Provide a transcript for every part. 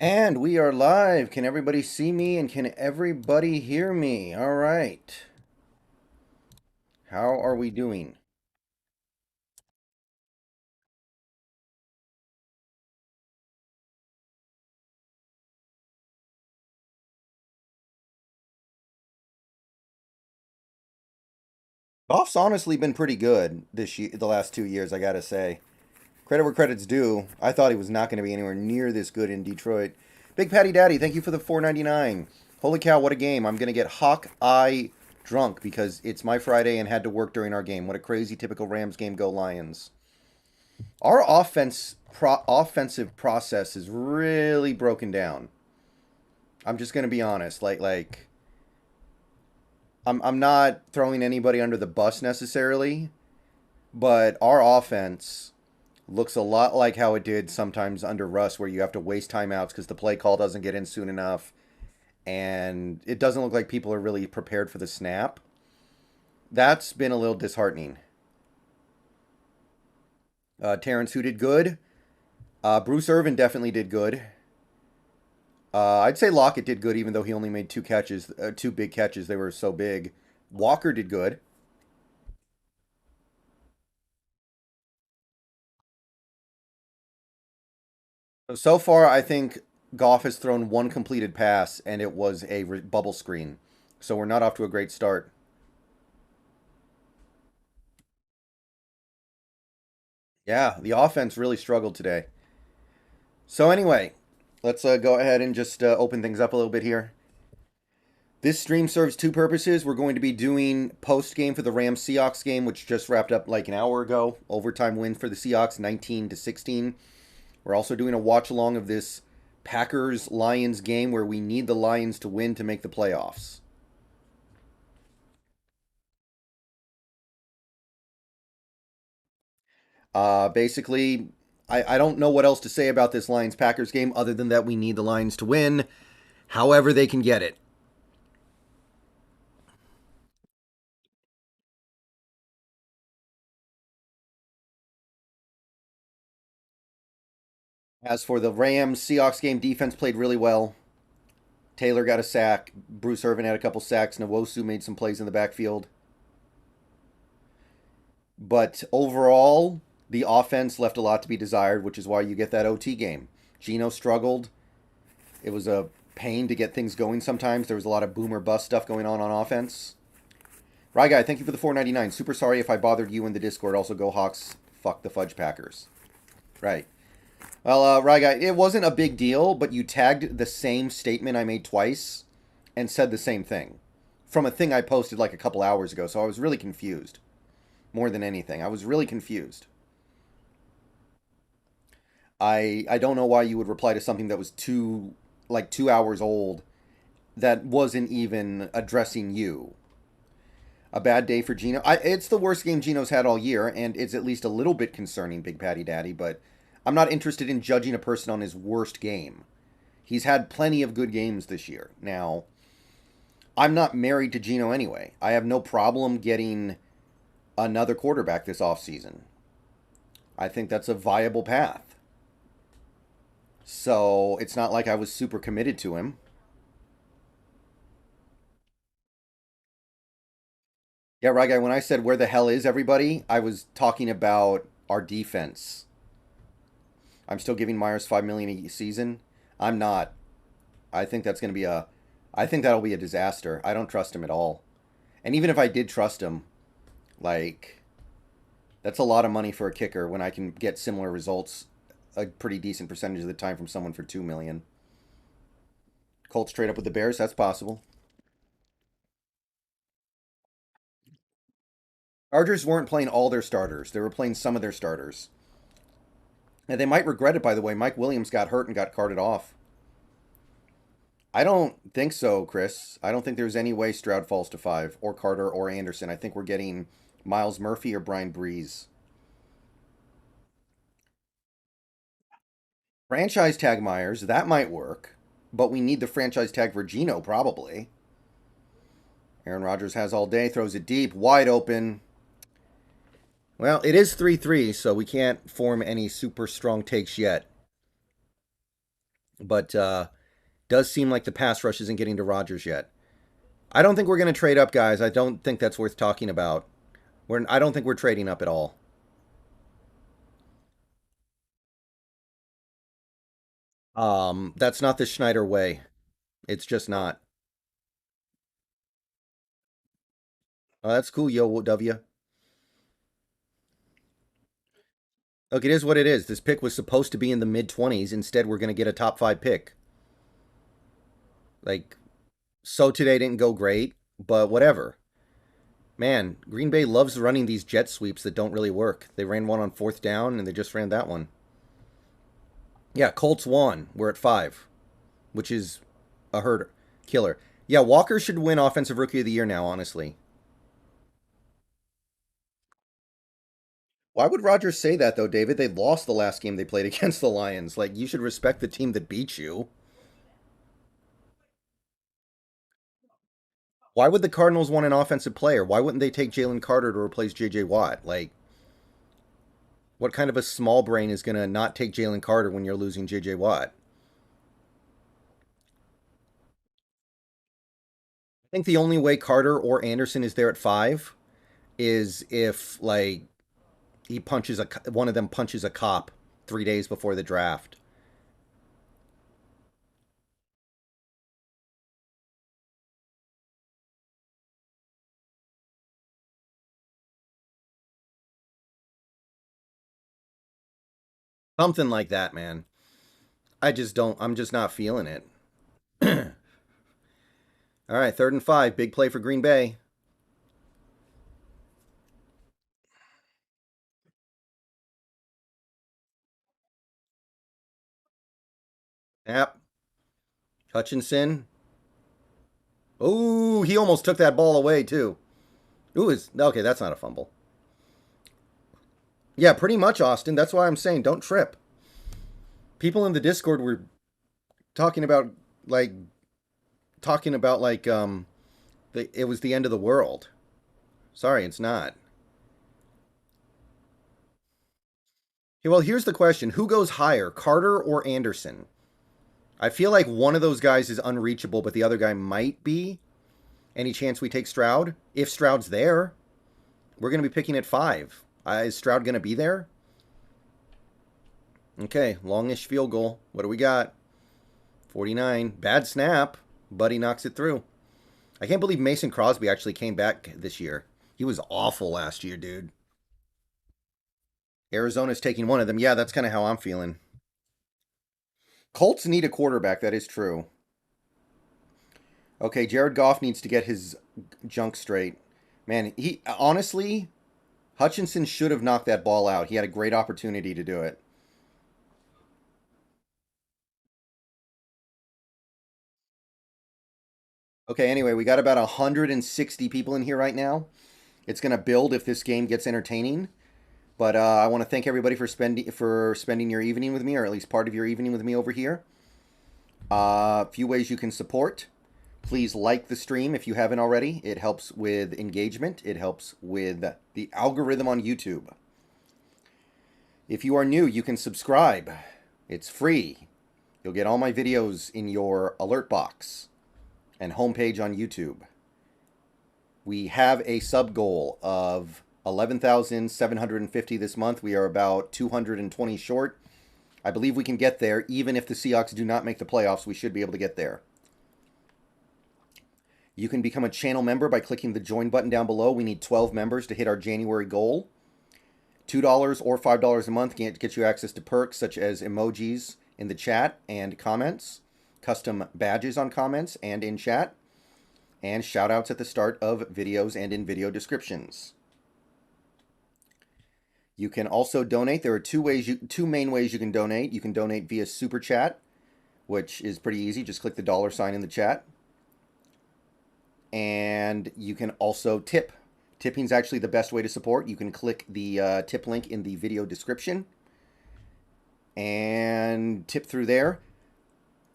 And we are live. Can everybody see me and can everybody hear me? All right. How are we doing? Golf's honestly been pretty good this year, the last 2 years, I gotta say. Credit where credit's due. I thought he was not going to be anywhere near this good in Detroit. Big Patty Daddy, thank you for the 4.99. Holy cow, what a game. I'm going to get Hawk Eye drunk because it's my Friday and had to work during our game. What a crazy typical Rams game. Go Lions. Our offensive process is really broken down. I'm just gonna be honest. I'm not throwing anybody under the bus necessarily, but our offense looks a lot like how it did sometimes under Russ, where you have to waste timeouts because the play call doesn't get in soon enough, and it doesn't look like people are really prepared for the snap. That's been a little disheartening. Terrence, who did good? Bruce Irvin definitely did good. I'd say Lockett did good, even though he only made two catches, two big catches. They were so big. Walker did good. So far, I think Goff has thrown one completed pass, and it was a bubble screen. So we're not off to a great start. Yeah, the offense really struggled today. So anyway, let's go ahead and just open things up a little bit here. This stream serves two purposes. We're going to be doing post game for the Rams Seahawks game, which just wrapped up like an hour ago. Overtime win for the Seahawks, 19-16. We're also doing a watch along of this Packers Lions game where we need the Lions to win to make the playoffs. Basically, I don't know what else to say about this Lions Packers game other than that we need the Lions to win, however they can get it. As for the Rams Seahawks game, defense played really well. Taylor got a sack. Bruce Irvin had a couple sacks. Nwosu made some plays in the backfield. But overall, the offense left a lot to be desired, which is why you get that OT game. Geno struggled. It was a pain to get things going sometimes. There was a lot of boomer bust stuff going on offense. Rye Guy, thank you for the 4.99. Super sorry if I bothered you in the Discord. Also, go Hawks. Fuck the Fudge Packers. Right. Well, Rye Guy, it wasn't a big deal, but you tagged the same statement I made twice and said the same thing from a thing I posted like a couple hours ago. So I was really confused. More than anything, I was really confused. I don't know why you would reply to something that was 2 hours old that wasn't even addressing you. A bad day for Geno. It's the worst game Geno's had all year, and it's at least a little bit concerning, Big Patty Daddy, but I'm not interested in judging a person on his worst game. He's had plenty of good games this year. Now, I'm not married to Geno anyway. I have no problem getting another quarterback this offseason. I think that's a viable path. So it's not like I was super committed to him. Yeah, right, guy. When I said where the hell is everybody, I was talking about our defense. I'm still giving Myers 5 million a season. I'm not. I think that's going to be a. I think that'll be a disaster. I don't trust him at all. And even if I did trust him, like that's a lot of money for a kicker when I can get similar results a pretty decent percentage of the time from someone for 2 million. Colts trade up with the Bears. That's possible. Chargers weren't playing all their starters. They were playing some of their starters. And they might regret it, by the way. Mike Williams got hurt and got carted off. I don't think so, Chris. I don't think there's any way Stroud falls to five, or Carter, or Anderson. I think we're getting Miles Murphy or Brian Breeze. Franchise tag Myers, that might work, but we need the franchise tag for Geno, probably. Aaron Rodgers has all day, throws it deep, wide open. Well, it is 3-3, so we can't form any super strong takes yet. but does seem like the pass rush isn't getting to Rodgers yet. I don't think we're going to trade up, guys. I don't think that's worth talking about. I don't think we're trading up at all. That's not the Schneider way. It's just not. Oh, that's cool, yo W. Look, it is what it is. This pick was supposed to be in the mid 20s. Instead, we're going to get a top 5 pick. Like, so today didn't go great, but whatever. Man, Green Bay loves running these jet sweeps that don't really work. They ran one on 4th down, and they just ran that one. Yeah, Colts won. We're at 5, which is a hurt killer. Yeah, Walker should win Offensive Rookie of the Year now, honestly. Why would Rodgers say that, though, David? They lost the last game they played against the Lions. Like, you should respect the team that beat you. Why would the Cardinals want an offensive player? Why wouldn't they take Jalen Carter to replace J.J. Watt? Like, what kind of a small brain is going to not take Jalen Carter when you're losing J.J. Watt? I think the only way Carter or Anderson is there at 5 is if, like, one of them punches a cop 3 days before the draft. Something like that, man. I just don't, I'm just not feeling it. All right, 3rd and 5. Big play for Green Bay. Yep. Hutchinson. Oh, he almost took that ball away, too. Ooh, okay, that's not a fumble. Yeah, pretty much, Austin. That's why I'm saying don't trip. People in the Discord were talking about like it was the end of the world. Sorry, it's not. Okay, well, here's the question: who goes higher, Carter or Anderson? I feel like one of those guys is unreachable, but the other guy might be. Any chance we take Stroud? If Stroud's there, we're going to be picking at 5. Is Stroud going to be there? Okay, longish field goal. What do we got? 49. Bad snap. Buddy knocks it through. I can't believe Mason Crosby actually came back this year. He was awful last year, dude. Arizona's taking one of them. Yeah, that's kind of how I'm feeling. Colts need a quarterback. That is true. Okay, Jared Goff needs to get his junk straight. Man, he honestly, Hutchinson should have knocked that ball out. He had a great opportunity to do it. Okay, anyway, we got about 160 people in here right now. It's going to build if this game gets entertaining. But I want to thank everybody for spending your evening with me, or at least part of your evening with me over here. A few ways you can support. Please like the stream if you haven't already. It helps with engagement. It helps with the algorithm on YouTube. If you are new, you can subscribe. It's free. You'll get all my videos in your alert box and homepage on YouTube. We have a sub goal of 11,750 this month. We are about 220 short. I believe we can get there. Even if the Seahawks do not make the playoffs, we should be able to get there. You can become a channel member by clicking the join button down below. We need 12 members to hit our January goal. $2 or $5 a month gets you access to perks such as emojis in the chat and comments, custom badges on comments and in chat, and shout outs at the start of videos and in video descriptions. You can also donate. There are two main ways you can donate. You can donate via Super Chat, which is pretty easy. Just click the $ in the chat. And you can also tip. Tipping is actually the best way to support. You can click the tip link in the video description and tip through there.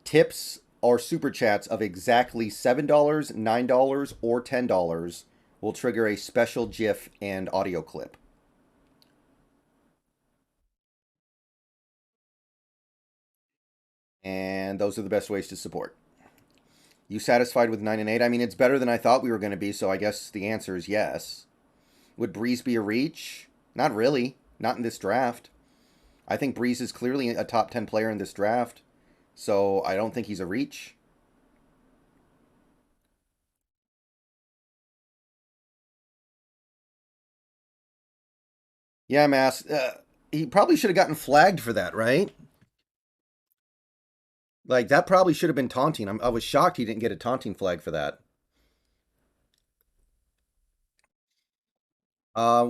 Tips or super chats of exactly $7, $9, or $10 will trigger a special GIF and audio clip. And those are the best ways to support. You satisfied with 9 and 8? I mean, it's better than I thought we were going to be, so I guess the answer is yes. Would Breeze be a reach? Not really. Not in this draft. I think Breeze is clearly a top 10 player in this draft, so I don't think he's a reach. Yeah, Mass. He probably should have gotten flagged for that, right? Like, that probably should have been taunting. I was shocked he didn't get a taunting flag for that.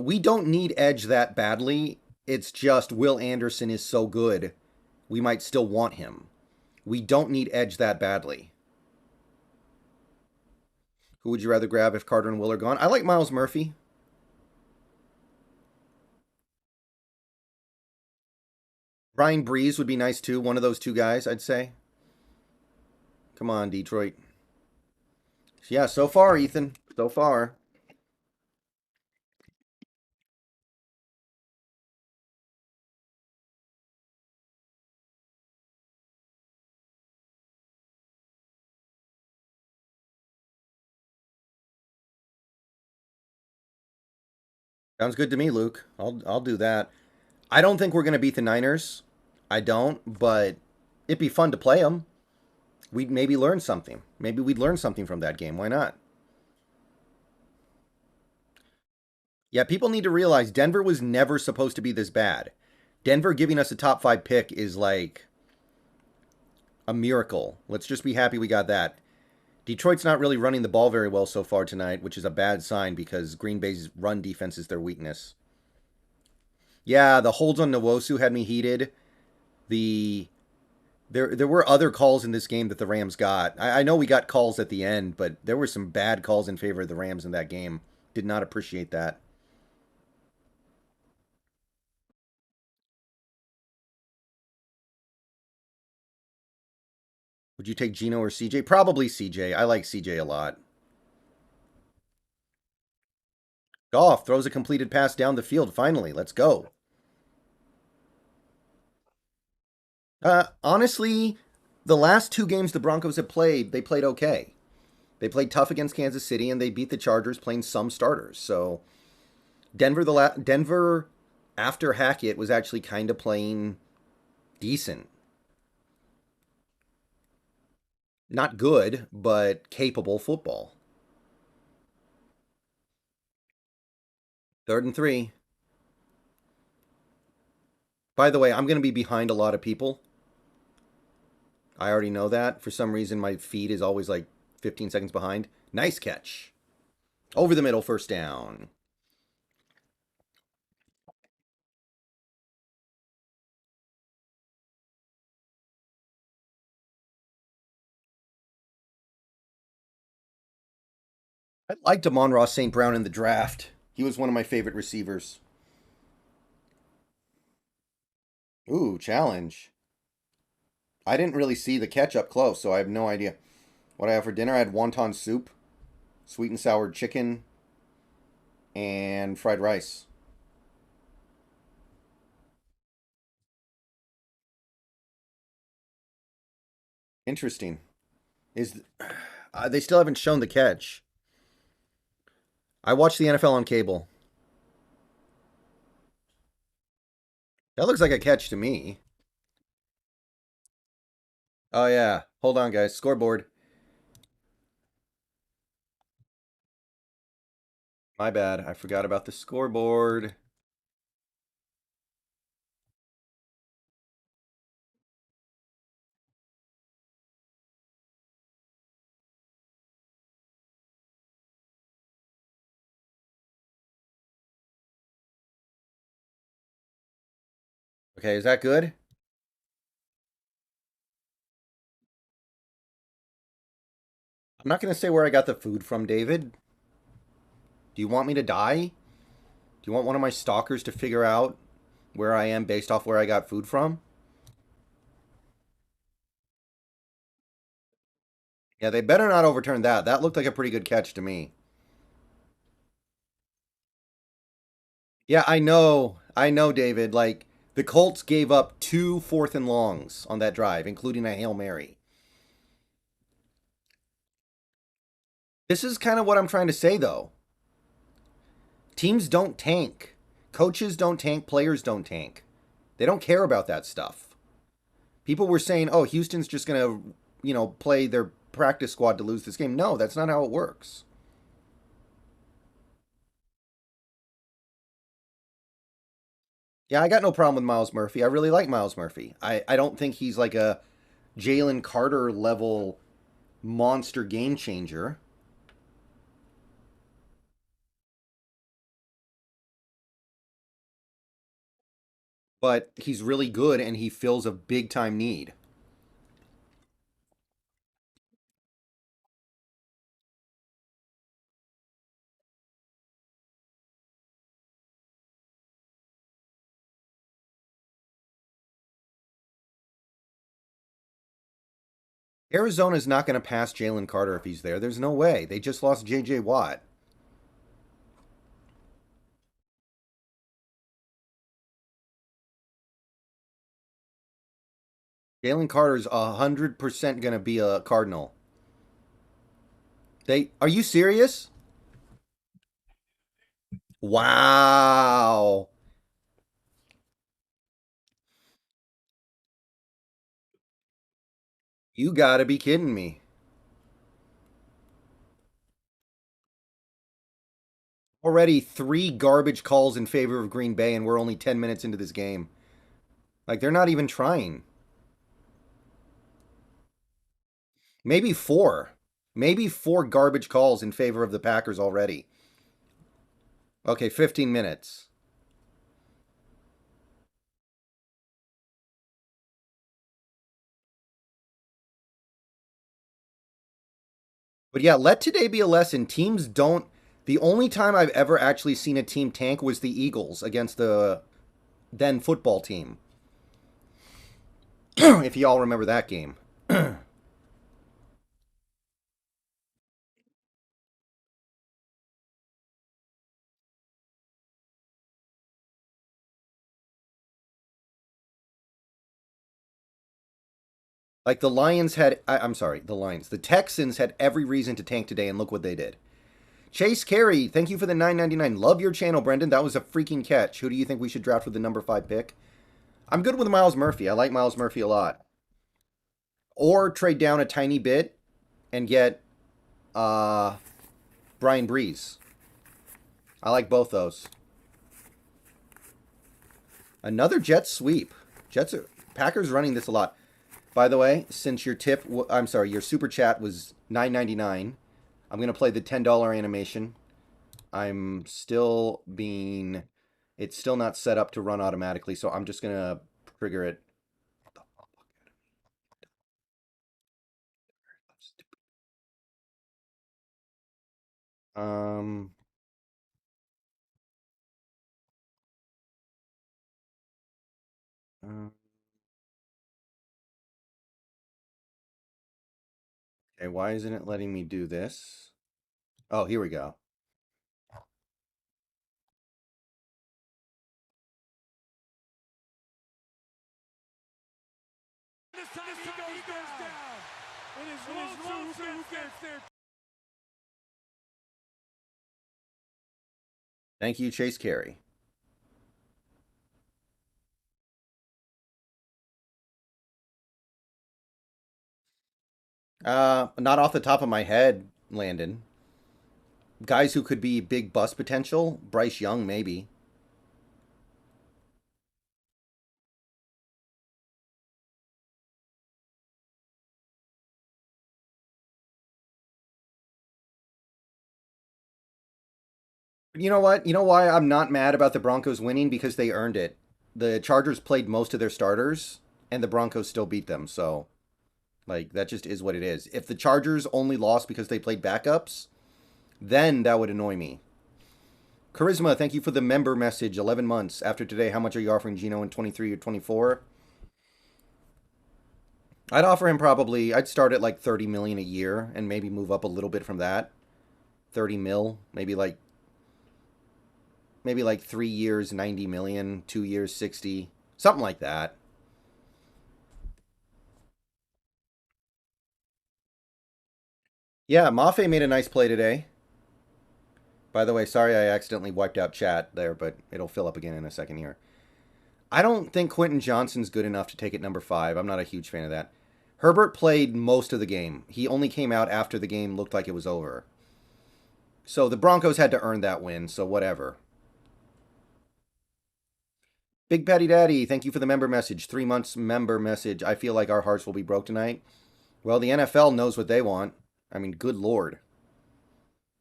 We don't need Edge that badly. It's just Will Anderson is so good, we might still want him. We don't need Edge that badly. Who would you rather grab if Carter and Will are gone? I like Miles Murphy. Ryan Breeze would be nice too. One of those two guys, I'd say. Come on, Detroit. Yeah, so far, Ethan. So far. Sounds good to me, Luke. I'll do that. I don't think we're gonna beat the Niners. I don't, but it'd be fun to play them. We'd maybe learn something. Maybe we'd learn something from that game. Why not? Yeah, people need to realize Denver was never supposed to be this bad. Denver giving us a top 5 pick is like a miracle. Let's just be happy we got that. Detroit's not really running the ball very well so far tonight, which is a bad sign because Green Bay's run defense is their weakness. Yeah, the holds on Nwosu had me heated. The there were other calls in this game that the Rams got. I know we got calls at the end, but there were some bad calls in favor of the Rams in that game. Did not appreciate that. Would you take Geno or CJ? Probably CJ. I like CJ a lot. Goff throws a completed pass down the field. Finally, let's go. Honestly, the last two games the Broncos have played, they played okay. They played tough against Kansas City and they beat the Chargers playing some starters. So Denver after Hackett was actually kind of playing decent. Not good, but capable football. 3rd and 3. By the way, I'm going to be behind a lot of people. I already know that. For some reason, my feed is always like 15 seconds behind. Nice catch. Over the middle, first down. I liked Amon-Ra St. Brown in the draft. He was one of my favorite receivers. Ooh, challenge. I didn't really see the catch up close, so I have no idea. What I have for dinner, I had wonton soup, sweet and sour chicken, and fried rice. Interesting. Is They still haven't shown the catch. I watched the NFL on cable. That looks like a catch to me. Oh yeah. Hold on, guys. Scoreboard. My bad. I forgot about the scoreboard. Okay, is that good? I'm not going to say where I got the food from, David. Do you want me to die? Do you want one of my stalkers to figure out where I am based off where I got food from? Yeah, they better not overturn that. That looked like a pretty good catch to me. Yeah, I know. I know, David. Like, The Colts gave up 2 fourth and longs on that drive, including a Hail Mary. This is kind of what I'm trying to say, though. Teams don't tank. Coaches don't tank. Players don't tank. They don't care about that stuff. People were saying, oh, Houston's just going to, play their practice squad to lose this game. No, that's not how it works. Yeah, I got no problem with Miles Murphy. I really like Miles Murphy. I don't think he's like a Jalen Carter level monster game changer. But he's really good and he fills a big time need. Arizona's not going to pass Jalen Carter if he's there. There's no way. They just lost J.J. Watt. Jalen Carter's 100% going to be a Cardinal. Are you serious? Wow. You got to be kidding me. Already 3 garbage calls in favor of Green Bay, and we're only 10 minutes into this game. Like, they're not even trying. Maybe 4. Maybe 4 garbage calls in favor of the Packers already. Okay, 15 minutes. But yeah, let today be a lesson. Teams don't. The only time I've ever actually seen a team tank was the Eagles against the then football team. If y'all remember that game. Like the Lions had. I'm sorry, the Lions. The Texans had every reason to tank today, and look what they did. Chase Carey, thank you for the $9.99. Love your channel, Brendan. That was a freaking catch. Who do you think we should draft with the number 5 pick? I'm good with Miles Murphy. I like Miles Murphy a lot. Or trade down a tiny bit and get Brian Breeze. I like both those. Another Jets sweep. Packers running this a lot. By the way, since your your super chat was $9.99, I'm gonna play the $10 animation. It's still not set up to run automatically, so I'm just gonna trigger it. Um. Okay, why isn't it letting me do this? Oh, here we go. Thank you, Chase Carey. Not off the top of my head, Landon. Guys who could be big bust potential, Bryce Young, maybe. You know what? You know why I'm not mad about the Broncos winning? Because they earned it. The Chargers played most of their starters, and the Broncos still beat them. So, like, that just is what it is. If the Chargers only lost because they played backups, then that would annoy me. Charisma, thank you for the member message. 11 months. After today, how much are you offering Geno in 23 or 24? I'd offer him I'd start at like 30 million a year and maybe move up a little bit from that. 30 mil, maybe like 3 years, 90 million, 2 years, 60. Something like that. Yeah, Mafe made a nice play today. By the way, sorry I accidentally wiped out chat there, but it'll fill up again in a second here. I don't think Quentin Johnston's good enough to take it number 5. I'm not a huge fan of that. Herbert played most of the game. He only came out after the game looked like it was over. So the Broncos had to earn that win, so whatever. Big Patty Daddy, thank you for the member message. 3 months member message. I feel like our hearts will be broke tonight. Well, the NFL knows what they want. I mean, good lord.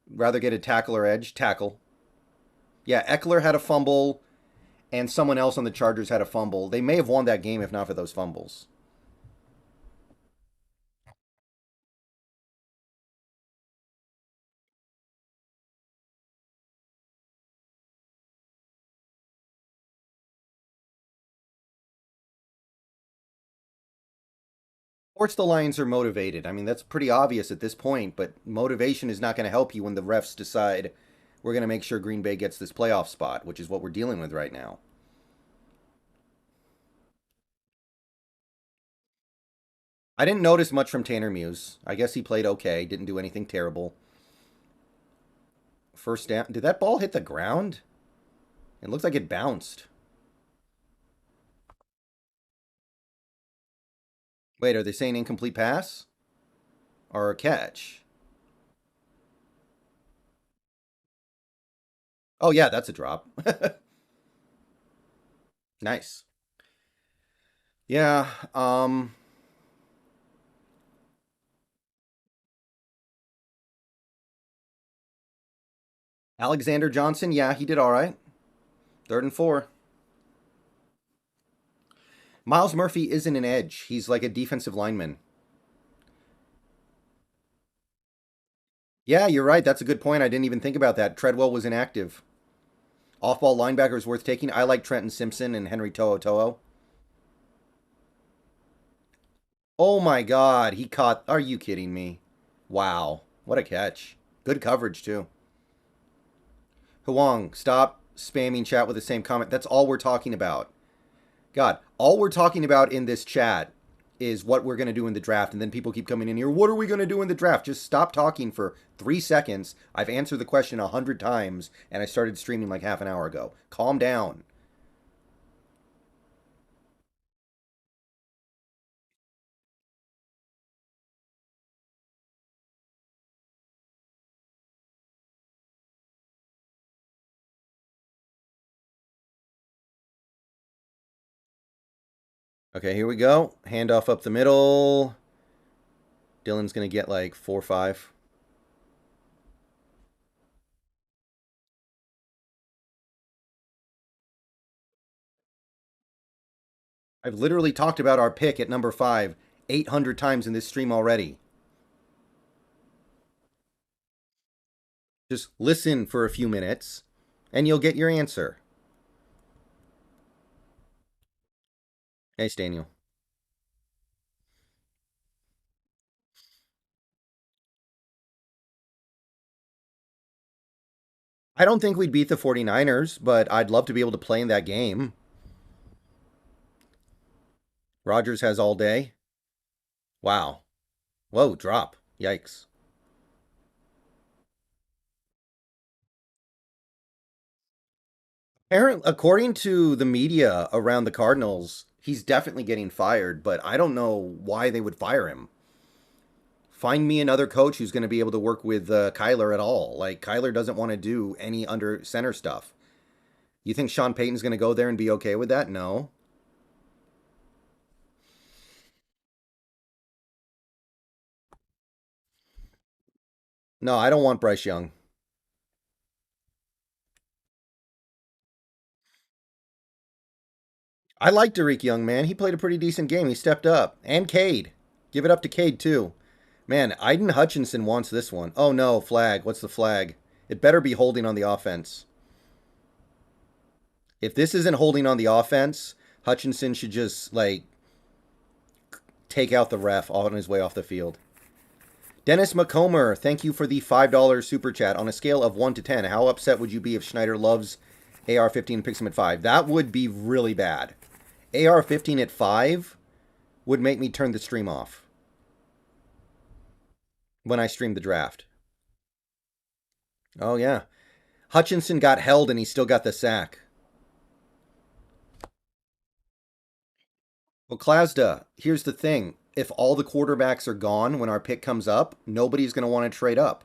Rather get a tackle or edge? Tackle. Yeah, Eckler had a fumble, and someone else on the Chargers had a fumble. They may have won that game if not for those fumbles. Of course, the Lions are motivated. I mean, that's pretty obvious at this point, but motivation is not going to help you when the refs decide we're going to make sure Green Bay gets this playoff spot, which is what we're dealing with right now. I didn't notice much from Tanner Muse. I guess he played okay, didn't do anything terrible. First down. Did that ball hit the ground? It looks like it bounced. Wait, are they saying incomplete pass? Or a catch? Oh, yeah, that's a drop. Nice. Yeah, Alexander Johnson, yeah, he did all right. 3rd and 4. Miles Murphy isn't an edge. He's like a defensive lineman. Yeah, you're right. That's a good point. I didn't even think about that. Treadwell was inactive. Off-ball linebackers worth taking. I like Trenton Simpson and Henry To'o. Oh my God, he caught. Are you kidding me? Wow, what a catch. Good coverage too. Huang, stop spamming chat with the same comment. That's all we're talking about. God, all we're talking about in this chat is what we're going to do in the draft. And then people keep coming in here. What are we going to do in the draft? Just stop talking for 3 seconds. I've answered the question 100 times, and I started streaming like half an hour ago. Calm down. Okay, here we go. Handoff up the middle. Dylan's going to get like 4 or 5. I've literally talked about our pick at number 5 800 times in this stream already. Just listen for a few minutes, and you'll get your answer. Hey, Daniel. I don't think we'd beat the 49ers, but I'd love to be able to play in that game. Rodgers has all day. Wow. Whoa, drop. Yikes. According to the media around the Cardinals, he's definitely getting fired, but I don't know why they would fire him. Find me another coach who's going to be able to work with Kyler at all. Like, Kyler doesn't want to do any under center stuff. You think Sean Payton's going to go there and be okay with that? No. No, I don't want Bryce Young. I like Derek Young, man. He played a pretty decent game. He stepped up. And Cade. Give it up to Cade, too. Man, Aiden Hutchinson wants this one. Oh, no. Flag. What's the flag? It better be holding on the offense. If this isn't holding on the offense, Hutchinson should just, like, take out the ref on his way off the field. Dennis McComber, thank you for the $5 super chat. On a scale of 1 to 10, how upset would you be if Schneider loves AR-15 and picks him at 5? That would be really bad. AR-15 at 5 would make me turn the stream off when I stream the draft. Oh, yeah. Hutchinson got held and he still got the sack. Well, Klasda, here's the thing. If all the quarterbacks are gone when our pick comes up, nobody's going to want to trade up.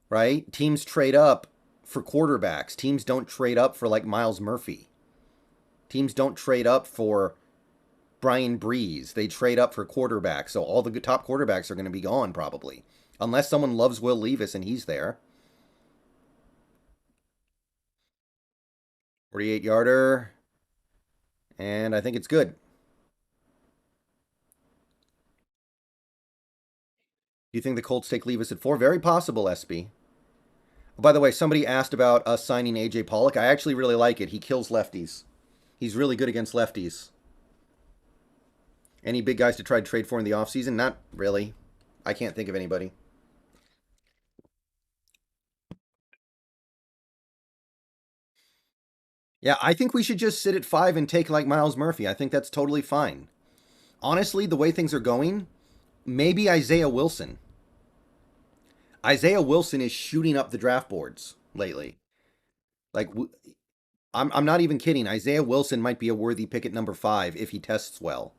Right? Teams trade up for quarterbacks. Teams don't trade up for like Miles Murphy. Teams don't trade up for Brian Breeze. They trade up for quarterbacks. So all the top quarterbacks are going to be gone probably. Unless someone loves Will Levis and he's there. 48-yarder. And I think it's good. Do you think the Colts take Levis at 4? Very possible, SB. By the way, somebody asked about us signing AJ Pollock. I actually really like it. He kills lefties. He's really good against lefties. Any big guys to try to trade for in the offseason? Not really. I can't think of anybody. Yeah, I think we should just sit at 5 and take like Miles Murphy. I think that's totally fine. Honestly, the way things are going, maybe Isaiah Wilson. Isaiah Wilson is shooting up the draft boards lately. Like, I'm not even kidding. Isaiah Wilson might be a worthy pick at number 5 if he tests well.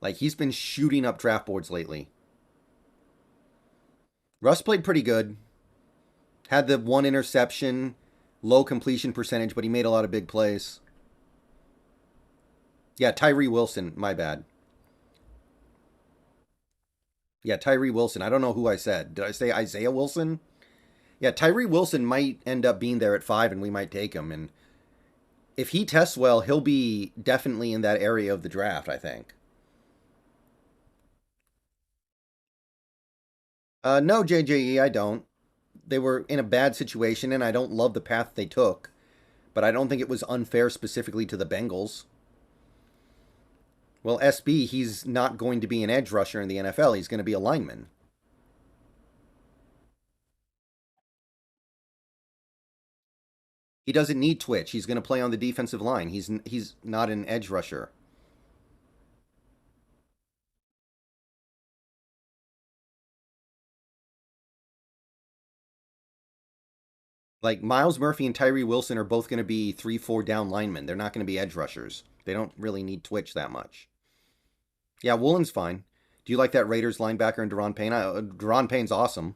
Like, he's been shooting up draft boards lately. Russ played pretty good. Had the one interception, low completion percentage, but he made a lot of big plays. Yeah, Tyree Wilson, my bad. Yeah, Tyree Wilson. I don't know who I said. Did I say Isaiah Wilson? Yeah, Tyree Wilson might end up being there at 5 and we might take him. And if he tests well, he'll be definitely in that area of the draft, I think. No, JJE, I don't. They were in a bad situation, and I don't love the path they took. But I don't think it was unfair specifically to the Bengals. Well, SB, he's not going to be an edge rusher in the NFL. He's going to be a lineman. He doesn't need twitch. He's going to play on the defensive line. He's not an edge rusher. Like Miles Murphy and Tyree Wilson are both going to be 3-4 down linemen. They're not going to be edge rushers. They don't really need twitch that much. Yeah, Woolen's fine. Do you like that Raiders linebacker in Deron Payne? Deron Payne's awesome.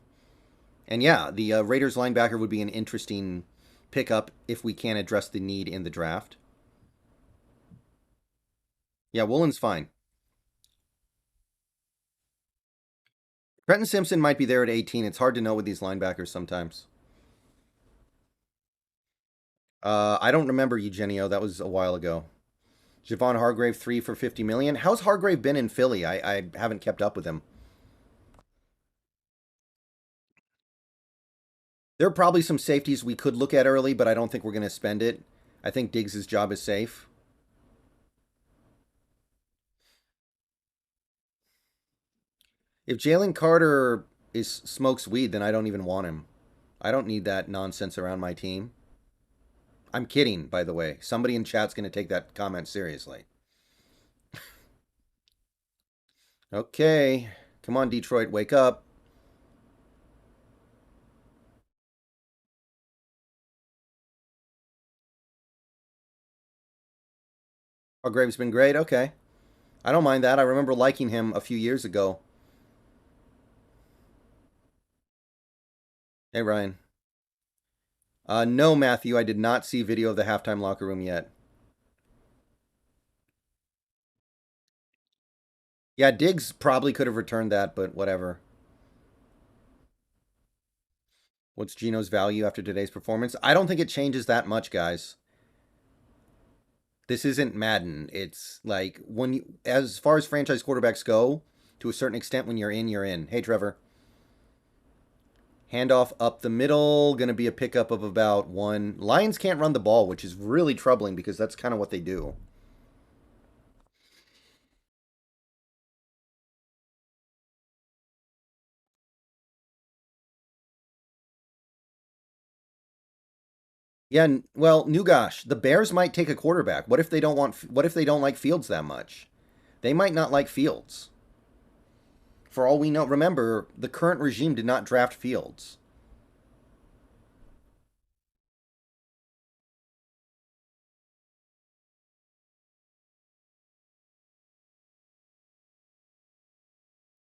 And yeah, the Raiders linebacker would be an interesting pickup if we can address the need in the draft. Yeah, Woolen's fine. Trenton Simpson might be there at 18. It's hard to know with these linebackers sometimes. I don't remember Eugenio. That was a while ago. Javon Hargrave, 3 for 50 million. How's Hargrave been in Philly? I haven't kept up with him. There are probably some safeties we could look at early, but I don't think we're going to spend it. I think Diggs' job is safe. If Jalen Carter is smokes weed, then I don't even want him. I don't need that nonsense around my team. I'm kidding, by the way. Somebody in chat's going to take that comment seriously. Okay. Come on, Detroit, wake up. Hargrave's been great. Okay. I don't mind that. I remember liking him a few years ago. Hey, Ryan. No, Matthew, I did not see video of the halftime locker room yet. Yeah, Diggs probably could have returned that, but whatever. What's Geno's value after today's performance? I don't think it changes that much, guys. This isn't Madden. It's like when you, as far as franchise quarterbacks go, to a certain extent, when you're in, you're in. Hey, Trevor. Handoff up the middle. Going to be a pickup of about 1. Lions can't run the ball, which is really troubling because that's kind of what they do. Yeah, well, Nugash, the Bears might take a quarterback. What if they don't want? What if they don't like Fields that much? They might not like Fields. For all we know, remember the current regime did not draft Fields.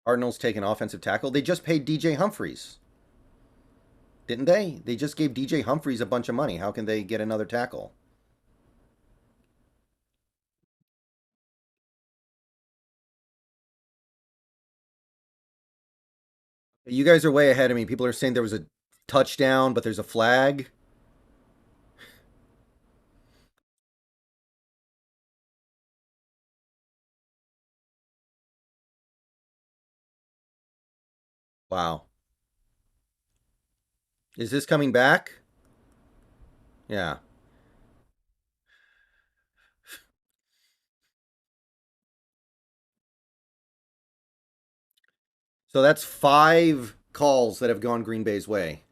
Cardinals take an offensive tackle. They just paid DJ Humphries, didn't they? They just gave DJ Humphries a bunch of money. How can they get another tackle? You guys are way ahead of me. People are saying there was a touchdown, but there's a flag. Wow. Is this coming back? Yeah. So that's 5 calls that have gone Green Bay's way.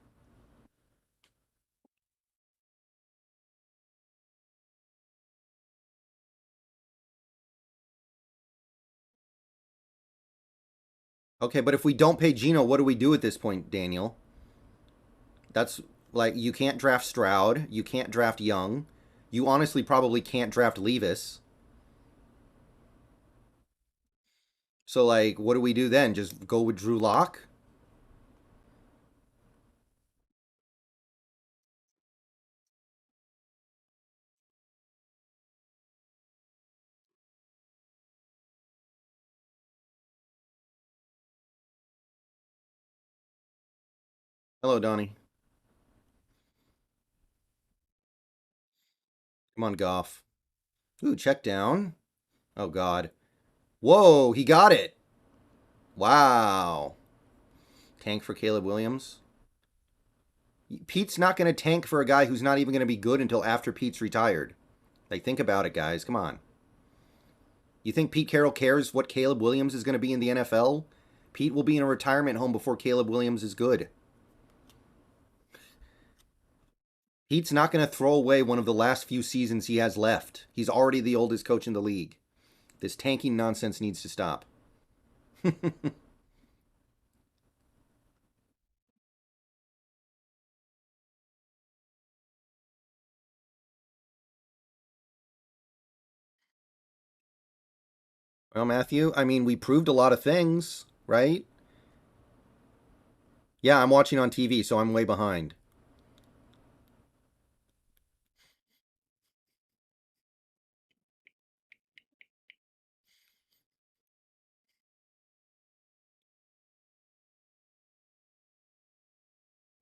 Okay, but if we don't pay Geno, what do we do at this point, Daniel? That's like you can't draft Stroud, you can't draft Young, you honestly probably can't draft Levis. So like, what do we do then? Just go with Drew Lock? Hello, Donnie. Come on, Goff. Ooh, check down. Oh God. Whoa, he got it. Wow. Tank for Caleb Williams. Pete's not going to tank for a guy who's not even going to be good until after Pete's retired. Like, think about it, guys. Come on. You think Pete Carroll cares what Caleb Williams is going to be in the NFL? Pete will be in a retirement home before Caleb Williams is good. Pete's not going to throw away one of the last few seasons he has left. He's already the oldest coach in the league. This tanking nonsense needs to stop. Well, Matthew, I mean, we proved a lot of things, right? Yeah, I'm watching on TV, so I'm way behind.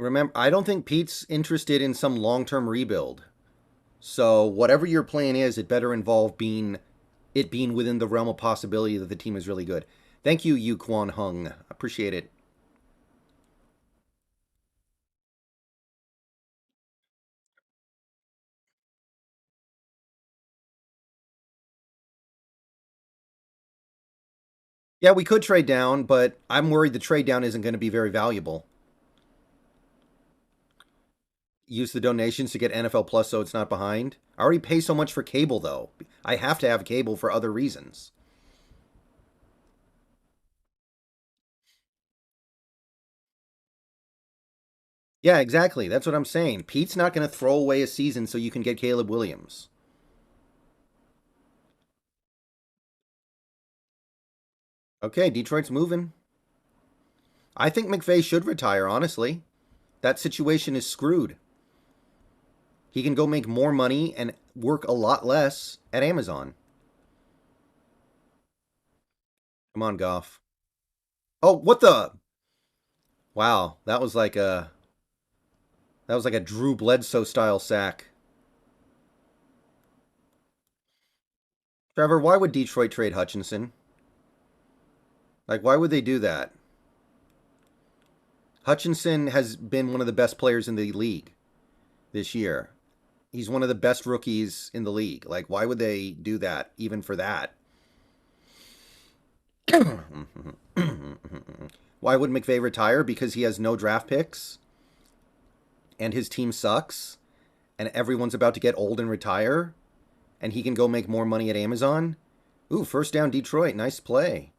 Remember, I don't think Pete's interested in some long-term rebuild. So whatever your plan is, it better involve being within the realm of possibility that the team is really good. Thank you, Yu Quan Hung. Appreciate it. Yeah, we could trade down, but I'm worried the trade down isn't going to be very valuable. Use the donations to get NFL Plus so it's not behind. I already pay so much for cable, though. I have to have cable for other reasons. Yeah, exactly. That's what I'm saying. Pete's not going to throw away a season so you can get Caleb Williams. Okay, Detroit's moving. I think McVay should retire, honestly. That situation is screwed. He can go make more money and work a lot less at Amazon. Come on, Goff. Oh, what the? Wow, that was like a Drew Bledsoe style sack. Trevor, why would Detroit trade Hutchinson? Like, why would they do that? Hutchinson has been one of the best players in the league this year. He's one of the best rookies in the league. Like, why would they do that, even for that? Why would McVay retire? Because he has no draft picks and his team sucks. and everyone's about to get old and retire, and he can go make more money at Amazon. Ooh, first down Detroit. Nice play.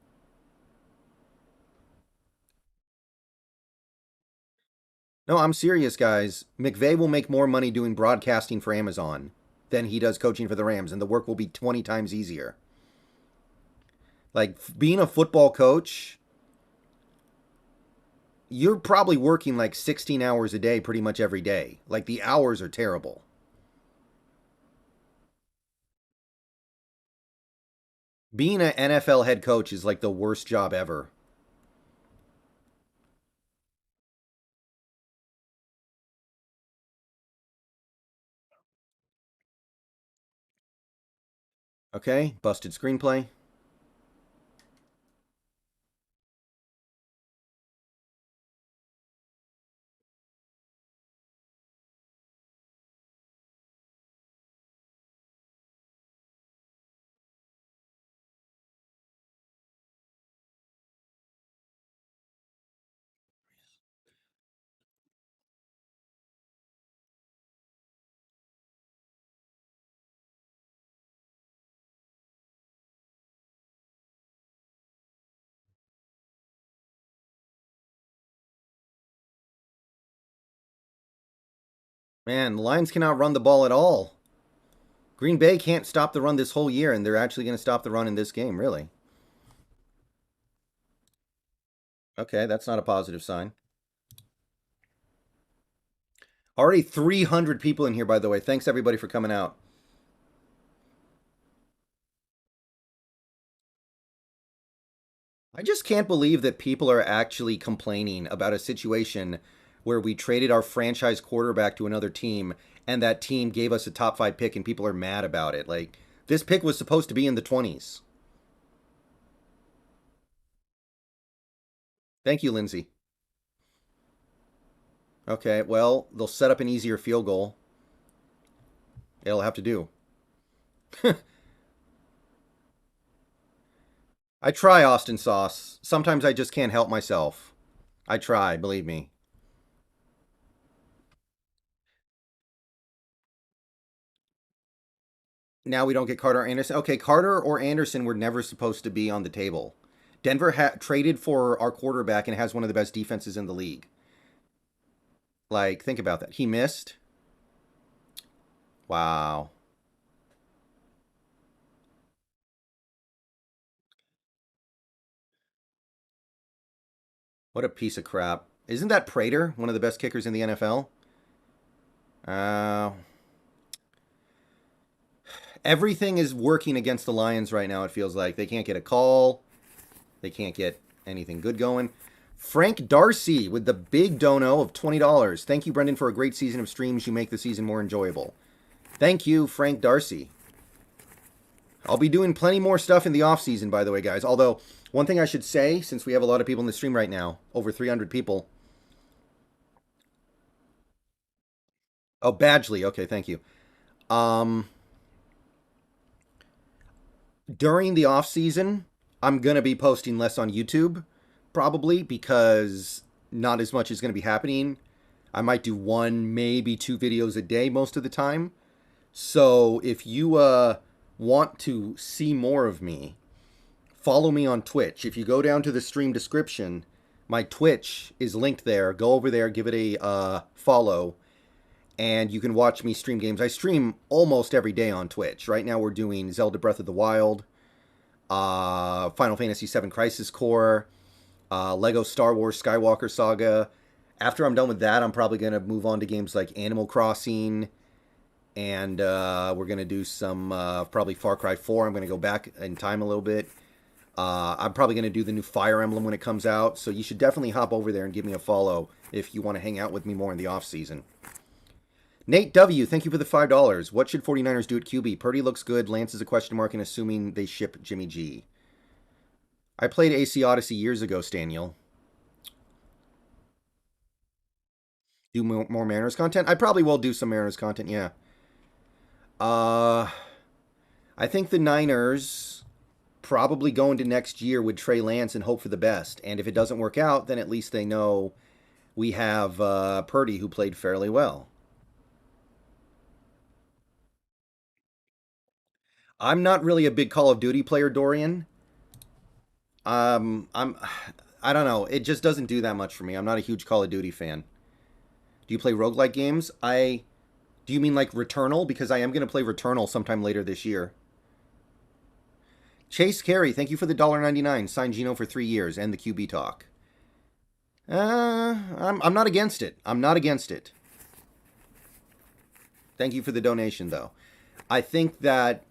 No, I'm serious, guys. McVay will make more money doing broadcasting for Amazon than he does coaching for the Rams, and the work will be 20 times easier. Like, being a football coach, you're probably working like 16 hours a day pretty much every day. Like, the hours are terrible. Being an NFL head coach is like the worst job ever. Okay, busted screenplay. Man, the Lions cannot run the ball at all. Green Bay can't stop the run this whole year, and they're actually going to stop the run in this game, really. Okay, that's not a positive sign. Already 300 people in here, by the way. Thanks, everybody, for coming out. I just can't believe that people are actually complaining about a situation where we traded our franchise quarterback to another team and that team gave us a top 5 pick and people are mad about it. Like, this pick was supposed to be in the 20s. Thank you, Lindsay. Okay, well, they'll set up an easier field goal. It'll have to do. I try, Austin Sauce. Sometimes I just can't help myself. I try, believe me. Now we don't get Carter or Anderson. Okay, Carter or Anderson were never supposed to be on the table. Denver traded for our quarterback and has one of the best defenses in the league. Like, think about that. He missed. Wow. What a piece of crap. Isn't that Prater, one of the best kickers in the NFL? Uh, Everything is working against the Lions right now, it feels like. They can't get a call. They can't get anything good going. Frank Darcy with the big dono of $20. Thank you, Brendan, for a great season of streams. You make the season more enjoyable. Thank you, Frank Darcy. I'll be doing plenty more stuff in the off season, by the way, guys. Although, one thing I should say, since we have a lot of people in the stream right now, over 300 people. Oh, Badgley. Okay, thank you. During the off season, I'm gonna be posting less on YouTube, probably because not as much is gonna be happening. I might do one, maybe 2 videos a day most of the time. So if you want to see more of me, follow me on Twitch. If you go down to the stream description, my Twitch is linked there. Go over there, give it a follow, and you can watch me stream games. I stream almost every day on Twitch. Right now we're doing Zelda Breath of the Wild, Final Fantasy VII Crisis Core, Lego Star Wars Skywalker Saga. After I'm done with that, I'm probably going to move on to games like Animal Crossing, and we're going to do some probably Far Cry 4. I'm going to go back in time a little bit. I'm probably going to do the new Fire Emblem when it comes out, so you should definitely hop over there and give me a follow if you want to hang out with me more in the off-season. Nate W., thank you for the $5. What should 49ers do at QB? Purdy looks good. Lance is a question mark, and assuming they ship Jimmy G. I played AC Odyssey years ago, Staniel. Do more Mariners content? I probably will do some Mariners content, yeah. I think the Niners probably go into next year with Trey Lance and hope for the best. And if it doesn't work out, then at least they know we have Purdy, who played fairly well. I'm not really a big Call of Duty player, Dorian. I'm I don't know. It just doesn't do that much for me. I'm not a huge Call of Duty fan. Do you play roguelike games? Do you mean like Returnal? Because I am going to play Returnal sometime later this year. Chase Carey, thank you for the $1.99. Sign Geno for 3 years and the QB talk. I'm not against it. I'm not against it. Thank you for the donation, though. I think that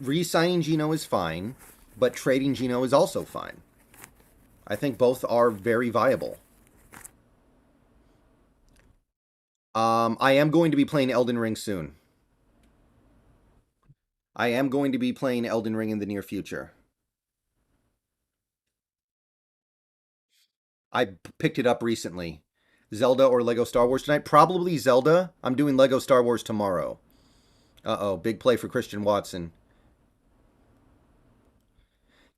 re-signing Geno is fine, but trading Geno is also fine. I think both are very viable. I am going to be playing Elden Ring soon. I am going to be playing Elden Ring in the near future. I picked it up recently. Zelda or Lego Star Wars tonight? Probably Zelda. I'm doing Lego Star Wars tomorrow. Uh-oh, big play for Christian Watson.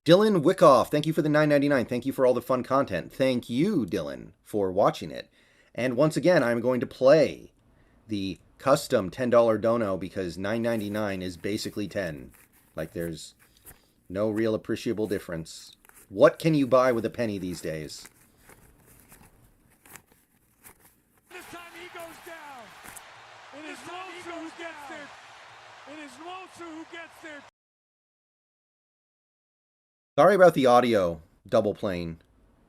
Dylan Wickoff, thank you for the $9.99. Thank you for all the fun content. Thank you, Dylan, for watching it. And once again, I'm going to play the custom $10 dono because $9.99 is basically 10. Like, there's no real appreciable difference. What can you buy with a penny these days? This time he goes down. It is Wilmer who gets there. It is Wilmer who gets there. Sorry about the audio double playing,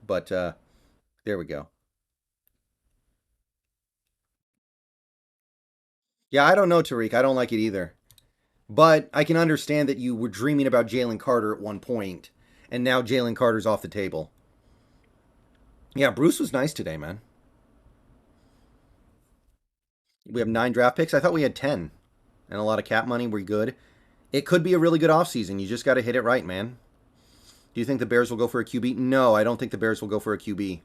but there we go. Yeah, I don't know, Tariq. I don't like it either. But I can understand that you were dreaming about Jalen Carter at one point, and now Jalen Carter's off the table. Yeah, Bruce was nice today, man. We have 9 draft picks. I thought we had 10. And a lot of cap money. We're good. It could be a really good offseason. You just got to hit it right, man. Do you think the Bears will go for a QB? No, I don't think the Bears will go for a QB.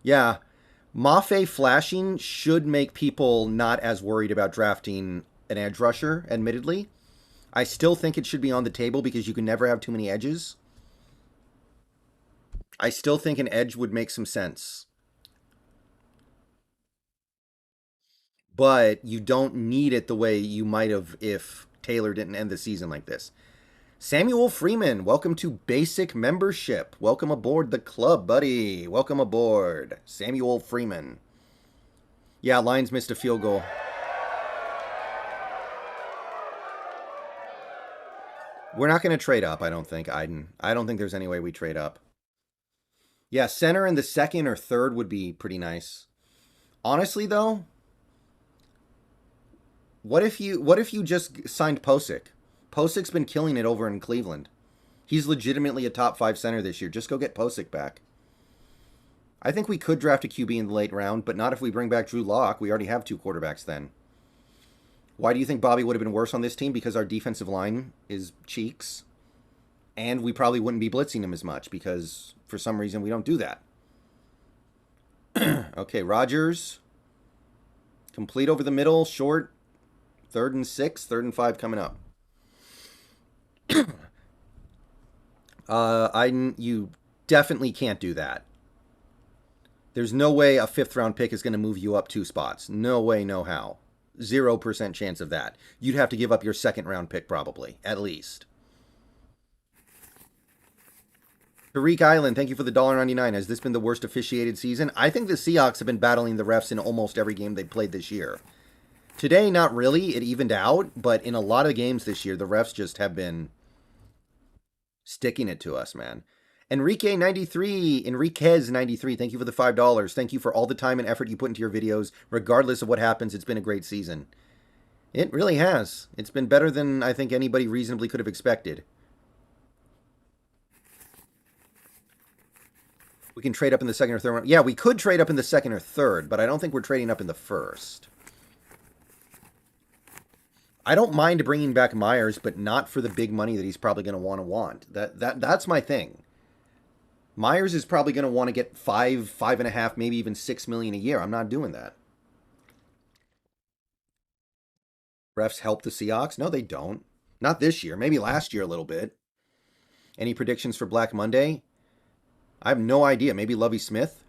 Yeah, Mafe flashing should make people not as worried about drafting an edge rusher, admittedly. I still think it should be on the table because you can never have too many edges. I still think an edge would make some sense. But you don't need it the way you might have if Taylor didn't end the season like this. Samuel Freeman, welcome to Basic Membership. Welcome aboard the club, buddy. Welcome aboard, Samuel Freeman. Yeah, Lions missed a field goal. We're not going to trade up, I don't think, Aiden. I don't think there's any way we trade up. Yeah, center in the second or third would be pretty nice. Honestly, though, what if you just signed Posick? Posick's been killing it over in Cleveland. He's legitimately a top 5 center this year. Just go get Posick back. I think we could draft a QB in the late round, but not if we bring back Drew Lock. We already have 2 quarterbacks then. Why do you think Bobby would have been worse on this team? Because our defensive line is cheeks. And we probably wouldn't be blitzing him as much because for some reason we don't do that. Okay, Rodgers. Complete over the middle, short. 3rd and 6, 3rd and 5 coming up. You definitely can't do that. There's no way a 5th round pick is going to move you up 2 spots. No way, no how. 0% chance of that. You'd have to give up your 2nd round pick probably, at least. Tariq Island, thank you for the $1.99. Has this been the worst officiated season? I think the Seahawks have been battling the refs in almost every game they've played this year. Today, not really. It evened out, but in a lot of games this year, the refs just have been sticking it to us, man. Enriquez93, thank you for the $5. Thank you for all the time and effort you put into your videos. Regardless of what happens, it's been a great season. It really has. It's been better than I think anybody reasonably could have expected. We can trade up in the 2nd or 3rd round. Yeah, we could trade up in the 2nd or 3rd, but I don't think we're trading up in the 1st. I don't mind bringing back Myers, but not for the big money that he's probably going to want. That's my thing. Myers is probably going to want to get 5.5, maybe even $6 million a year. I'm not doing that. Refs help the Seahawks? No, they don't. Not this year. Maybe last year a little bit. Any predictions for Black Monday? I have no idea. Maybe Lovie Smith?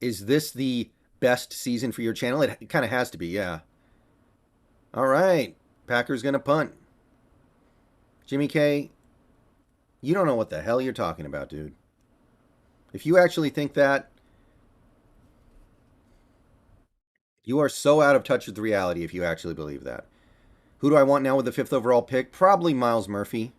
Is this the best season for your channel? It kind of has to be, yeah. All right. Packers going to punt. Jimmy K, you don't know what the hell you're talking about, dude. If you actually think that, you are so out of touch with reality if you actually believe that. Who do I want now with the 5th overall pick? Probably Miles Murphy.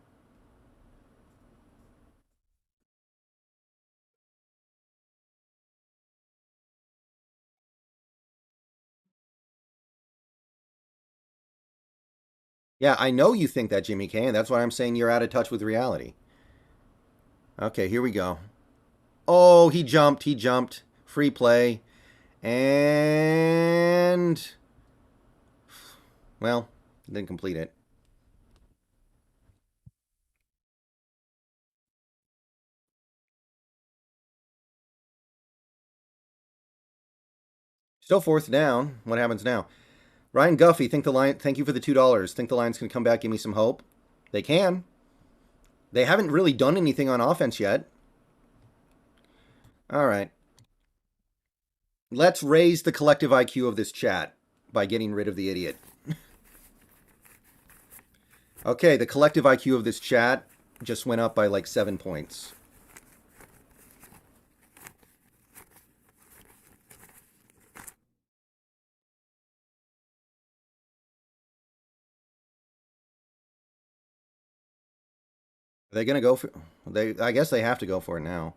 Yeah, I know you think that, Jimmy K, and that's why I'm saying you're out of touch with reality. Okay, here we go. Oh, he jumped. He jumped. Free play. And... well, didn't complete it. Still 4th down. What happens now? Ryan Guffey, thank you for the $2. Think the Lions can come back, give me some hope? They can. They haven't really done anything on offense yet. All right. Let's raise the collective IQ of this chat by getting rid of the idiot. Okay, the collective IQ of this chat just went up by like 7 points. Are they gonna go for? I guess they have to go for it now.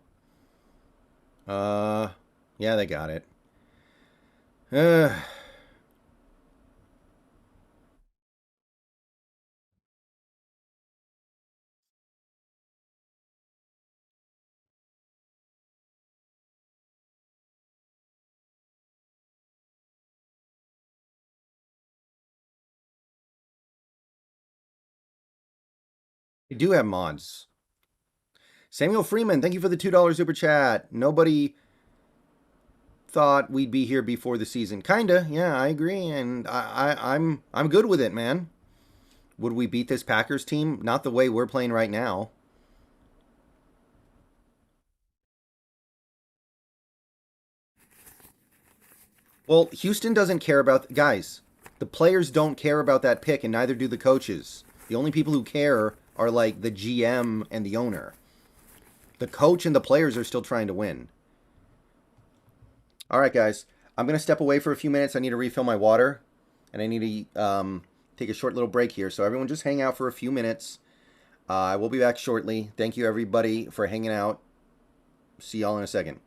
Yeah, they got it. They do have mods. Samuel Freeman, thank you for the $2 super chat. Nobody thought we'd be here before the season. Kinda, yeah, I agree, and I'm good with it, man. Would we beat this Packers team? Not the way we're playing right now. Well, Houston doesn't care about guys. The players don't care about that pick, and neither do the coaches. The only people who care are like the GM and the owner. The coach and the players are still trying to win. All right, guys. I'm going to step away for a few minutes. I need to refill my water, and I need to take a short little break here. So everyone just hang out for a few minutes. I will be back shortly. Thank you, everybody, for hanging out. See y'all in a second.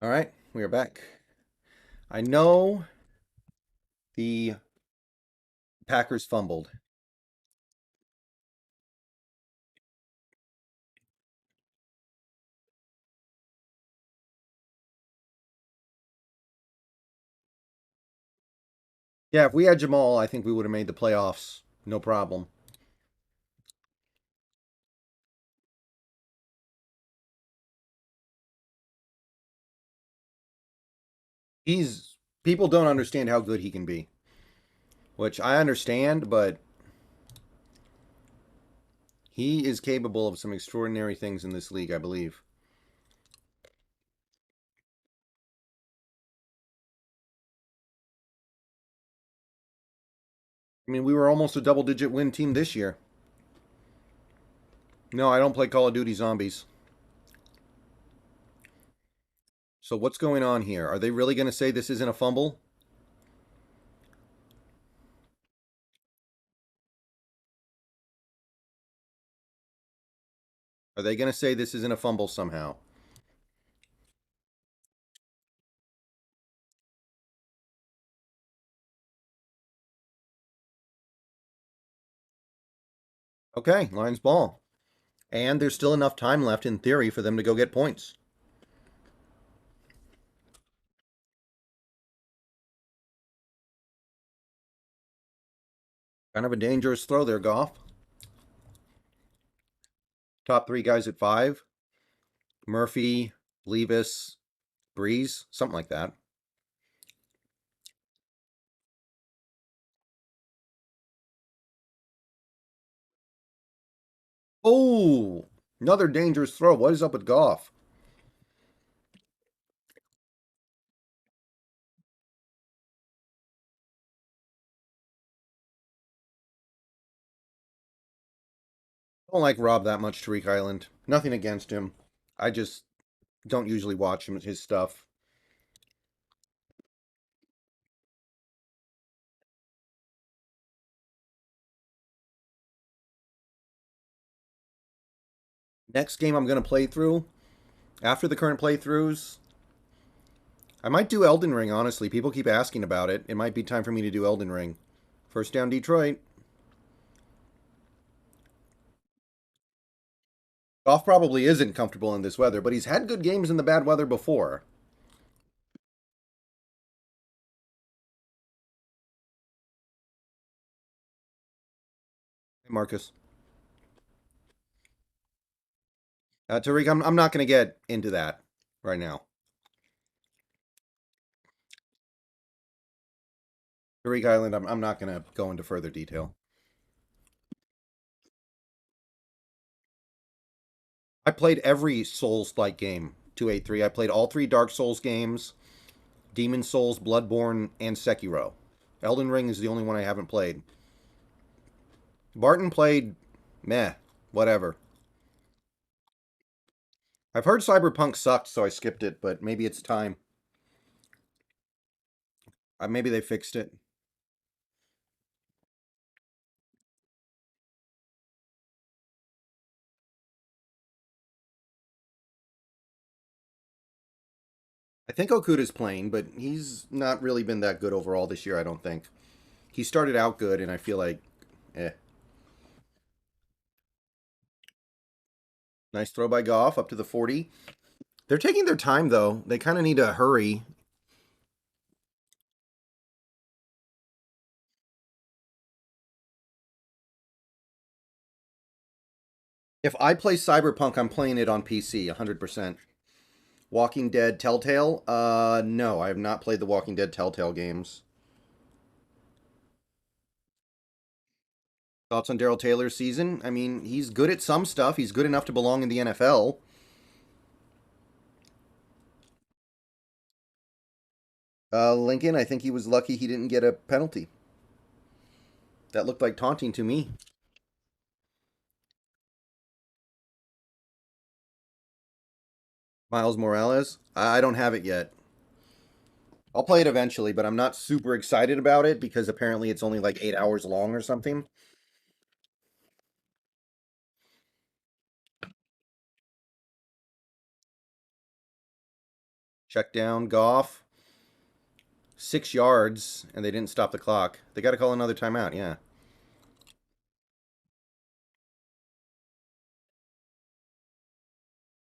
All right, we are back. I know the Packers fumbled. Yeah, if we had Jamal, I think we would have made the playoffs. No problem. He's People don't understand how good he can be, which I understand, but he is capable of some extraordinary things in this league, I believe. I mean, we were almost a double-digit win team this year. No, I don't play Call of Duty Zombies. So what's going on here? Are they really going to say this isn't a fumble? Are they going to say this isn't a fumble somehow? Okay, Lions ball. And there's still enough time left in theory for them to go get points. Kind of a dangerous throw there, Goff. Top three guys at 5. Murphy, Levis, Breeze, something like that. Oh, another dangerous throw. What is up with Goff? I don't like Rob that much, Tariq Island. Nothing against him. I just don't usually watch his stuff. Next game I'm going to play through, after the current playthroughs, I might do Elden Ring, honestly. People keep asking about it. It might be time for me to do Elden Ring. First down, Detroit. Goff probably isn't comfortable in this weather, but he's had good games in the bad weather before. Hey, Marcus. Tariq, I'm not going to get into that right now. Tariq Island, I'm not going to go into further detail. I played every Souls-like game, 283. I played all 3 Dark Souls games, Demon Souls, Bloodborne, and Sekiro. Elden Ring is the only one I haven't played. Barton played meh, whatever. I've heard Cyberpunk sucked, so I skipped it, but maybe it's time. Maybe they fixed it. I think Okuda's playing, but he's not really been that good overall this year, I don't think. He started out good, and I feel like, eh. Nice throw by Goff up to the 40. They're taking their time, though. They kind of need to hurry. If I play Cyberpunk, I'm playing it on PC, 100%. Walking Dead Telltale? No, I have not played the Walking Dead Telltale games. Thoughts on Daryl Taylor's season? I mean, he's good at some stuff. He's good enough to belong in the NFL. Lincoln, I think he was lucky he didn't get a penalty. That looked like taunting to me. Miles Morales? I don't have it yet. I'll play it eventually, but I'm not super excited about it because apparently it's only like 8 hours long or something. Check down, Goff. 6 yards, and they didn't stop the clock. They got to call another timeout, yeah.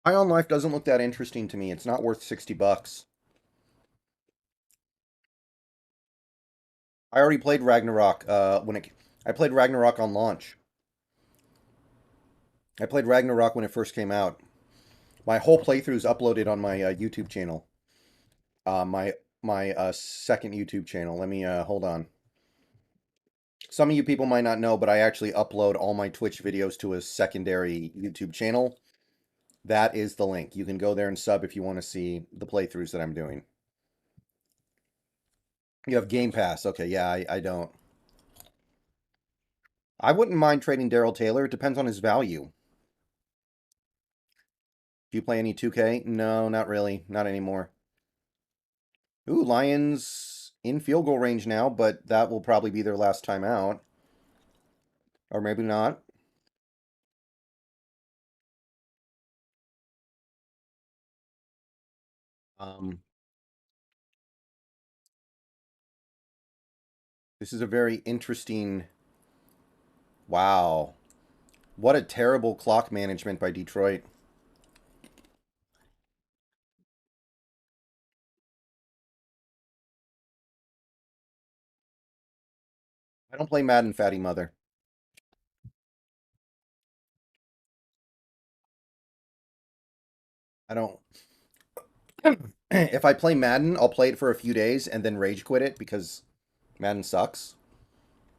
High on Life doesn't look that interesting to me. It's not worth $60. I already played Ragnarok I played Ragnarok on launch. I played Ragnarok when it first came out. My whole playthrough is uploaded on my YouTube channel. My second YouTube channel. Let me hold on. Some of you people might not know, but I actually upload all my Twitch videos to a secondary YouTube channel. That is the link. You can go there and sub if you want to see the playthroughs that I'm doing. You have Game Pass. Okay, yeah, I don't. I wouldn't mind trading Daryl Taylor. It depends on his value. Do you play any 2K? No, not really. Not anymore. Ooh, Lions in field goal range now, but that will probably be their last time out. Or maybe not. This is a very interesting... Wow. What a terrible clock management by Detroit. I don't play Madden, fatty mother. I don't... If I play Madden, I'll play it for a few days and then rage quit it because Madden sucks.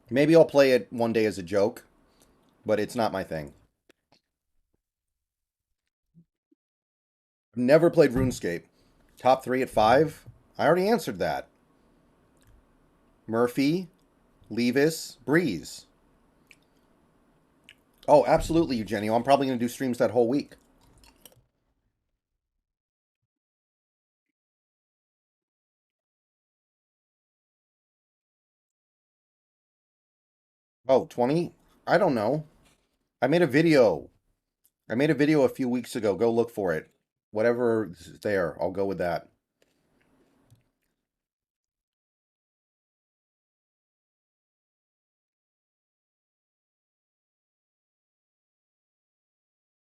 Maybe I'll play it one day as a joke, but it's not my thing. I've never played RuneScape. Top 3 at 5? I already answered that. Murphy, Levis, Breeze. Oh, absolutely, Eugenio. I'm probably going to do streams that whole week. Oh, 20? I don't know. I made a video. I made a video a few weeks ago. Go look for it. Whatever's there, I'll go with that.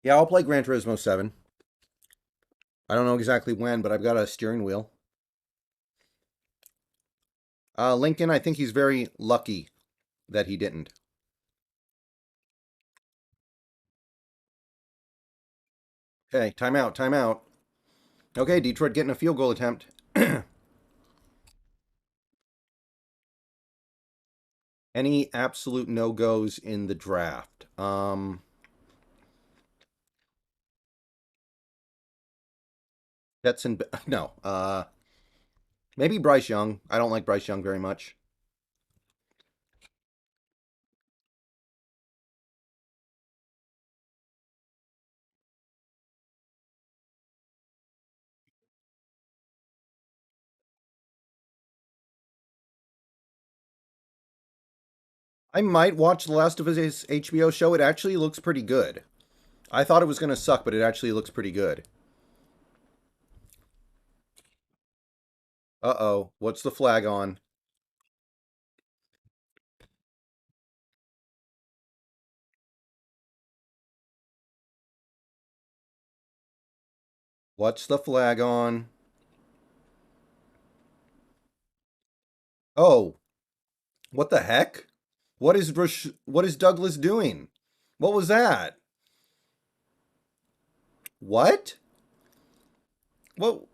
Yeah, I'll play Gran Turismo 7. I don't know exactly when, but I've got a steering wheel. Lincoln, I think he's very lucky that he didn't. Okay, timeout, timeout. Okay, Detroit getting a field goal attempt. Any absolute no-goes in the draft? Betson, no. Maybe Bryce Young. I don't like Bryce Young very much. I might watch The Last of Us HBO show. It actually looks pretty good. I thought it was going to suck, but it actually looks pretty good. Uh-oh. What's the flag on? What's the flag on? Oh, what the heck? What is Douglas doing? What was that? What? What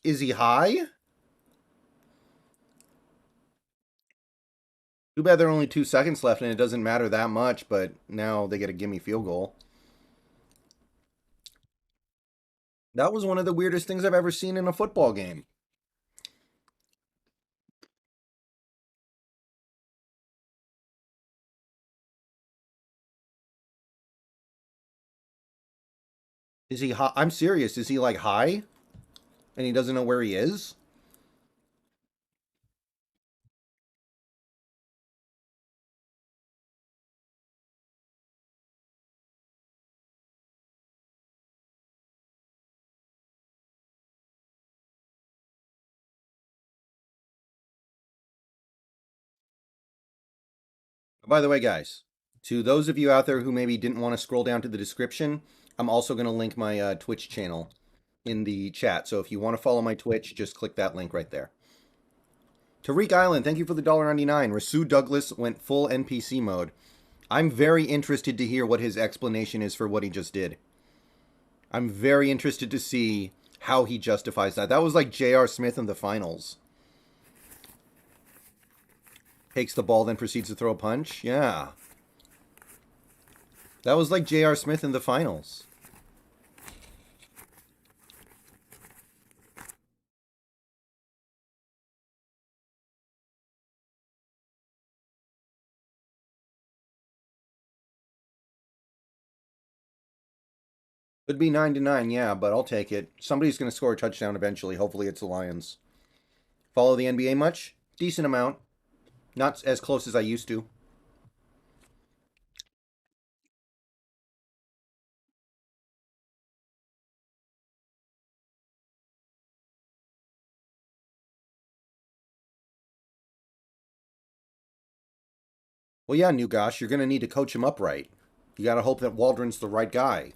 is he high? Too bad there are only 2 seconds left and it doesn't matter that much, but now they get a gimme field goal. That was one of the weirdest things I've ever seen in a football game. Is he high? I'm serious. Is he like high? And he doesn't know where he is? By the way, guys, to those of you out there who maybe didn't want to scroll down to the description, I'm also going to link my Twitch channel in the chat. So if you want to follow my Twitch, just click that link right there. Tariq Island, thank you for the $1.99. Rasul Douglas went full NPC mode. I'm very interested to hear what his explanation is for what he just did. I'm very interested to see how he justifies that. That was like J.R. Smith in the finals. Takes the ball, then proceeds to throw a punch. Yeah. That was like J.R. Smith in the finals. Could be 9-9, yeah, but I'll take it. Somebody's going to score a touchdown eventually. Hopefully it's the Lions. Follow the NBA much? Decent amount. Not as close as I used to. Well, yeah, Nugash, you're going to need to coach him up right. You got to hope that Waldron's the right guy.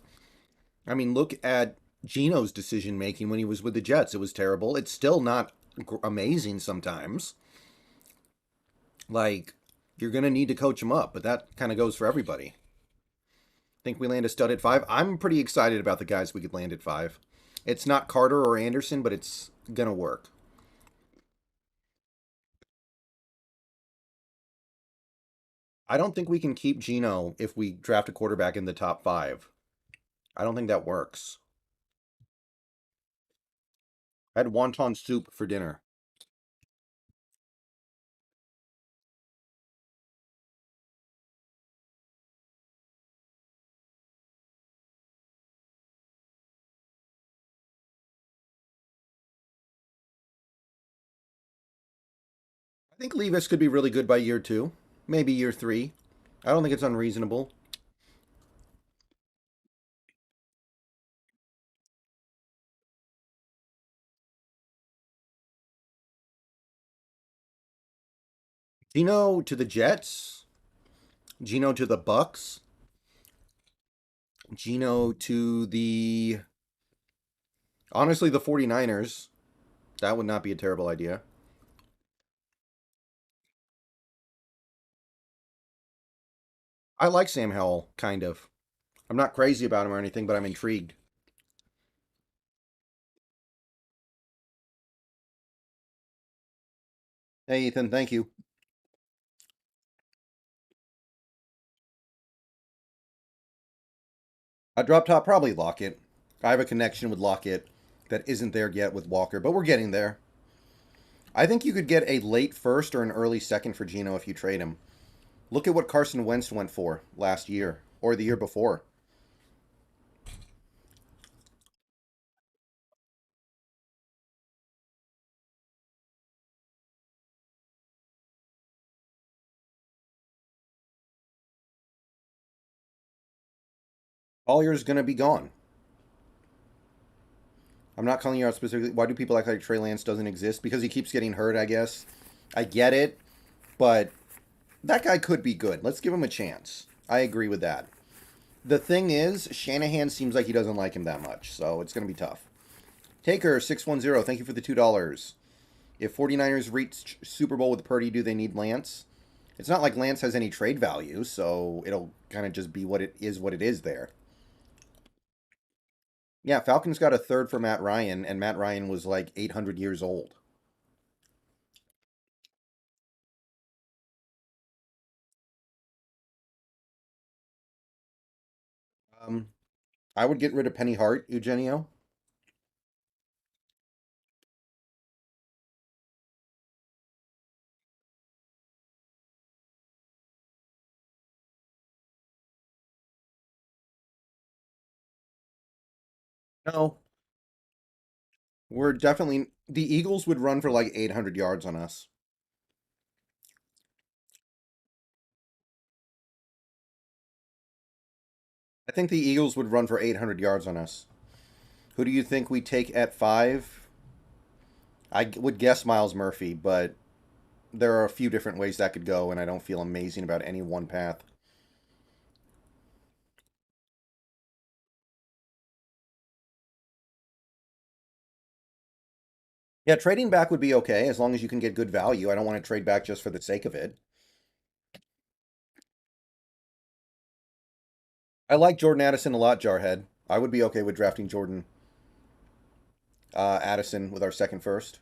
I mean, look at Geno's decision making when he was with the Jets. It was terrible. It's still not amazing sometimes. Like, you're going to need to coach him up, but that kind of goes for everybody. Think we land a stud at 5? I'm pretty excited about the guys we could land at 5. It's not Carter or Anderson, but it's going to work. I don't think we can keep Geno if we draft a quarterback in the top 5. I don't think that works. I had wonton soup for dinner. I think Levis could be really good by year 2, maybe year 3. I don't think it's unreasonable. Geno to the Jets, Geno to the Bucks, Geno to the, honestly, the 49ers. That would not be a terrible idea. I like Sam Howell, kind of. I'm not crazy about him or anything, but I'm intrigued. Hey, Ethan, thank you. I drop top, probably Lockett. I have a connection with Lockett that isn't there yet with Walker, but we're getting there. I think you could get a late first or an early second for Geno if you trade him. Look at what Carson Wentz went for last year or the year before. Collier's going to be gone. I'm not calling you out specifically. Why do people act like Trey Lance doesn't exist? Because he keeps getting hurt, I guess. I get it, but that guy could be good. Let's give him a chance. I agree with that. The thing is, Shanahan seems like he doesn't like him that much, so it's going to be tough. Taker610, thank you for the $2. If 49ers reach Super Bowl with Purdy, do they need Lance? It's not like Lance has any trade value, so it'll kind of just be what it is there. Yeah, Falcons got a third for Matt Ryan, and Matt Ryan was like 800 years old. Um, I would get rid of Penny Hart, Eugenio. No, we're definitely the Eagles would run for like 800 yards on us. I think the Eagles would run for 800 yards on us. Who do you think we take at 5? I would guess Miles Murphy, but there are a few different ways that could go, and I don't feel amazing about any one path. Yeah, trading back would be okay as long as you can get good value. I don't want to trade back just for the sake of it. I like Jordan Addison a lot, Jarhead. I would be okay with drafting Jordan Addison with our second first.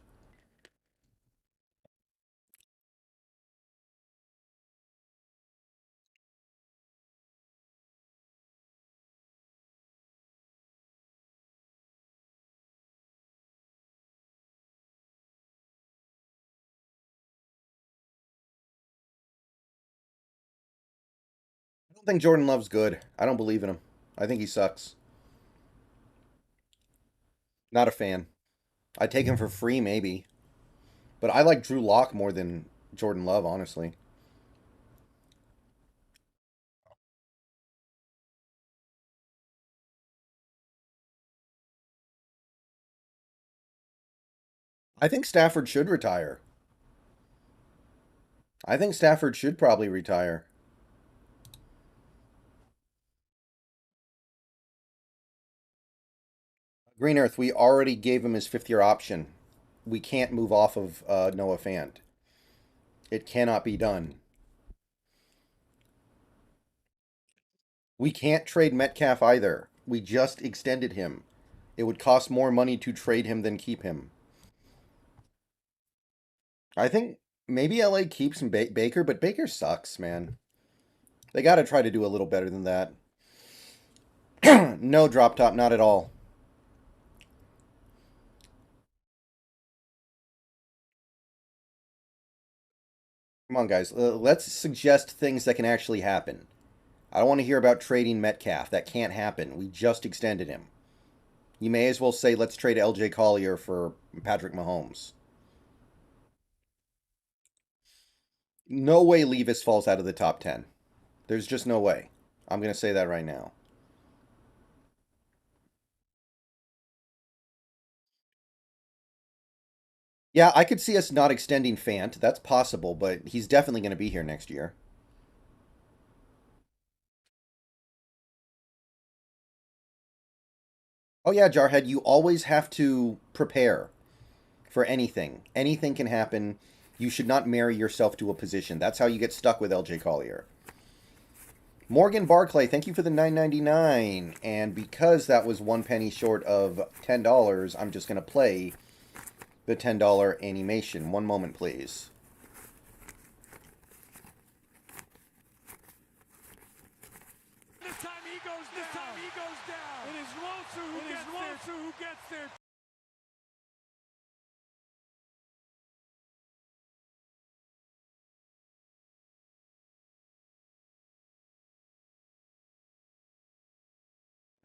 I don't think Jordan Love's good. I don't believe in him. I think he sucks. Not a fan. I'd take him for free, maybe. But I like Drew Lock more than Jordan Love, honestly. I think Stafford should retire. I think Stafford should probably retire. Green Earth, we already gave him his fifth year option. We can't move off of Noah Fant. It cannot be done. We can't trade Metcalf either. We just extended him. It would cost more money to trade him than keep him. I think maybe LA keeps Baker, but Baker sucks, man. They got to try to do a little better than that. No drop top, not at all. Come on, guys. Let's suggest things that can actually happen. I don't want to hear about trading Metcalf. That can't happen. We just extended him. You may as well say, let's trade LJ Collier for Patrick Mahomes. No way Levis falls out of the top 10. There's just no way. I'm going to say that right now. Yeah, I could see us not extending Fant. That's possible, but he's definitely going to be here next year. Oh, yeah, Jarhead, you always have to prepare for anything. Anything can happen. You should not marry yourself to a position. That's how you get stuck with LJ Collier. Morgan Barclay, thank you for the $9.99. And because that was 1 penny short of $10, I'm just going to play the $10 animation. One moment, please. This time he goes down. This time he goes down. It is Lilstyx who gets there.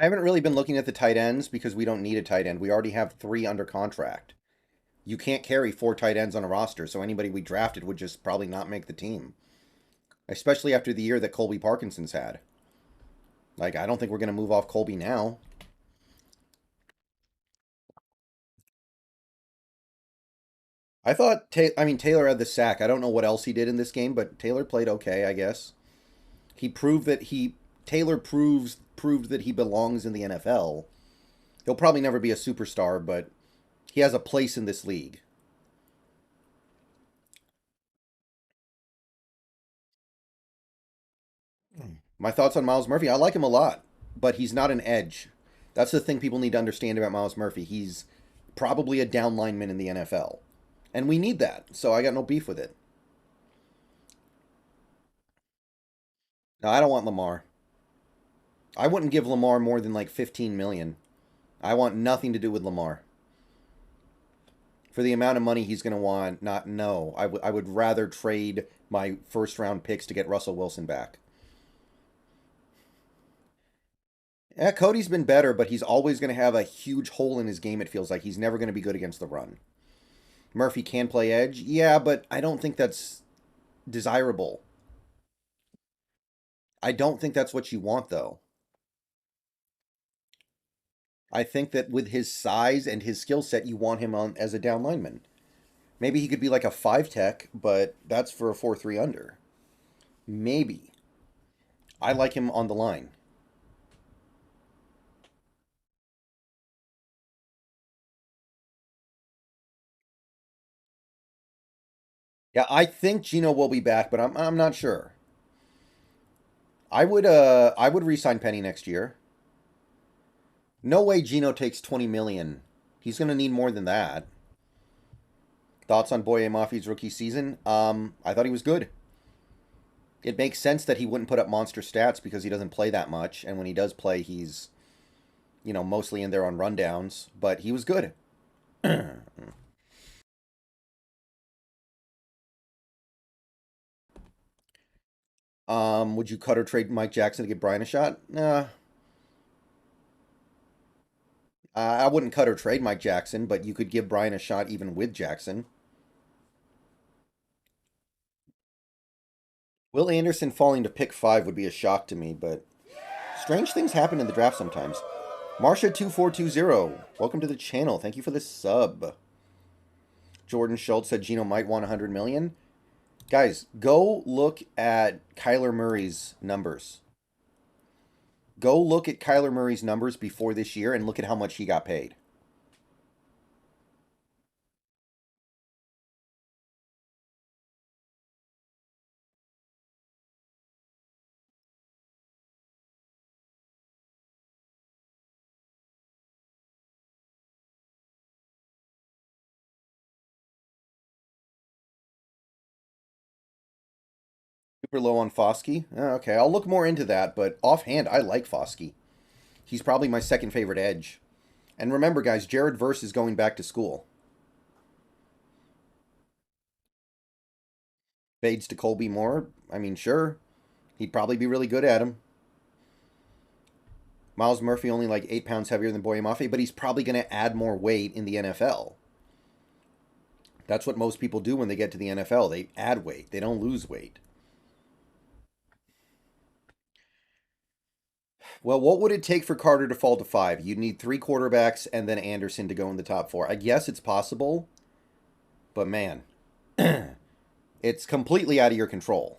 I haven't really been looking at the tight ends because we don't need a tight end. We already have 3 under contract. You can't carry 4 tight ends on a roster, so anybody we drafted would just probably not make the team. Especially after the year that Colby Parkinson's had. Like, I don't think we're going to move off Colby now. I thought, Taylor had the sack. I don't know what else he did in this game, but Taylor played okay, I guess. He proved that Taylor proved that he belongs in the NFL. He'll probably never be a superstar, but he has a place in this league. My thoughts on Miles Murphy, I like him a lot, but he's not an edge. That's the thing people need to understand about Miles Murphy. He's probably a down lineman in the NFL. And we need that, so I got no beef with it. No, I don't want Lamar. I wouldn't give Lamar more than like 15 million. I want nothing to do with Lamar. For the amount of money he's going to want, not no. I would rather trade my first round picks to get Russell Wilson back. Yeah, Cody's been better, but he's always going to have a huge hole in his game, it feels like. He's never going to be good against the run. Murphy can play edge. Yeah, but I don't think that's desirable. I don't think that's what you want, though. I think that with his size and his skill set, you want him on as a down lineman. Maybe he could be like a 5 tech, but that's for a 4-3 under. Maybe. I like him on the line. Yeah, I think Geno will be back, but I'm not sure. I would re-sign Penny next year. No way Geno takes 20 million. He's gonna need more than that. Thoughts on Boye Mafi's rookie season? I thought he was good. It makes sense that he wouldn't put up monster stats because he doesn't play that much, and when he does play, he's mostly in there on rundowns. But he was good. Would you cut or trade Mike Jackson to give Brian a shot? Nah, I wouldn't cut or trade Mike Jackson, but you could give Brian a shot even with Jackson. Will Anderson falling to pick 5 would be a shock to me, but strange things happen in the draft sometimes. Marsha2420, welcome to the channel. Thank you for the sub. Jordan Schultz said Geno might want 100 million. Guys, go look at Kyler Murray's numbers. Go look at Kyler Murray's numbers before this year and look at how much he got paid. Super low on Foskey. Okay, I'll look more into that, but offhand, I like Foskey. He's probably my second favorite edge. And remember, guys, Jared Verse is going back to school. Fades to Colby Moore. I mean, sure. He'd probably be really good at him. Miles Murphy only like 8 pounds heavier than Boye Mafe, but he's probably going to add more weight in the NFL. That's what most people do when they get to the NFL. They add weight. They don't lose weight. Well, what would it take for Carter to fall to 5? You'd need 3 quarterbacks and then Anderson to go in the top 4. I guess it's possible, but man, it's completely out of your control.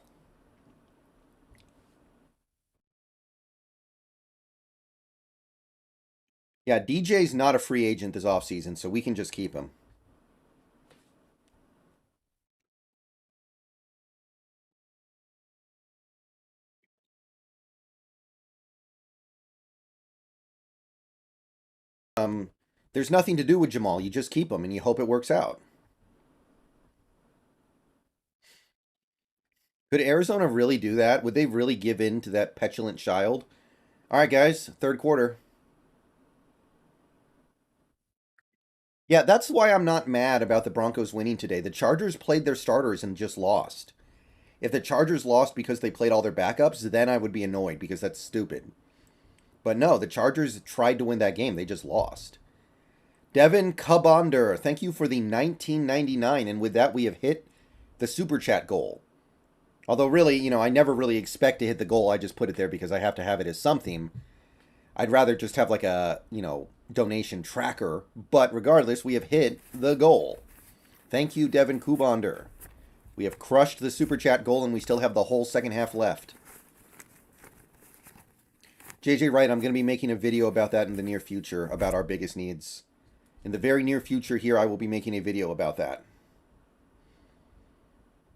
Yeah, DJ's not a free agent this offseason, so we can just keep him. There's nothing to do with Jamal. You just keep him and you hope it works out. Could Arizona really do that? Would they really give in to that petulant child? All right, guys, third quarter. Yeah, that's why I'm not mad about the Broncos winning today. The Chargers played their starters and just lost. If the Chargers lost because they played all their backups, then I would be annoyed because that's stupid. But no, the Chargers tried to win that game. They just lost. Devin Cubonder, thank you for the 1999. And with that, we have hit the Super Chat goal. Although, really, I never really expect to hit the goal. I just put it there because I have to have it as something. I'd rather just have like a, donation tracker. But regardless, we have hit the goal. Thank you, Devin Kubonder. We have crushed the Super Chat goal, and we still have the whole second half left. JJ Wright, I'm going to be making a video about that in the near future, about our biggest needs. In the very near future here, I will be making a video about that.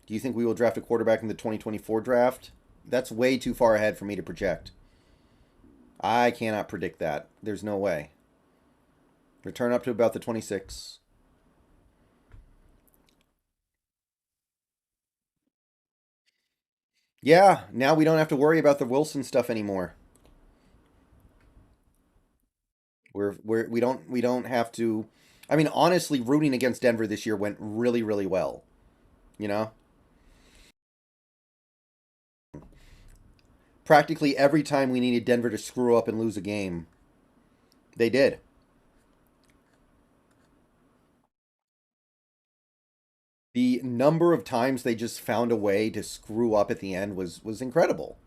Do you think we will draft a quarterback in the 2024 draft? That's way too far ahead for me to project. I cannot predict that. There's no way. Return up to about the 26. Yeah, now we don't have to worry about the Wilson stuff anymore. We don't have to. I mean, honestly, rooting against Denver this year went really, really well. You know? Practically every time we needed Denver to screw up and lose a game, they did. The number of times they just found a way to screw up at the end was incredible.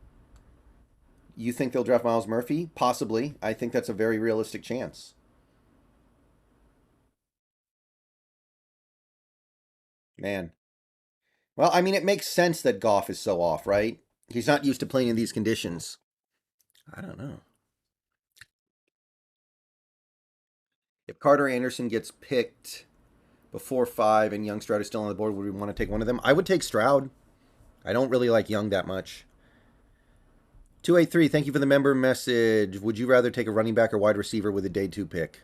You think they'll draft Miles Murphy? Possibly. I think that's a very realistic chance. Man. Well, I mean, it makes sense that Goff is so off, right? He's not used to playing in these conditions. I don't know. If Carter Anderson gets picked before 5 and Young Stroud is still on the board, would we want to take one of them? I would take Stroud. I don't really like Young that much. 283, thank you for the member message. Would you rather take a running back or wide receiver with a day 2 pick?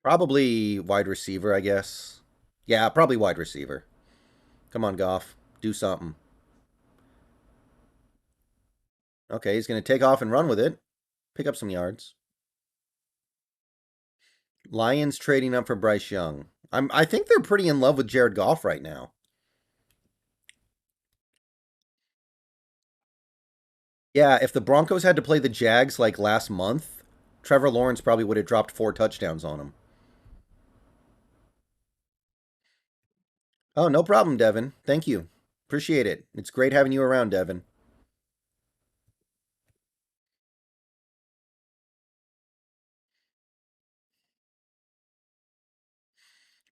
Probably wide receiver, I guess. Yeah, probably wide receiver. Come on, Goff. Do something. Okay, he's going to take off and run with it. Pick up some yards. Lions trading up for Bryce Young. I think they're pretty in love with Jared Goff right now. Yeah, if the Broncos had to play the Jags like last month, Trevor Lawrence probably would have dropped 4 touchdowns on him. Oh, no problem, Devin. Thank you. Appreciate it. It's great having you around, Devin.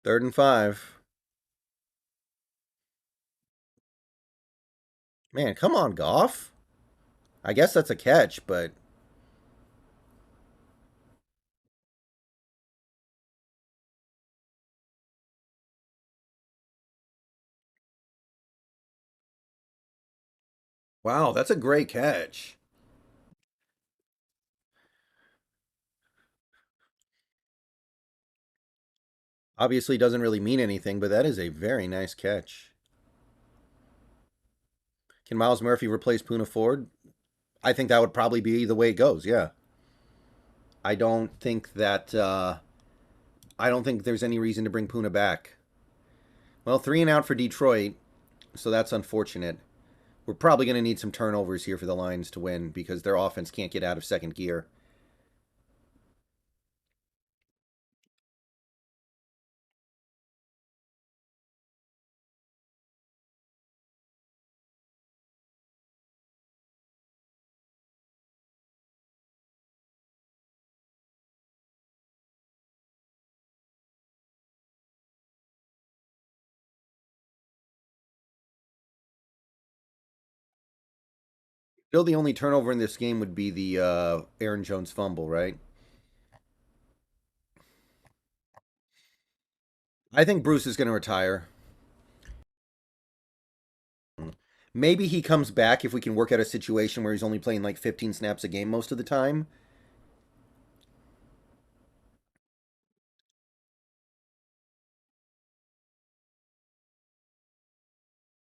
Third and 5. Man, come on, Goff. I guess that's a catch, but wow, that's a great catch. Obviously doesn't really mean anything, but that is a very nice catch. Can Miles Murphy replace Poona Ford? I think that would probably be the way it goes, yeah. I don't think that I don't think there's any reason to bring Poona back. Well, 3 and out for Detroit, so that's unfortunate. We're probably going to need some turnovers here for the Lions to win because their offense can't get out of second gear. Still, the only turnover in this game would be the Aaron Jones fumble, right? I think Bruce is going to retire. Maybe he comes back if we can work out a situation where he's only playing like 15 snaps a game most of the time.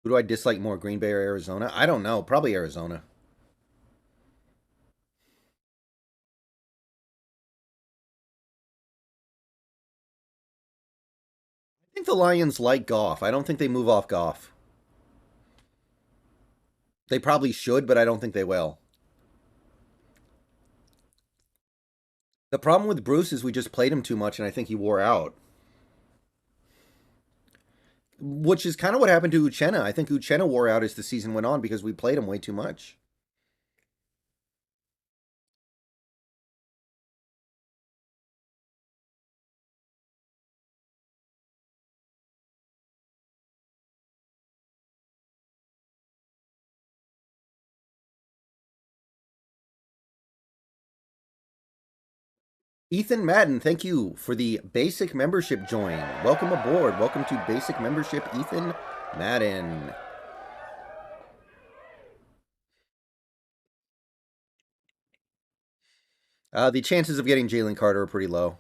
Who do I dislike more, Green Bay or Arizona? I don't know. Probably Arizona. I think the Lions like Goff. I don't think they move off Goff. They probably should, but I don't think they will. The problem with Bruce is we just played him too much, and I think he wore out. Which is kind of what happened to Uchenna. I think Uchenna wore out as the season went on because we played him way too much. Ethan Madden, thank you for the basic membership join. Welcome aboard. Welcome to basic membership, Ethan Madden. The chances of getting Jalen Carter are pretty low,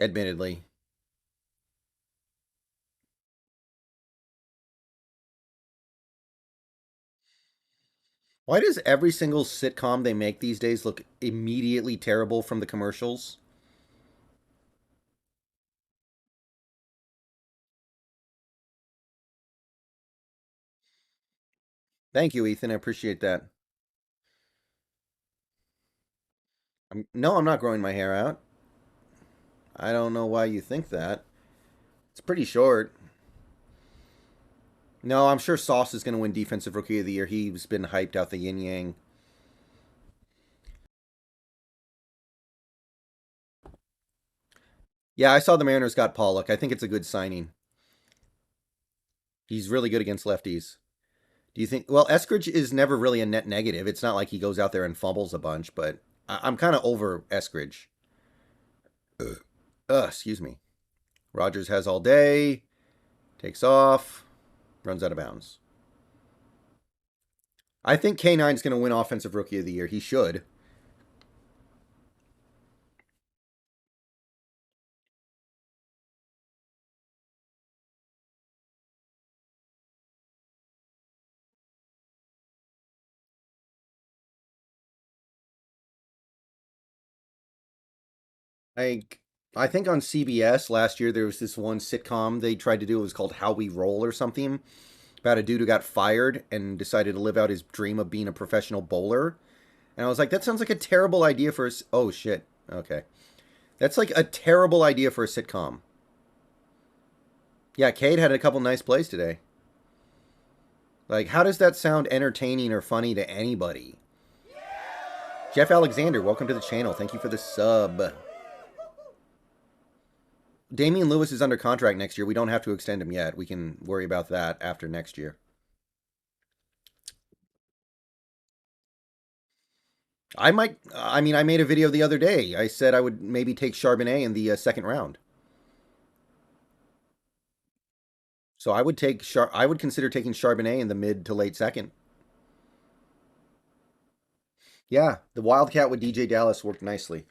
admittedly. Why does every single sitcom they make these days look immediately terrible from the commercials? Thank you, Ethan. I appreciate that. No, I'm not growing my hair out. I don't know why you think that. It's pretty short. No, I'm sure Sauce is going to win Defensive Rookie of the Year. He's been hyped out the yin yang. Yeah, I saw the Mariners got Pollock. I think it's a good signing. He's really good against lefties. Do you think? Well, Eskridge is never really a net negative. It's not like he goes out there and fumbles a bunch, but I'm kind of over Eskridge. Excuse me. Rogers has all day, takes off, runs out of bounds. I think K9's going to win Offensive Rookie of the Year. He should. Like, I think on CBS last year there was this one sitcom they tried to do. It was called How We Roll or something, about a dude who got fired and decided to live out his dream of being a professional bowler. And I was like, that sounds like a terrible idea for a. Oh shit. Okay, that's like a terrible idea for a sitcom. Yeah, Cade had a couple nice plays today. Like, how does that sound entertaining or funny to anybody? Jeff Alexander, welcome to the channel. Thank you for the sub. Damian Lewis is under contract next year. We don't have to extend him yet. We can worry about that after next year. I might. I mean, I made a video the other day. I said I would maybe take Charbonnet in the second round. So I would take. I would consider taking Charbonnet in the mid to late second. Yeah, the Wildcat with DJ Dallas worked nicely.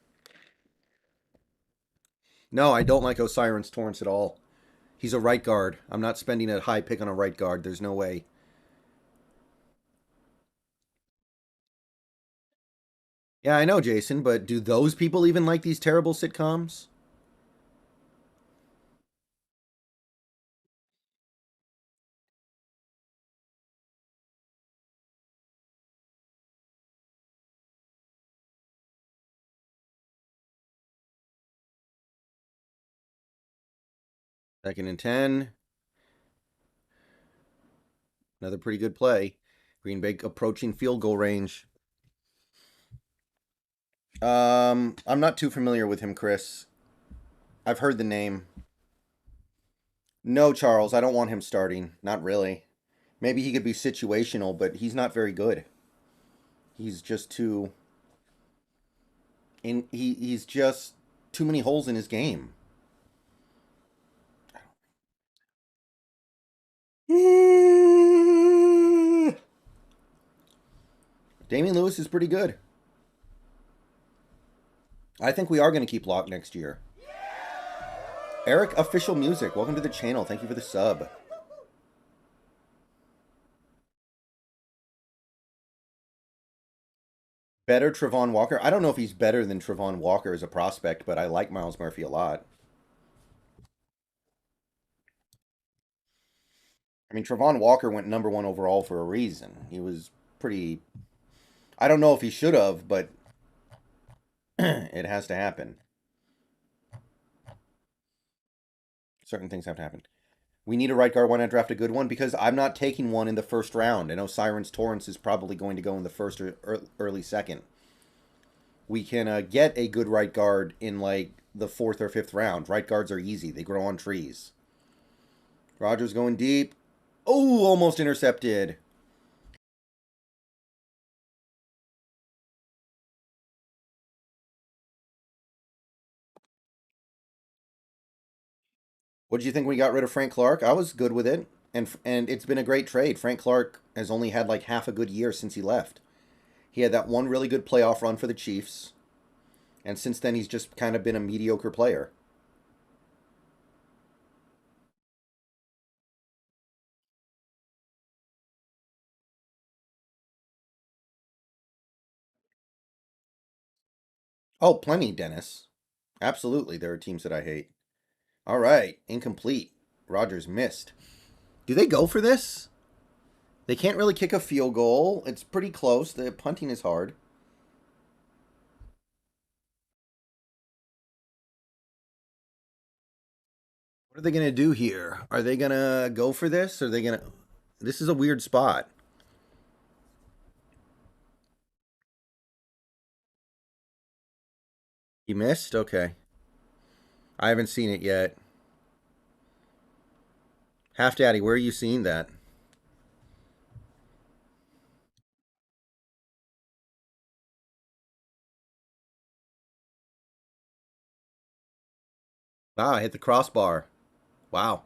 No, I don't like O'Sirens Torrance at all. He's a right guard. I'm not spending a high pick on a right guard. There's no way. Yeah, I know, Jason, but do those people even like these terrible sitcoms? Second and 10. Another pretty good play. Green Bay approaching field goal range. I'm not too familiar with him, Chris. I've heard the name. No, Charles, I don't want him starting. Not really. Maybe he could be situational, but he's not very good. He's just too he's just too many holes in his game. Damian Lewis is pretty good. I think we are going to keep Locke next year. Eric Official Music, welcome to the channel. Thank you for the sub. Better Trevon Walker? I don't know if he's better than Trevon Walker as a prospect, but I like Miles Murphy a lot. I mean, Trevon Walker went #1 overall for a reason. He was pretty. I don't know if he should have, but it has to happen. Certain things have to happen. We need a right guard. Why not draft a good one? Because I'm not taking one in the first round. I know Sirens Torrance is probably going to go in the first or early second. We can get a good right guard in like the fourth or fifth round. Right guards are easy. They grow on trees. Rogers going deep. Oh, almost intercepted. What did you think when we got rid of Frank Clark? I was good with it, and it's been a great trade. Frank Clark has only had like half a good year since he left. He had that one really good playoff run for the Chiefs, and since then he's just kind of been a mediocre player. Oh, plenty, Dennis. Absolutely, there are teams that I hate. All right, incomplete. Rogers missed. Do they go for this? They can't really kick a field goal. It's pretty close. The punting is hard. What are they going to do here? Are they going to go for this? Or are they going to. This is a weird spot. He missed? Okay. I haven't seen it yet. Half Daddy, where are you seeing that? Wow, I hit the crossbar. Wow.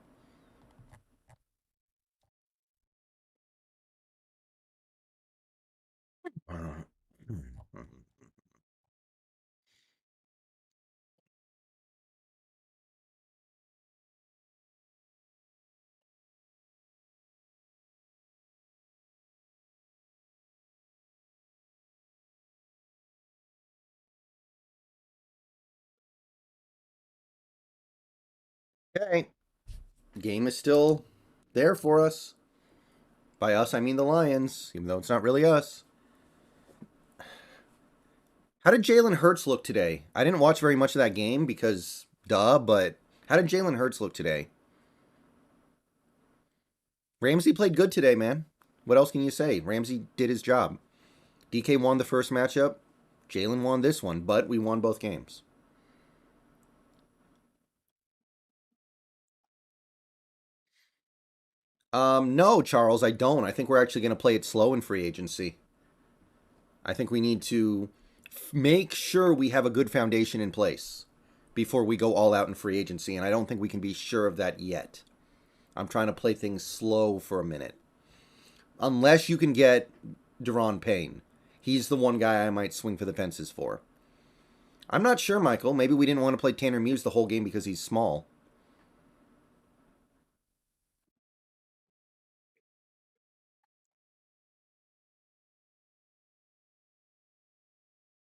Okay. Game is still there for us. By us, I mean the Lions, even though it's not really us. How did Jalen Hurts look today? I didn't watch very much of that game because, duh, but how did Jalen Hurts look today? Ramsey played good today, man. What else can you say? Ramsey did his job. DK won the first matchup. Jalen won this one, but we won both games. No, Charles, I don't. I think we're actually going to play it slow in free agency. I think we need to make sure we have a good foundation in place before we go all out in free agency, and I don't think we can be sure of that yet. I'm trying to play things slow for a minute. Unless you can get Deron Payne. He's the one guy I might swing for the fences for. I'm not sure, Michael. Maybe we didn't want to play Tanner Muse the whole game because he's small.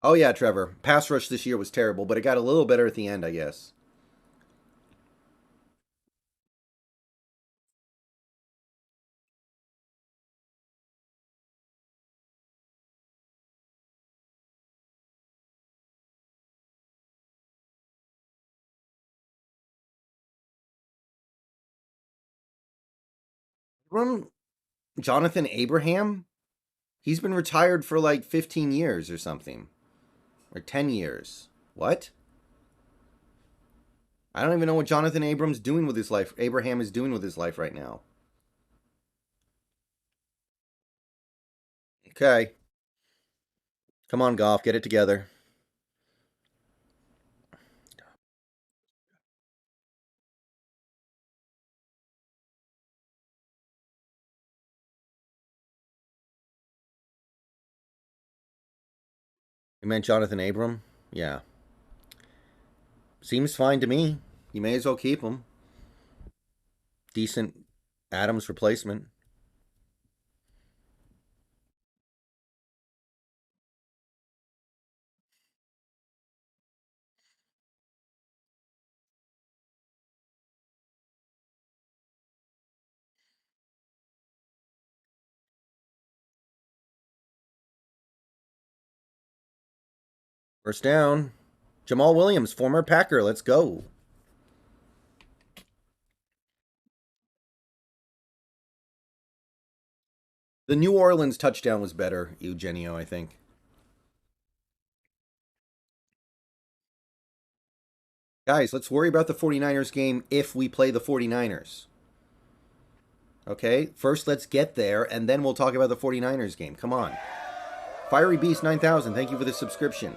Oh, yeah, Trevor. Pass rush this year was terrible, but it got a little better at the end, I guess. From Jonathan Abraham? He's been retired for like 15 years or something. Or 10 years. What? I don't even know what Jonathan Abrams doing with his life. Abraham is doing with his life right now. Okay. Come on, Goff. Get it together. You meant Jonathan Abram? Yeah. Seems fine to me. You may as well keep him. Decent Adams replacement. First down. Jamal Williams, former Packer. Let's go. The New Orleans touchdown was better, Eugenio, I think. Guys, let's worry about the 49ers game if we play the 49ers. Okay? First, let's get there, and then we'll talk about the 49ers game. Come on. Fiery Beast 9000, thank you for the subscription.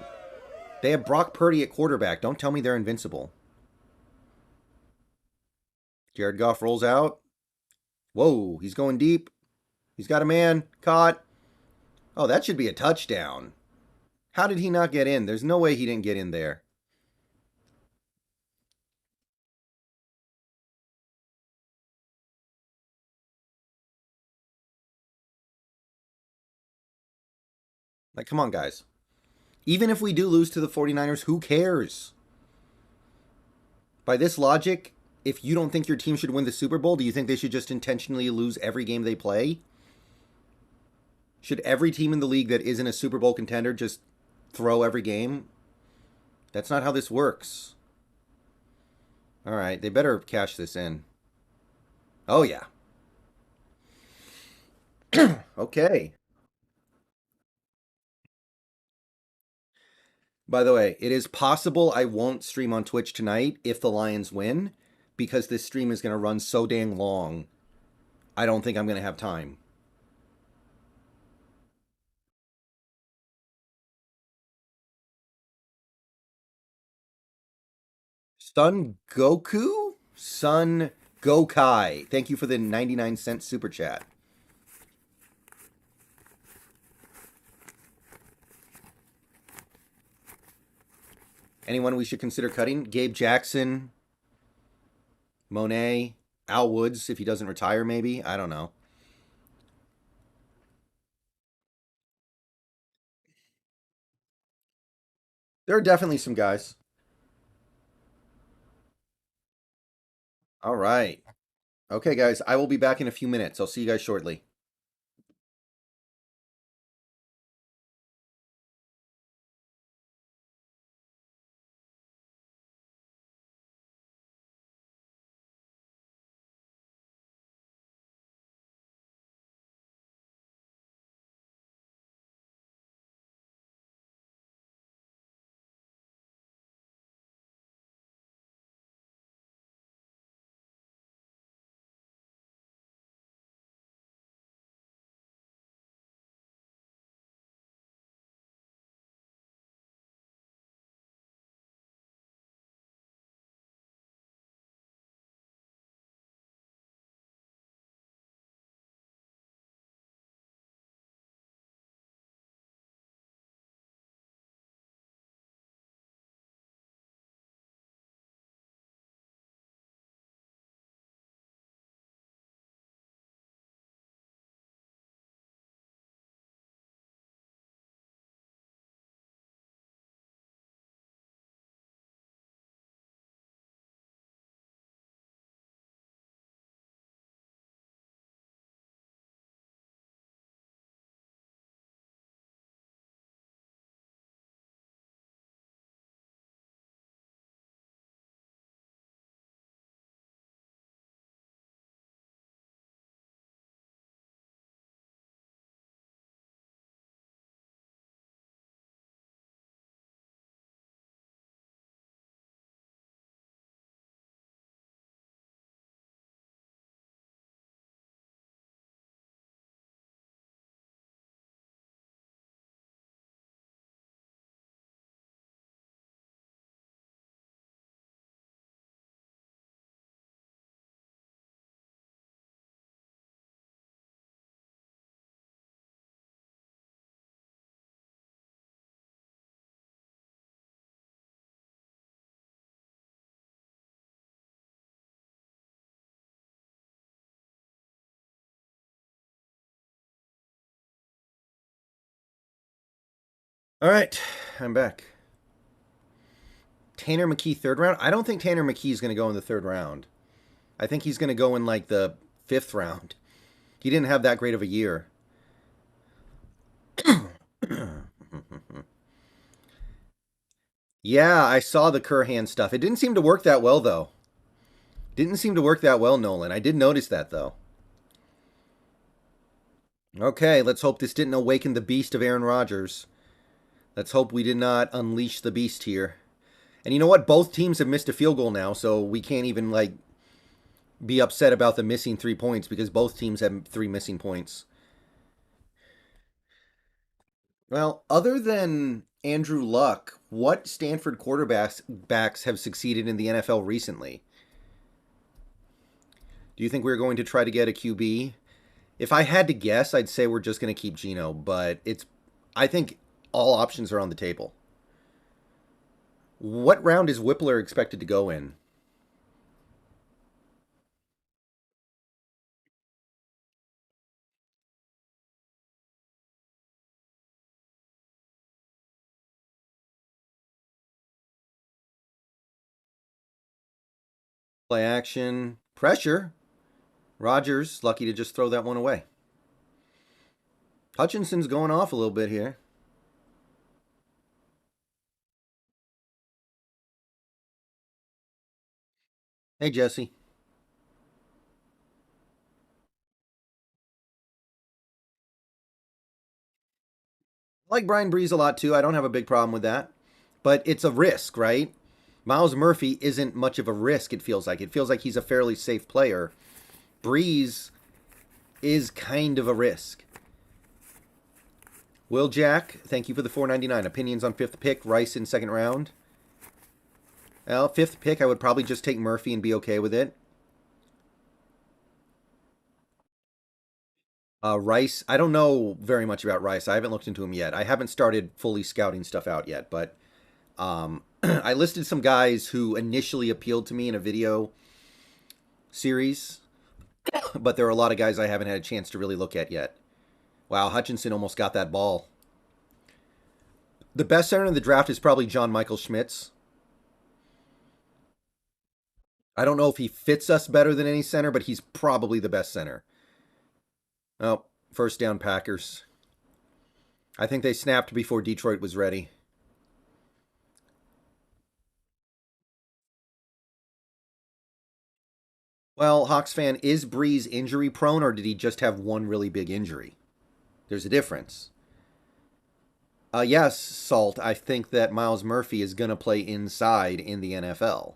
They have Brock Purdy at quarterback. Don't tell me they're invincible. Jared Goff rolls out. Whoa, he's going deep. He's got a man. Caught. Oh, that should be a touchdown. How did he not get in? There's no way he didn't get in there. Like, come on, guys. Even if we do lose to the 49ers, who cares? By this logic, if you don't think your team should win the Super Bowl, do you think they should just intentionally lose every game they play? Should every team in the league that isn't a Super Bowl contender just throw every game? That's not how this works. All right, they better cash this in. Oh, yeah. Okay. By the way, it is possible I won't stream on Twitch tonight if the Lions win, because this stream is going to run so dang long. I don't think I'm going to have time. Sun Goku? Sun Gokai. Thank you for the 99-cent super chat. Anyone we should consider cutting? Gabe Jackson, Monet, Al Woods, if he doesn't retire, maybe. I don't know. There are definitely some guys. All right. Okay, guys, I will be back in a few minutes. I'll see you guys shortly. All right, I'm back. Tanner McKee, third round? I don't think Tanner McKee is going to go in the third round. I think he's going to go in like the fifth round. He didn't have that great of a year. Yeah, I saw the Curhan stuff. It didn't seem to work that well, though. Didn't seem to work that well, Nolan. I did notice that, though. Okay, let's hope this didn't awaken the beast of Aaron Rodgers. Let's hope we did not unleash the beast here. And you know what? Both teams have missed a field goal now, so we can't even, like, be upset about the missing 3 points because both teams have 3 missing points. Well, other than Andrew Luck, what Stanford quarterbacks have succeeded in the NFL recently? Do you think we're going to try to get a QB? If I had to guess, I'd say we're just going to keep Geno, but I think all options are on the table. What round is Whippler expected to go in? Play action, pressure. Rodgers, lucky to just throw that one away. Hutchinson's going off a little bit here. Hey, Jesse. I like Brian Breeze a lot, too. I don't have a big problem with that. But it's a risk, right? Miles Murphy isn't much of a risk, it feels like. It feels like he's a fairly safe player. Breeze is kind of a risk. Will Jack, thank you for the $4.99. Opinions on fifth pick, Rice in second round. Well, fifth pick, I would probably just take Murphy and be okay with it. Rice, I don't know very much about Rice. I haven't looked into him yet. I haven't started fully scouting stuff out yet, but I listed some guys who initially appealed to me in a video series, but there are a lot of guys I haven't had a chance to really look at yet. Wow, Hutchinson almost got that ball. The best center in the draft is probably John Michael Schmitz. I don't know if he fits us better than any center, but he's probably the best center. Oh, first down Packers. I think they snapped before Detroit was ready. Well, Hawks fan, is Breeze injury prone or did he just have one really big injury? There's a difference. Yes, Salt, I think that Miles Murphy is going to play inside in the NFL.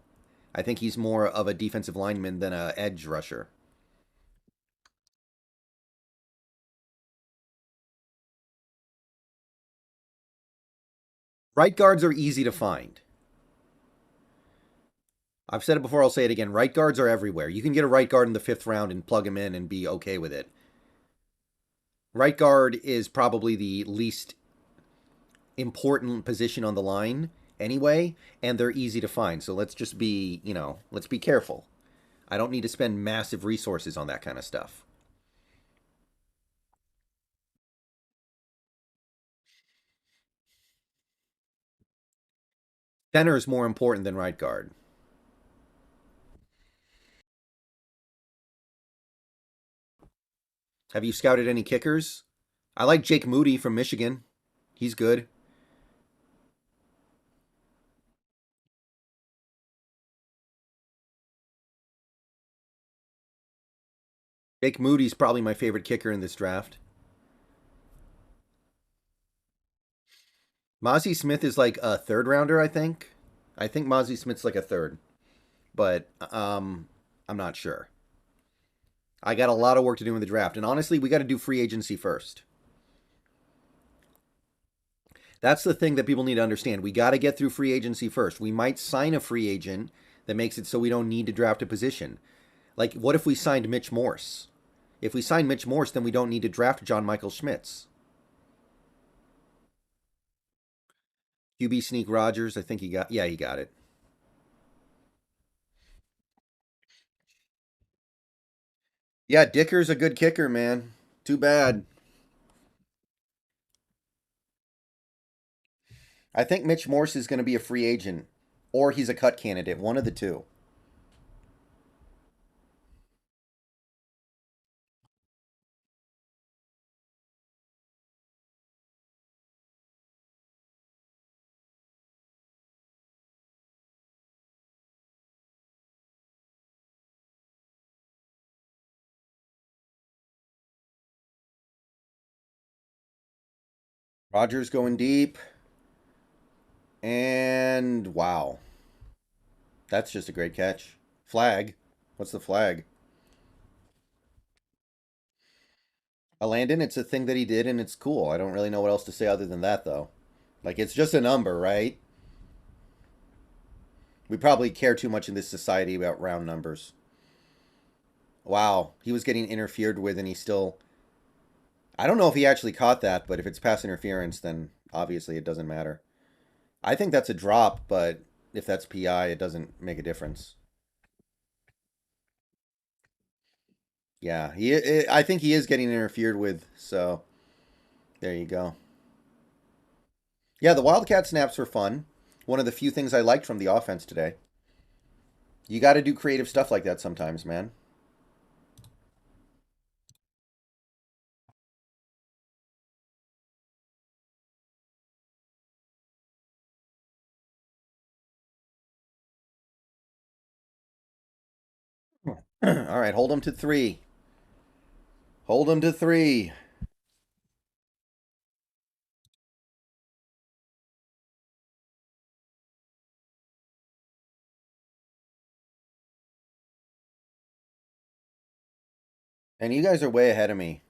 I think he's more of a defensive lineman than an edge rusher. Right guards are easy to find. I've said it before, I'll say it again. Right guards are everywhere. You can get a right guard in the fifth round and plug him in and be okay with it. Right guard is probably the least important position on the line anyway, and they're easy to find. So let's just be, let's be careful. I don't need to spend massive resources on that kind of stuff. Center is more important than right guard. Have you scouted any kickers? I like Jake Moody from Michigan. He's good. Jake Moody's probably my favorite kicker in this draft. Mozzie Smith is like a third rounder, I think. I think Mozzie Smith's like a third, but I'm not sure. I got a lot of work to do in the draft, and honestly, we got to do free agency first. That's the thing that people need to understand. We got to get through free agency first. We might sign a free agent that makes it so we don't need to draft a position. Like, what if we signed Mitch Morse? If we sign Mitch Morse, then we don't need to draft John Michael Schmitz. QB sneak Rogers, I think he got it. Yeah, Dicker's a good kicker, man. Too bad. I think Mitch Morse is going to be a free agent, or he's a cut candidate. One of the two. Rogers going deep. And wow. That's just a great catch. Flag. What's the flag? A Landon, it's a thing that he did and it's cool. I don't really know what else to say other than that though. Like it's just a number, right? We probably care too much in this society about round numbers. Wow, he was getting interfered with and he still I don't know if he actually caught that, but if it's pass interference then obviously it doesn't matter. I think that's a drop, but if that's PI, it doesn't make a difference. Yeah, I think he is getting interfered with, so there you go. Yeah, the Wildcat snaps were fun. One of the few things I liked from the offense today. You got to do creative stuff like that sometimes, man. All right, hold them to three. Hold them to three. And you guys are way ahead of me.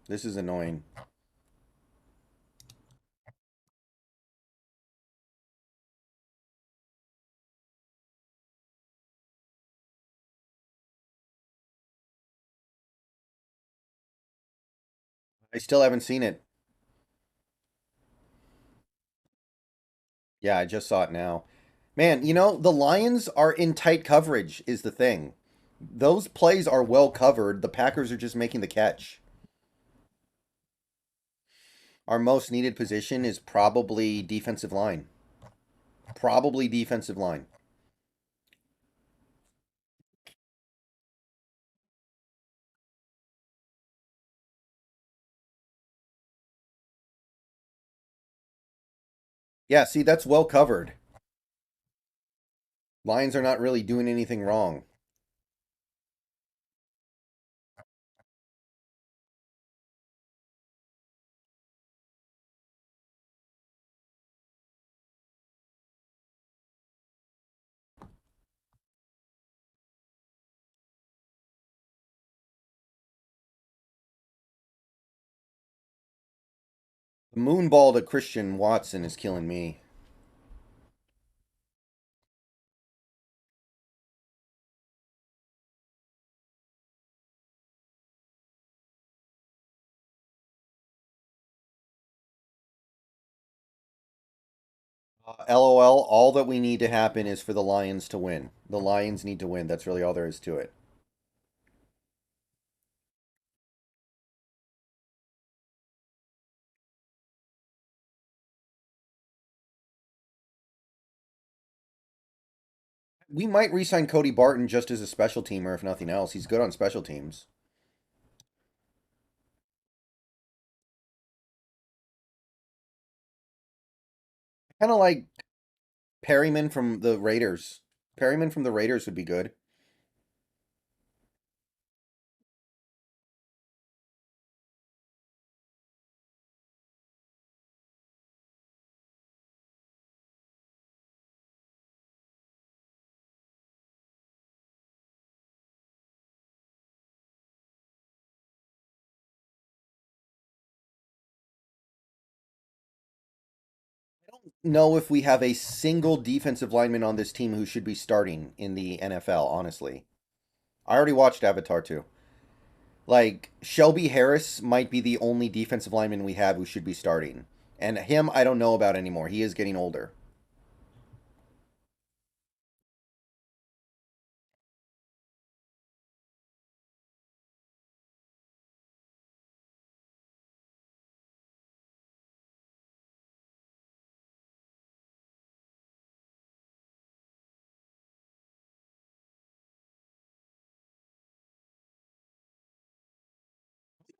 This is annoying. I still haven't seen it. Yeah, I just saw it now. Man, you know, the Lions are in tight coverage, is the thing. Those plays are well covered. The Packers are just making the catch. Our most needed position is probably defensive line. Probably defensive line. Yeah, see, that's well covered. Lions are not really doing anything wrong. The moonball to Christian Watson is killing me. LOL, all that we need to happen is for the Lions to win. The Lions need to win. That's really all there is to it. We might re-sign Cody Barton just as a special teamer, if nothing else. He's good on special teams. Kind of like Perryman from the Raiders. Perryman from the Raiders would be good. Know if we have a single defensive lineman on this team who should be starting in the NFL, honestly. I already watched Avatar too. Like, Shelby Harris might be the only defensive lineman we have who should be starting. And him, I don't know about anymore. He is getting older.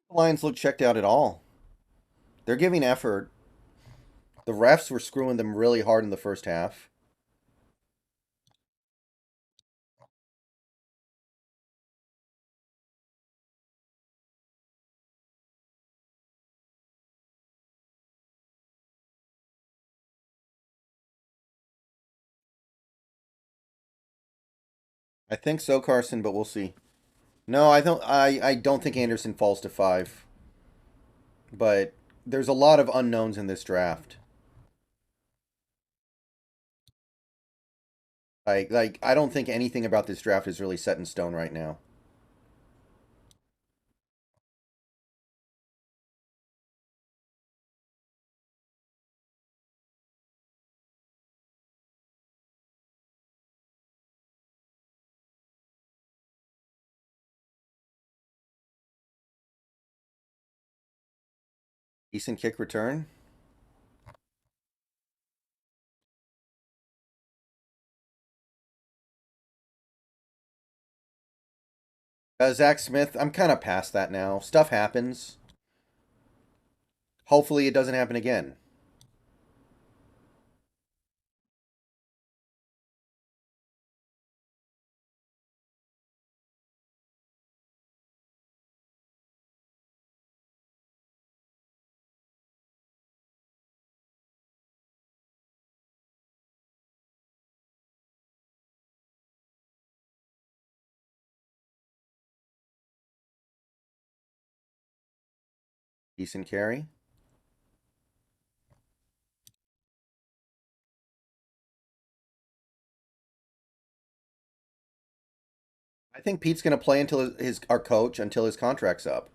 The Lions look checked out at all. They're giving effort. The refs were screwing them really hard in the first half. I think so, Carson, but we'll see. No, I don't think Anderson falls to 5. But there's a lot of unknowns in this draft. Like I don't think anything about this draft is really set in stone right now. Decent kick return. Zach Smith, I'm kind of past that now. Stuff happens. Hopefully it doesn't happen again. Decent carry. I think Pete's going to play until our coach until his contract's up.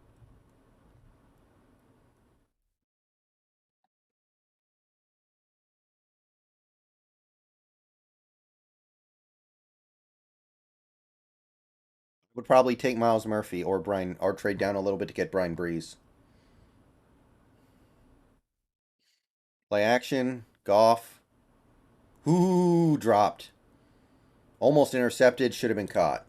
Would probably take Miles Murphy or Brian or trade down a little bit to get Brian Breeze. Play action. Goff. Ooh, dropped. Almost intercepted. Should have been caught.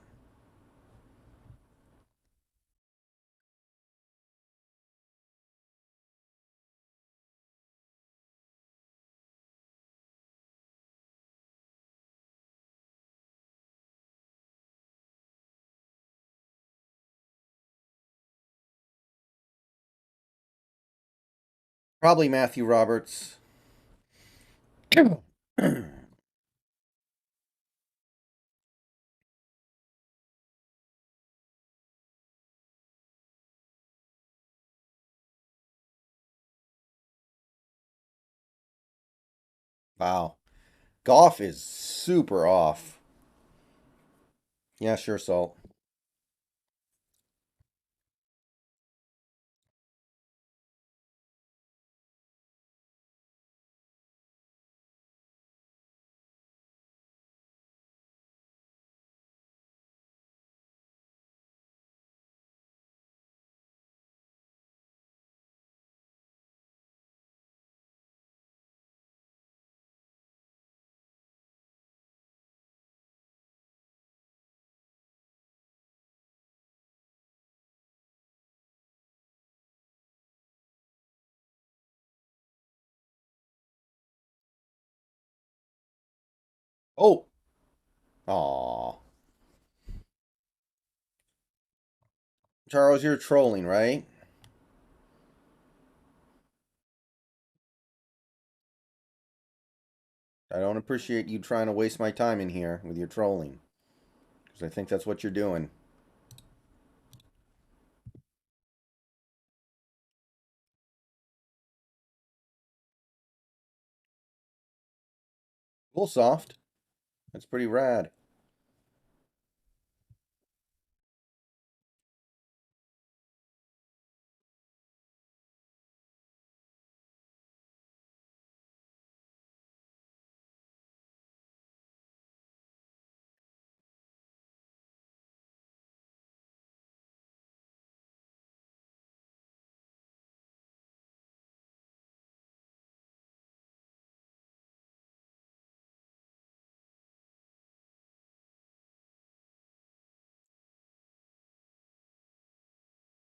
Probably Matthew Roberts. Wow. Goff is super off. Yeah, sure, Salt. Oh. Aw. Charles, you're trolling, right? I don't appreciate you trying to waste my time in here with your trolling. Because I think that's what you're doing. Full soft. That's pretty rad.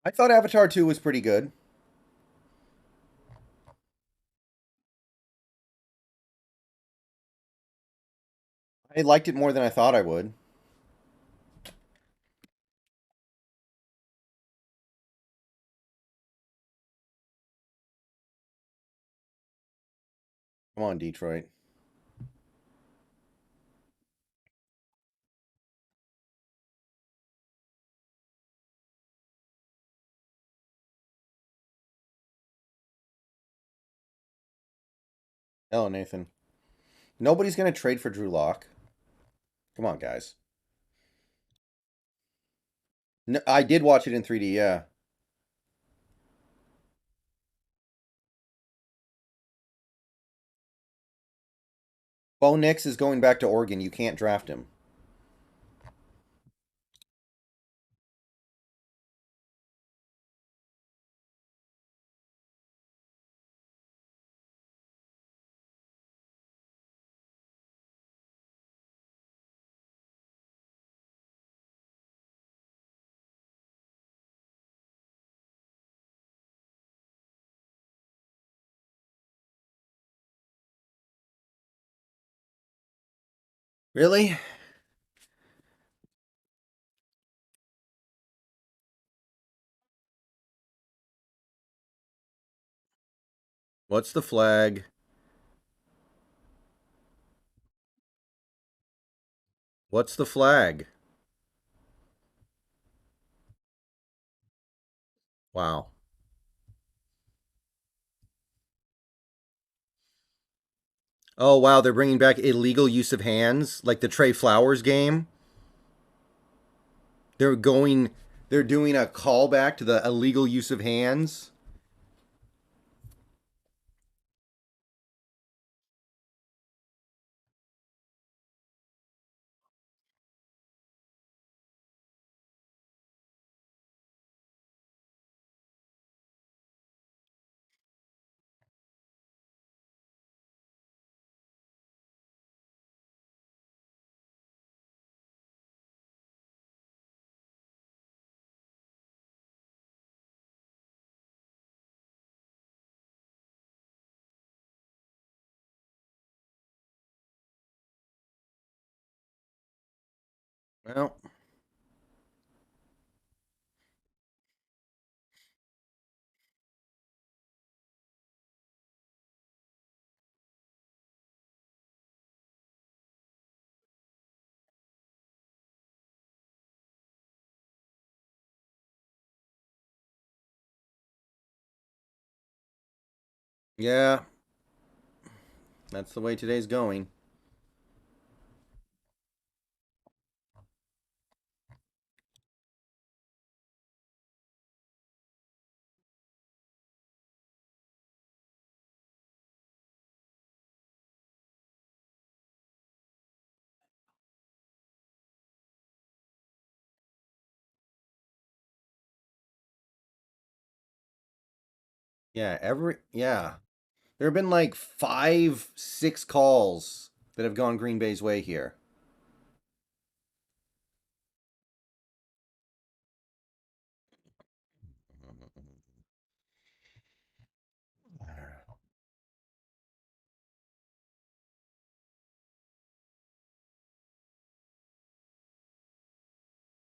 I thought Avatar 2 was pretty good. I liked it more than I thought I would. Come on, Detroit. Hello, Nathan. Nobody's going to trade for Drew Lock. Come on, guys. No, I did watch it in 3D, yeah. Bo Nix is going back to Oregon. You can't draft him. Really? What's the flag? What's the flag? Wow. Oh wow, they're bringing back illegal use of hands, like the Trey Flowers game. They're going. They're doing a callback to the illegal use of hands. Well, yeah, that's the way today's going. Yeah. There have been like five, six calls that have gone Green Bay's way here.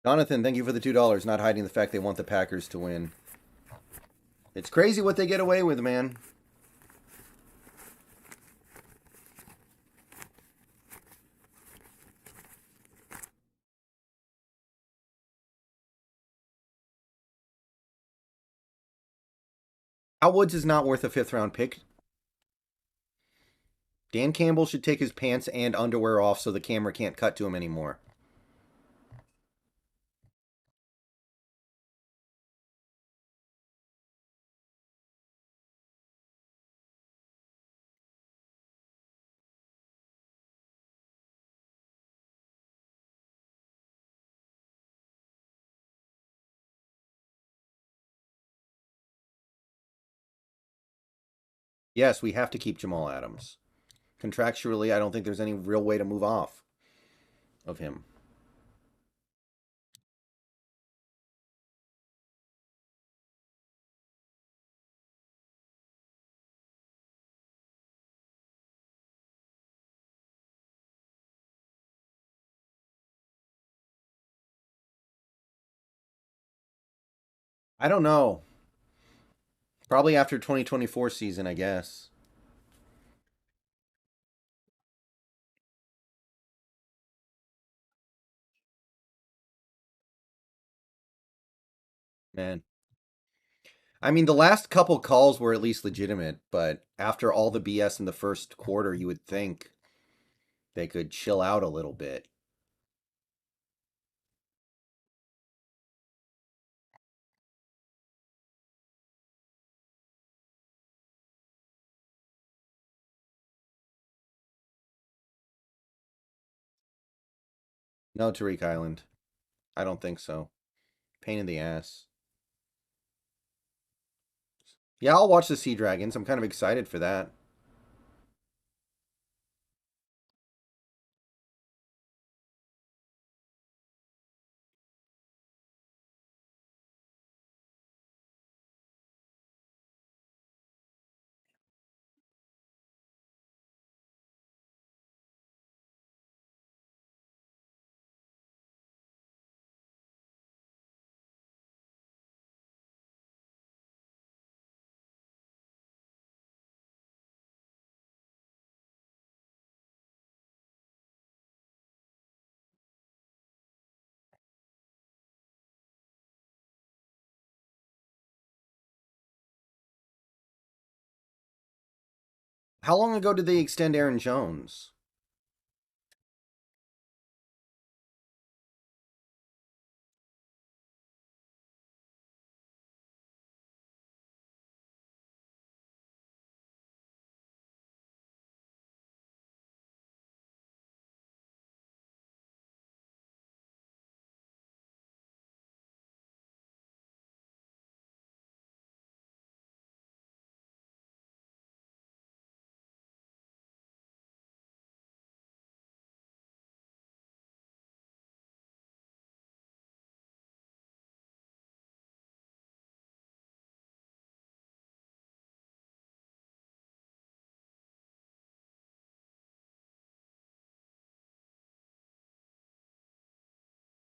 Jonathan, thank you for the $2. Not hiding the fact they want the Packers to win. It's crazy what they get away with, man. Al Woods is not worth a fifth round pick. Dan Campbell should take his pants and underwear off so the camera can't cut to him anymore. Yes, we have to keep Jamal Adams. Contractually, I don't think there's any real way to move off of him. I don't know. Probably after 2024 season, I guess. Man. I mean, the last couple calls were at least legitimate, but after all the BS in the first quarter, you would think they could chill out a little bit. No, Tariq Island. I don't think so. Pain in the ass. Yeah, I'll watch the Sea Dragons. I'm kind of excited for that. How long ago did they extend Aaron Jones?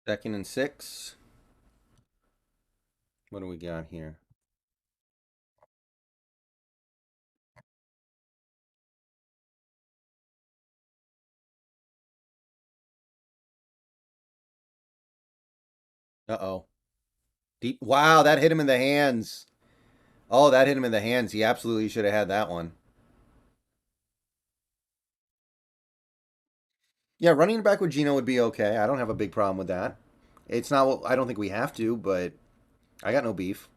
Second and 6. What do we got here? Uh-oh. Deep. Wow, that hit him in the hands. Oh, that hit him in the hands. He absolutely should have had that one. Yeah, running back with Geno would be okay. I don't have a big problem with that. It's not. I don't think we have to, but I got no beef.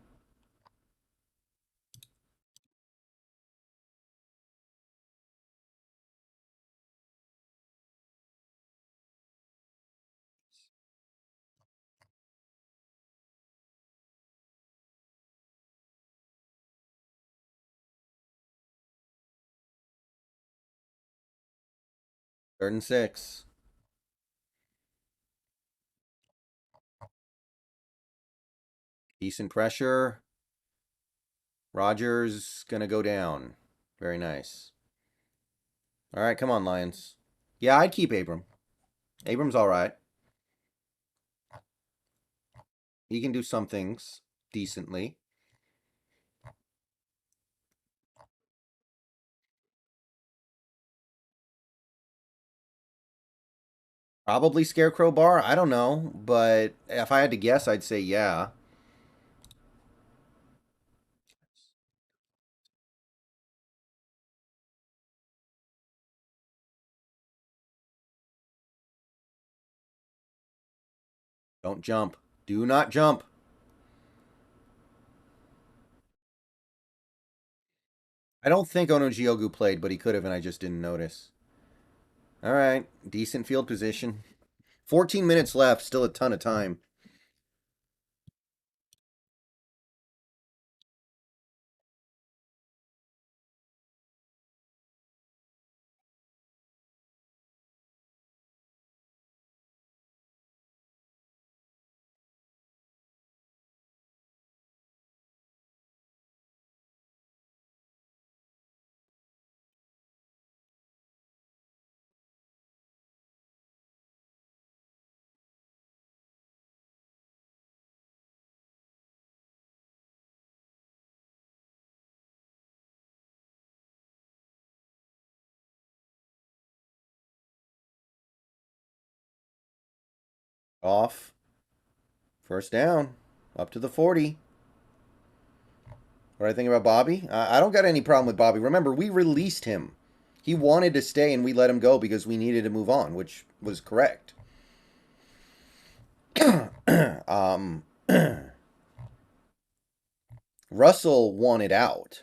Third and 6. Decent pressure. Rogers gonna go down. Very nice. All right, come on, Lions. Yeah, I'd keep Abram. Abram's all right. He can do some things decently. Probably Scarecrow Bar. I don't know, but if I had to guess, I'd say yeah. Don't jump. Do not jump. I don't think Onogiogu played, but he could have, and I just didn't notice. All right, decent field position. 14 minutes left, still a ton of time. Off. First down. Up to the 40. What do I think about Bobby? I don't got any problem with Bobby. Remember, we released him. He wanted to stay, and we let him go because we needed to move on, which was correct. um, Russell wanted out.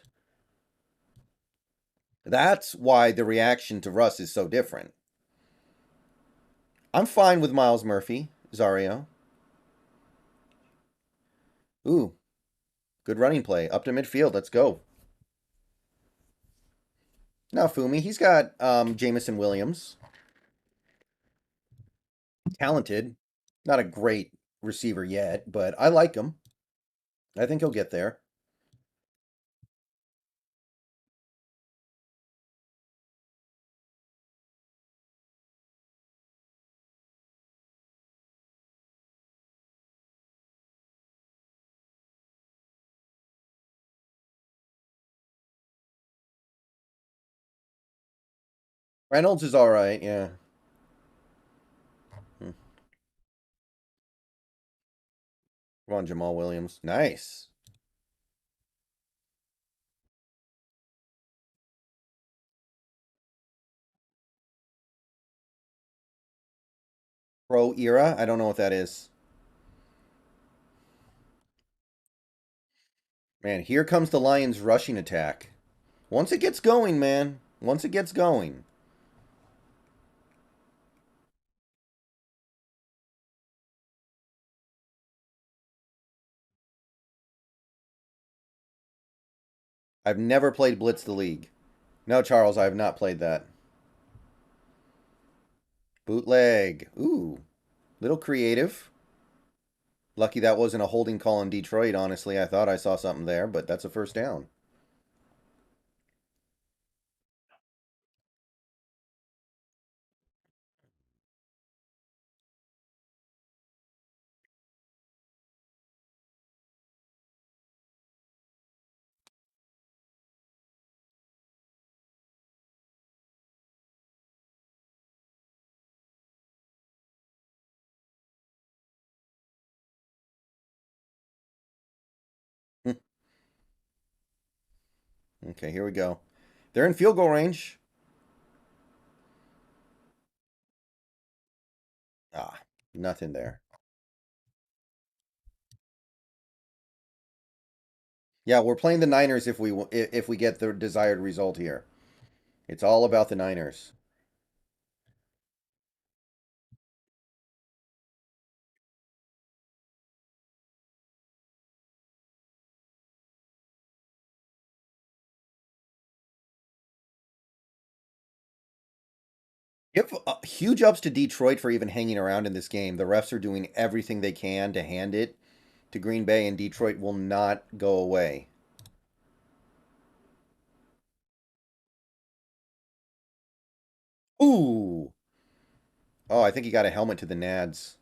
That's why the reaction to Russ is so different. I'm fine with Miles Murphy, Zario. Ooh, good running play. Up to midfield. Let's go. Now Fumi, he's got Jamison Williams. Talented. Not a great receiver yet, but I like him. I think he'll get there. Reynolds is all right, yeah. Hmm. Come on, Jamal Williams. Nice. Pro era? I don't know what that is. Man, here comes the Lions' rushing attack. Once it gets going, man. Once it gets going. I've never played Blitz the League. No, Charles, I have not played that. Bootleg. Ooh. Little creative. Lucky that wasn't a holding call in Detroit, honestly. I thought I saw something there, but that's a first down. Okay, here we go. They're in field goal range. Ah, nothing there. Yeah, we're playing the Niners if we get the desired result here. It's all about the Niners. Give huge ups to Detroit for even hanging around in this game. The refs are doing everything they can to hand it to Green Bay, and Detroit will not go away. Ooh. Oh, I think he got a helmet to the nads.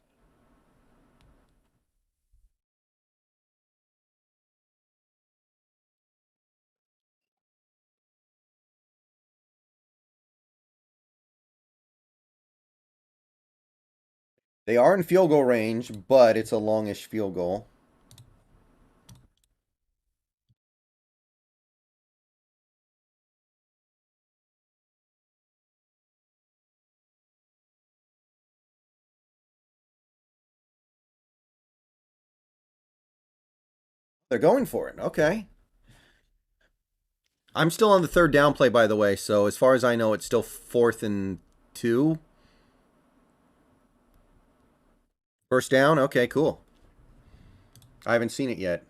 They are in field goal range, but it's a longish field goal. They're going for it. Okay. I'm still on the third down play, by the way, so as far as I know, it's still 4th and 2. First down? Okay, cool. I haven't seen it yet.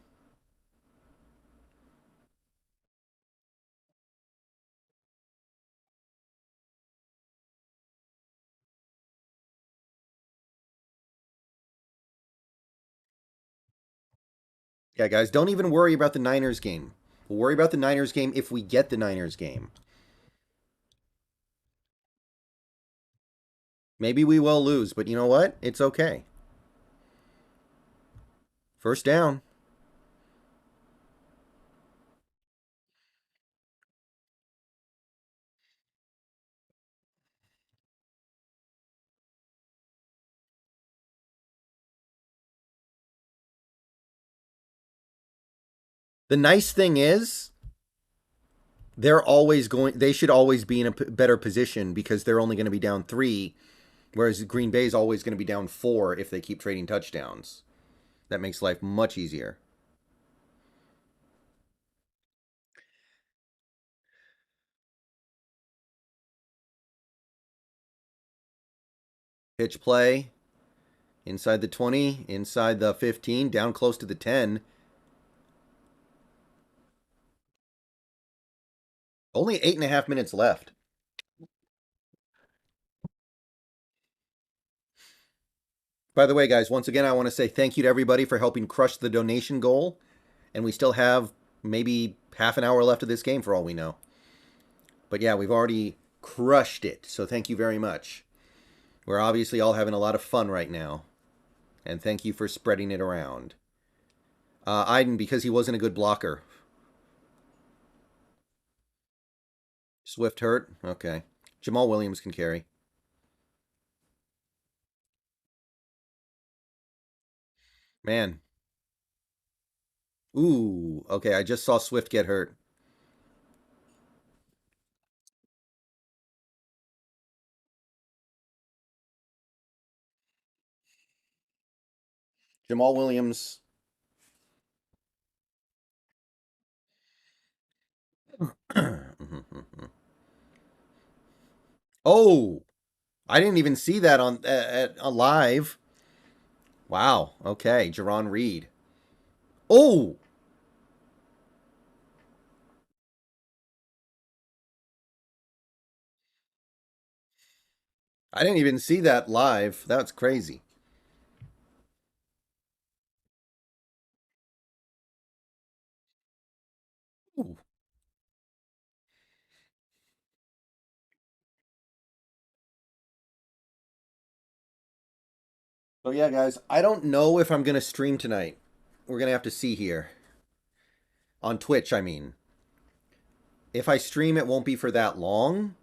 Yeah, guys, don't even worry about the Niners game. We'll worry about the Niners game if we get the Niners game. Maybe we will lose, but you know what? It's okay. First down. The nice thing is, they should always be in a better position because they're only going to be down 3, whereas Green Bay is always going to be down 4 if they keep trading touchdowns. That makes life much easier. Pitch play. Inside the 20, inside the 15, down close to the 10. Only 8.5 minutes left. By the way, guys, once again, I want to say thank you to everybody for helping crush the donation goal. And we still have maybe half an hour left of this game for all we know. But yeah, we've already crushed it. So thank you very much. We're obviously all having a lot of fun right now. And thank you for spreading it around. Iden, because he wasn't a good blocker. Swift hurt? Okay. Jamal Williams can carry. Man. Ooh. Okay, I just saw Swift get hurt. Jamal Williams. Oh, I didn't even see that on live. Wow. Okay, Jerron Reed. Oh, I didn't even see that live. That's crazy. Ooh. So yeah, guys, I don't know if I'm gonna stream tonight. We're gonna have to see here on Twitch. I mean, if I stream, it won't be for that long.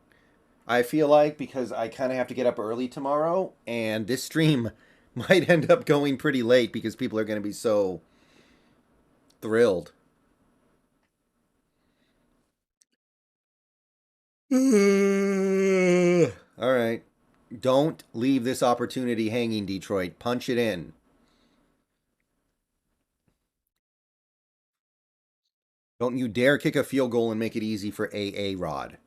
I feel like because I kind of have to get up early tomorrow, and this stream might end up going pretty late because people are going to be so thrilled. All right. Don't leave this opportunity hanging, Detroit. Punch it in. Don't you dare kick a field goal and make it easy for A.A. Rod.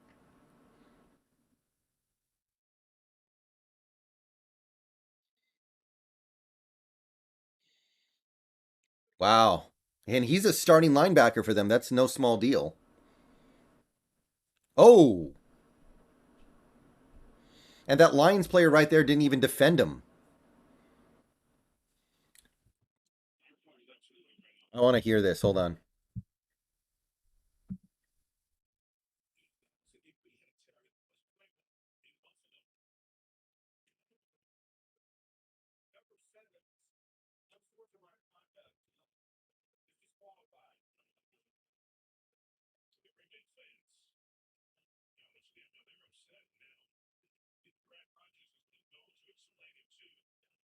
Wow. And he's a starting linebacker for them. That's no small deal. Oh. And that Lions player right there didn't even defend him. I want to hear this. Hold on.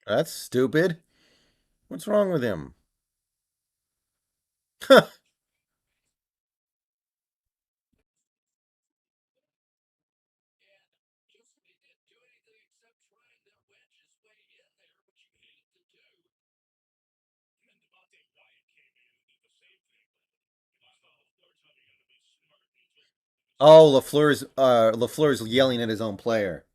That's stupid. What's wrong with him? Oh, LaFleur's yelling at his own player.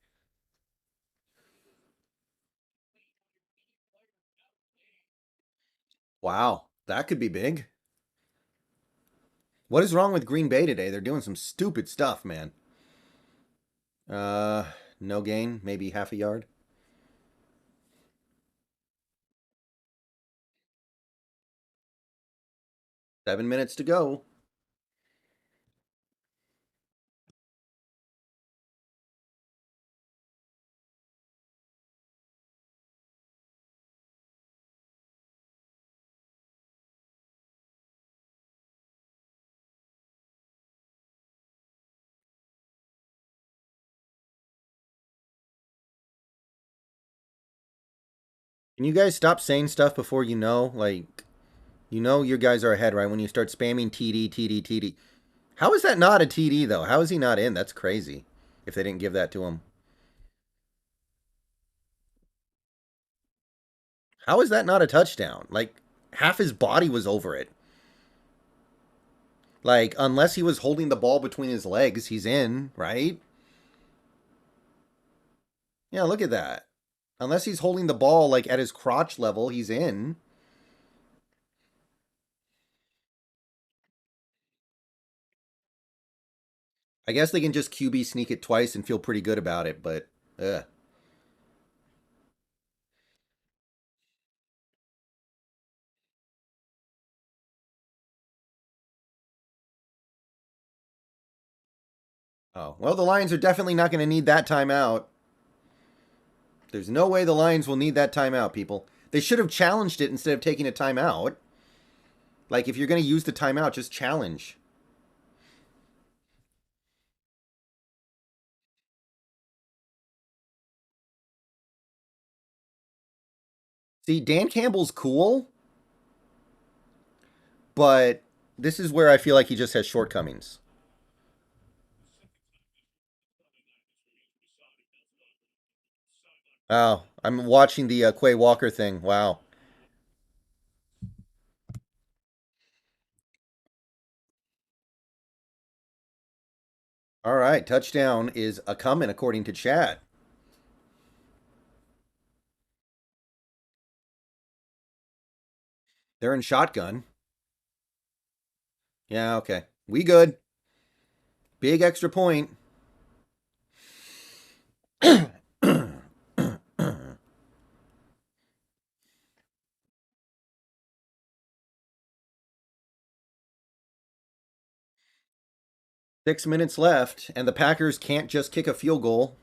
Wow, that could be big. What is wrong with Green Bay today? They're doing some stupid stuff, man. Uh, no gain, maybe half a yard. 7 minutes to go. Can you guys stop saying stuff before you know? Like, you know your guys are ahead, right? When you start spamming TD, TD, TD. How is that not a TD, though? How is he not in? That's crazy. If they didn't give that to him. How is that not a touchdown? Like, half his body was over it. Like, unless he was holding the ball between his legs, he's in, right? Yeah, look at that. Unless he's holding the ball, like, at his crotch level, he's in. I guess they can just QB sneak it twice and feel pretty good about it, but, ugh. Oh, well, the Lions are definitely not going to need that timeout. There's no way the Lions will need that timeout, people. They should have challenged it instead of taking a timeout. Like, if you're going to use the timeout, just challenge. See, Dan Campbell's cool, but this is where I feel like he just has shortcomings. Oh, I'm watching the Quay Walker thing. Wow. All right, touchdown is a coming according to Chad. They're in shotgun. Yeah, okay. We good. Big extra point. 6 minutes left, and the Packers can't just kick a field goal.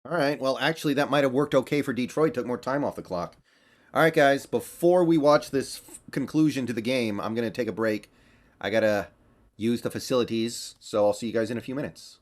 All right, well, actually, that might have worked okay for Detroit. Took more time off the clock. All right, guys, before we watch this conclusion to the game, I'm going to take a break. I got to use the facilities, so I'll see you guys in a few minutes.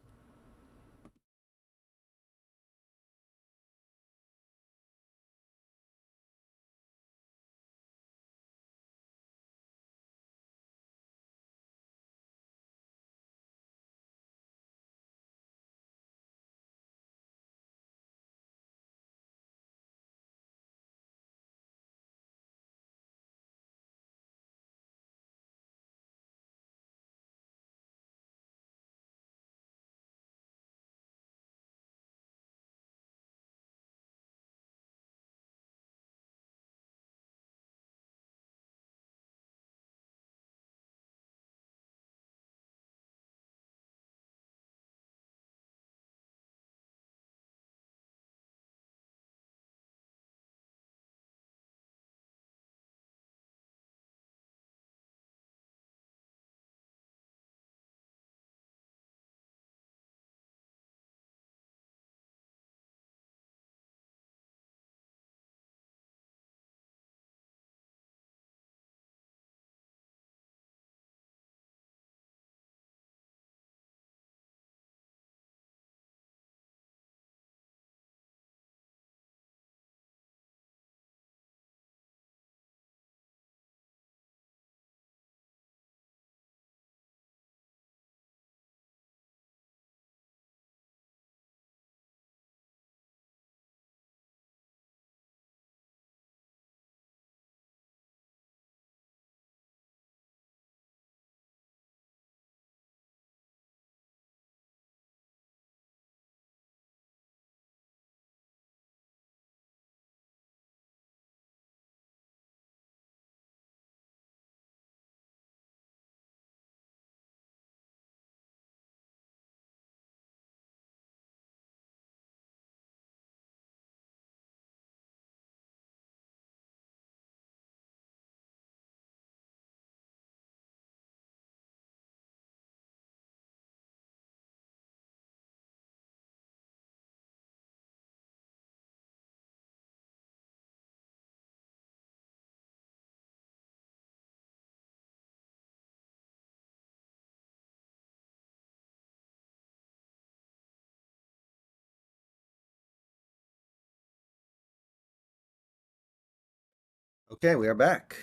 Okay, we are back.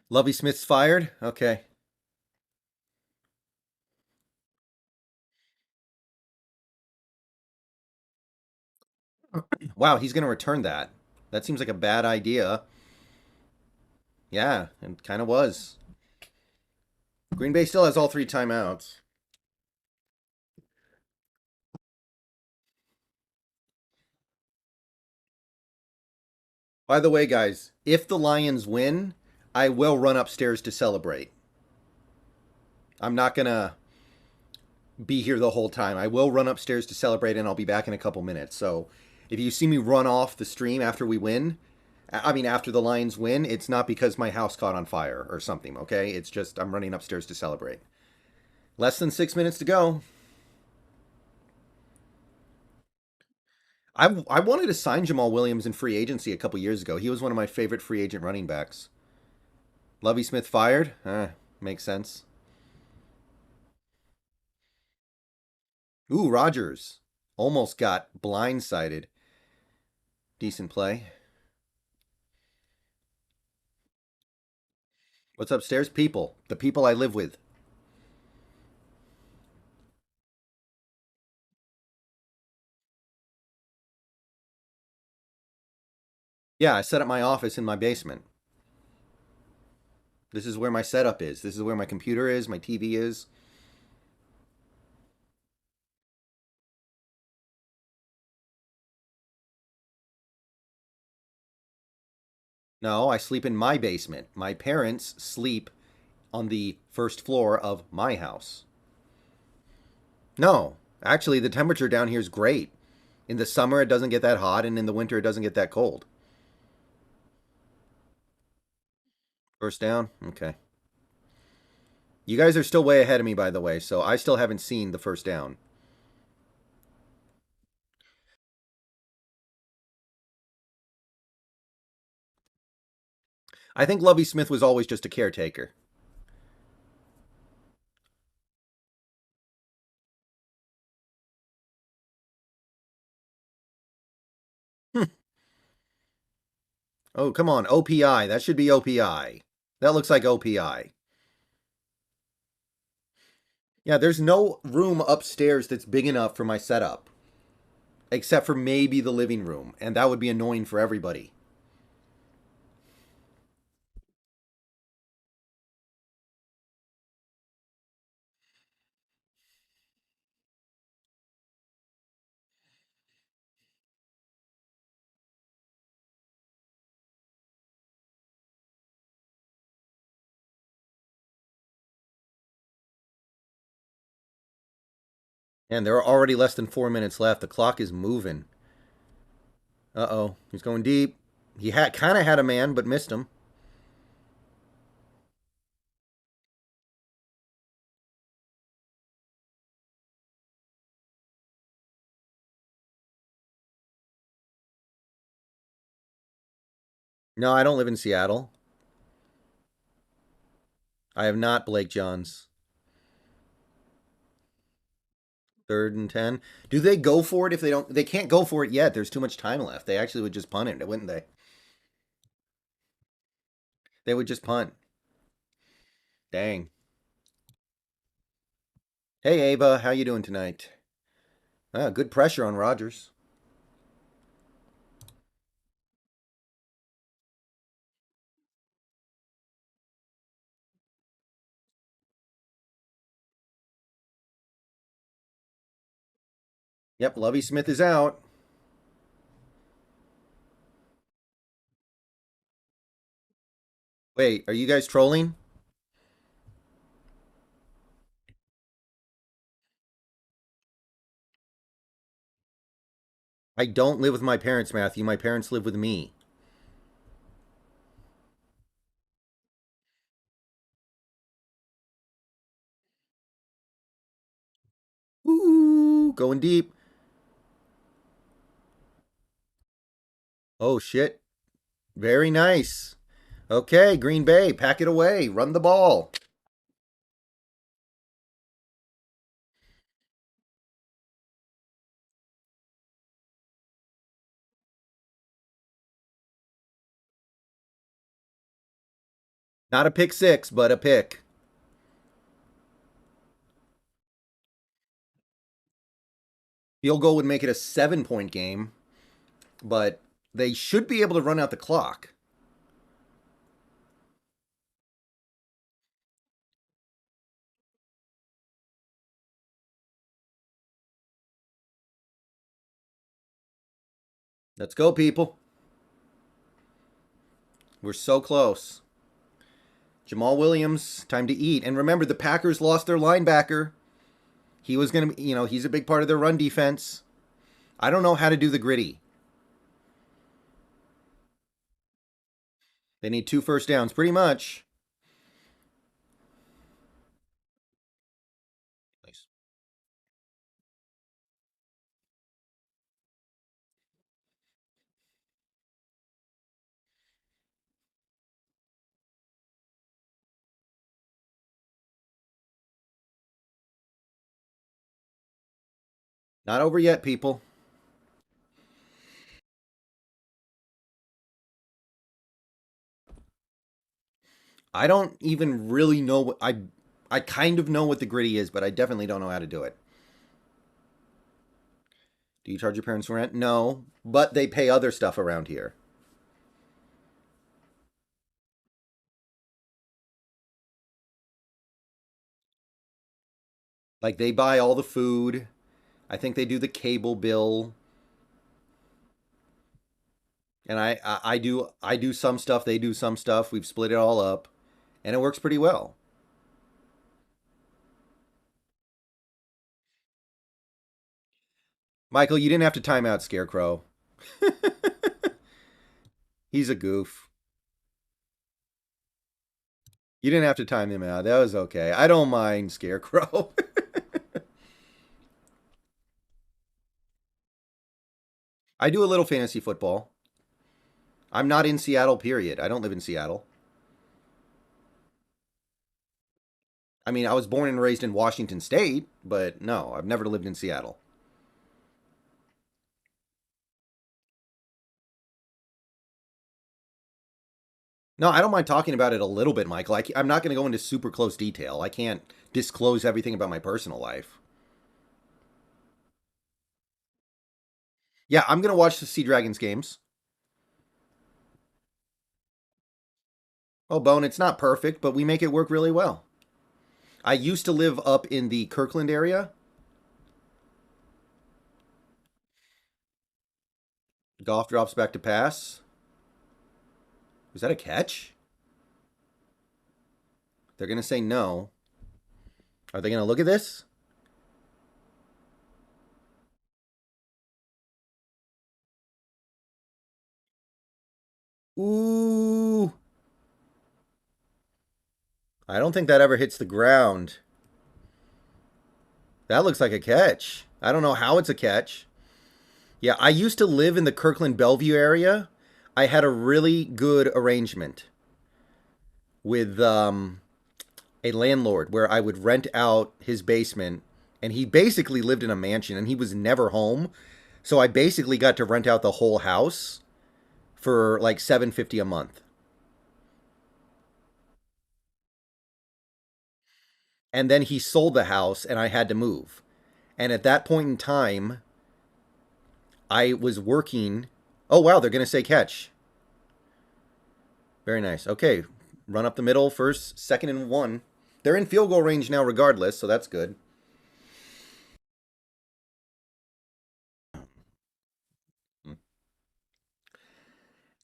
Lovey Smith's fired. Okay. Wow, he's going to return that. That seems like a bad idea. Yeah, it kind of was. Green Bay still has all three timeouts. By the way, guys, if the Lions win, I will run upstairs to celebrate. I'm not going to be here the whole time. I will run upstairs to celebrate, and I'll be back in a couple minutes. So if you see me run off the stream after we win, I mean, after the Lions win, it's not because my house caught on fire or something, okay? It's just I'm running upstairs to celebrate. Less than 6 minutes to go. I wanted to sign Jamal Williams in free agency a couple years ago. He was one of my favorite free agent running backs. Lovey Smith fired? Makes sense. Ooh, Rodgers. Almost got blindsided. Decent play. What's upstairs? People. The people I live with. Yeah, I set up my office in my basement. This is where my setup is. This is where my computer is, my TV is. No, I sleep in my basement. My parents sleep on the first floor of my house. No, actually, the temperature down here is great. In the summer, it doesn't get that hot, and in the winter, it doesn't get that cold. First down? Okay. You guys are still way ahead of me, by the way, so I still haven't seen the first down. I think Lovey Smith was always just a caretaker. Oh, come on. OPI. That should be OPI. That looks like OPI. Yeah, there's no room upstairs that's big enough for my setup, except for maybe the living room, and that would be annoying for everybody. And there are already less than 4 minutes left. The clock is moving. Uh-oh. He's going deep. He had kind of had a man, but missed him. No, I don't live in Seattle. I have not Blake Johns. 3rd and 10. Do they go for it if they don't? They can't go for it yet. There's too much time left. They actually would just punt it, wouldn't they? They would just punt. Dang. Hey, Ava. How you doing tonight? Ah, good pressure on Rodgers. Yep, Lovey Smith is out. Wait, are you guys trolling? I don't live with my parents, Matthew. My parents live with me. Ooh, going deep. Oh, shit. Very nice. Okay, Green Bay, pack it away. Run the ball. Not a pick six, but a pick. Field goal would make it a 7 point game, but they should be able to run out the clock. Let's go, people. We're so close. Jamal Williams, time to eat. And remember, the Packers lost their linebacker. He was going to, he's a big part of their run defense. I don't know how to do the gritty. They need 2 first downs, pretty much. Nice. Not over yet, people. I don't even really know what I kind of know what the gritty is, but I definitely don't know how to do it. Do you charge your parents rent? No, but they pay other stuff around here. Like they buy all the food. I think they do the cable bill, and I do some stuff. They do some stuff. We've split it all up, and it works pretty well. Michael, you didn't have to time out Scarecrow. He's a goof. You didn't have to time him out. That was okay. I don't mind Scarecrow. I do a little fantasy football. I'm not in Seattle, period. I don't live in Seattle. I mean, I was born and raised in Washington State, but no, I've never lived in Seattle. No, I don't mind talking about it a little bit, Michael. I'm not going to go into super close detail. I can't disclose everything about my personal life. Yeah, I'm going to watch the Sea Dragons games. Oh, Bone, it's not perfect, but we make it work really well. I used to live up in the Kirkland area. Golf drops back to pass. Was that a catch? They're going to say no. Are they going to look at this? Ooh. I don't think that ever hits the ground. That looks like a catch. I don't know how it's a catch. Yeah, I used to live in the Kirkland Bellevue area. I had a really good arrangement with a landlord where I would rent out his basement, and he basically lived in a mansion and he was never home. So I basically got to rent out the whole house for like $750 a month. And then he sold the house and I had to move. And at that point in time, I was working. Oh, wow, they're going to say catch. Very nice. Okay, run up the middle, first, second, and one. They're in field goal range now, regardless, so that's good.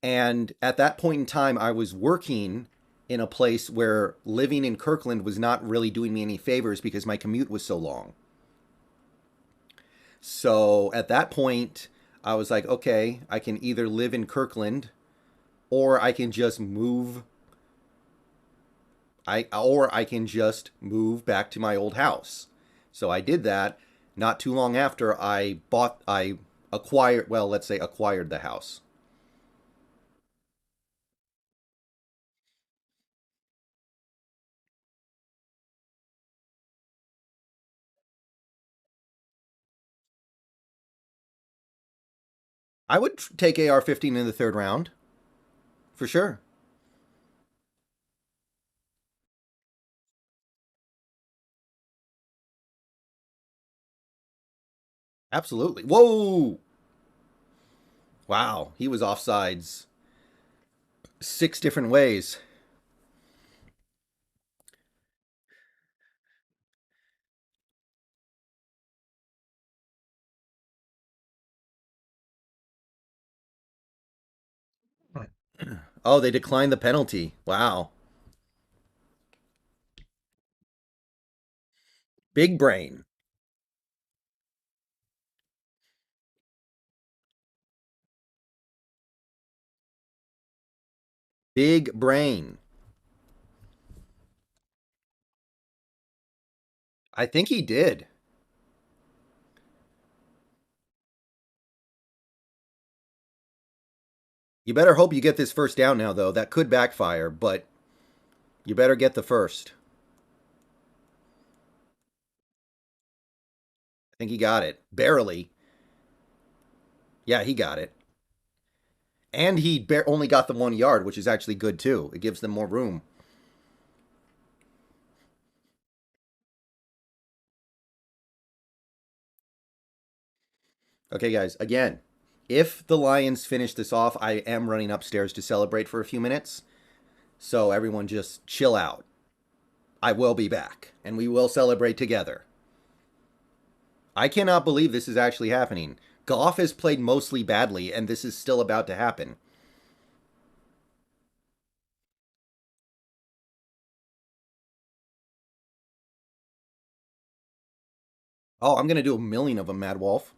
And at that point in time, I was working in a place where living in Kirkland was not really doing me any favors because my commute was so long. So at that point, I was like, okay, I can either live in Kirkland or I can just move. I can just move back to my old house. So I did that. Not too long after I acquired, well, let's say acquired the house. I would take AR-15 in the third round for sure. Absolutely. Whoa! Wow, he was offsides 6 different ways. Oh, they declined the penalty. Wow. Big brain. Big brain. I think he did. You better hope you get this first down now, though. That could backfire, but you better get the first. I think he got it. Barely. Yeah, he got it. And he only got the 1 yard, which is actually good, too. It gives them more room. Okay, guys, again, if the Lions finish this off, I am running upstairs to celebrate for a few minutes. So everyone just chill out. I will be back, and we will celebrate together. I cannot believe this is actually happening. Goff has played mostly badly, and this is still about to happen. Oh, I'm going to do a million of them, Mad Wolf.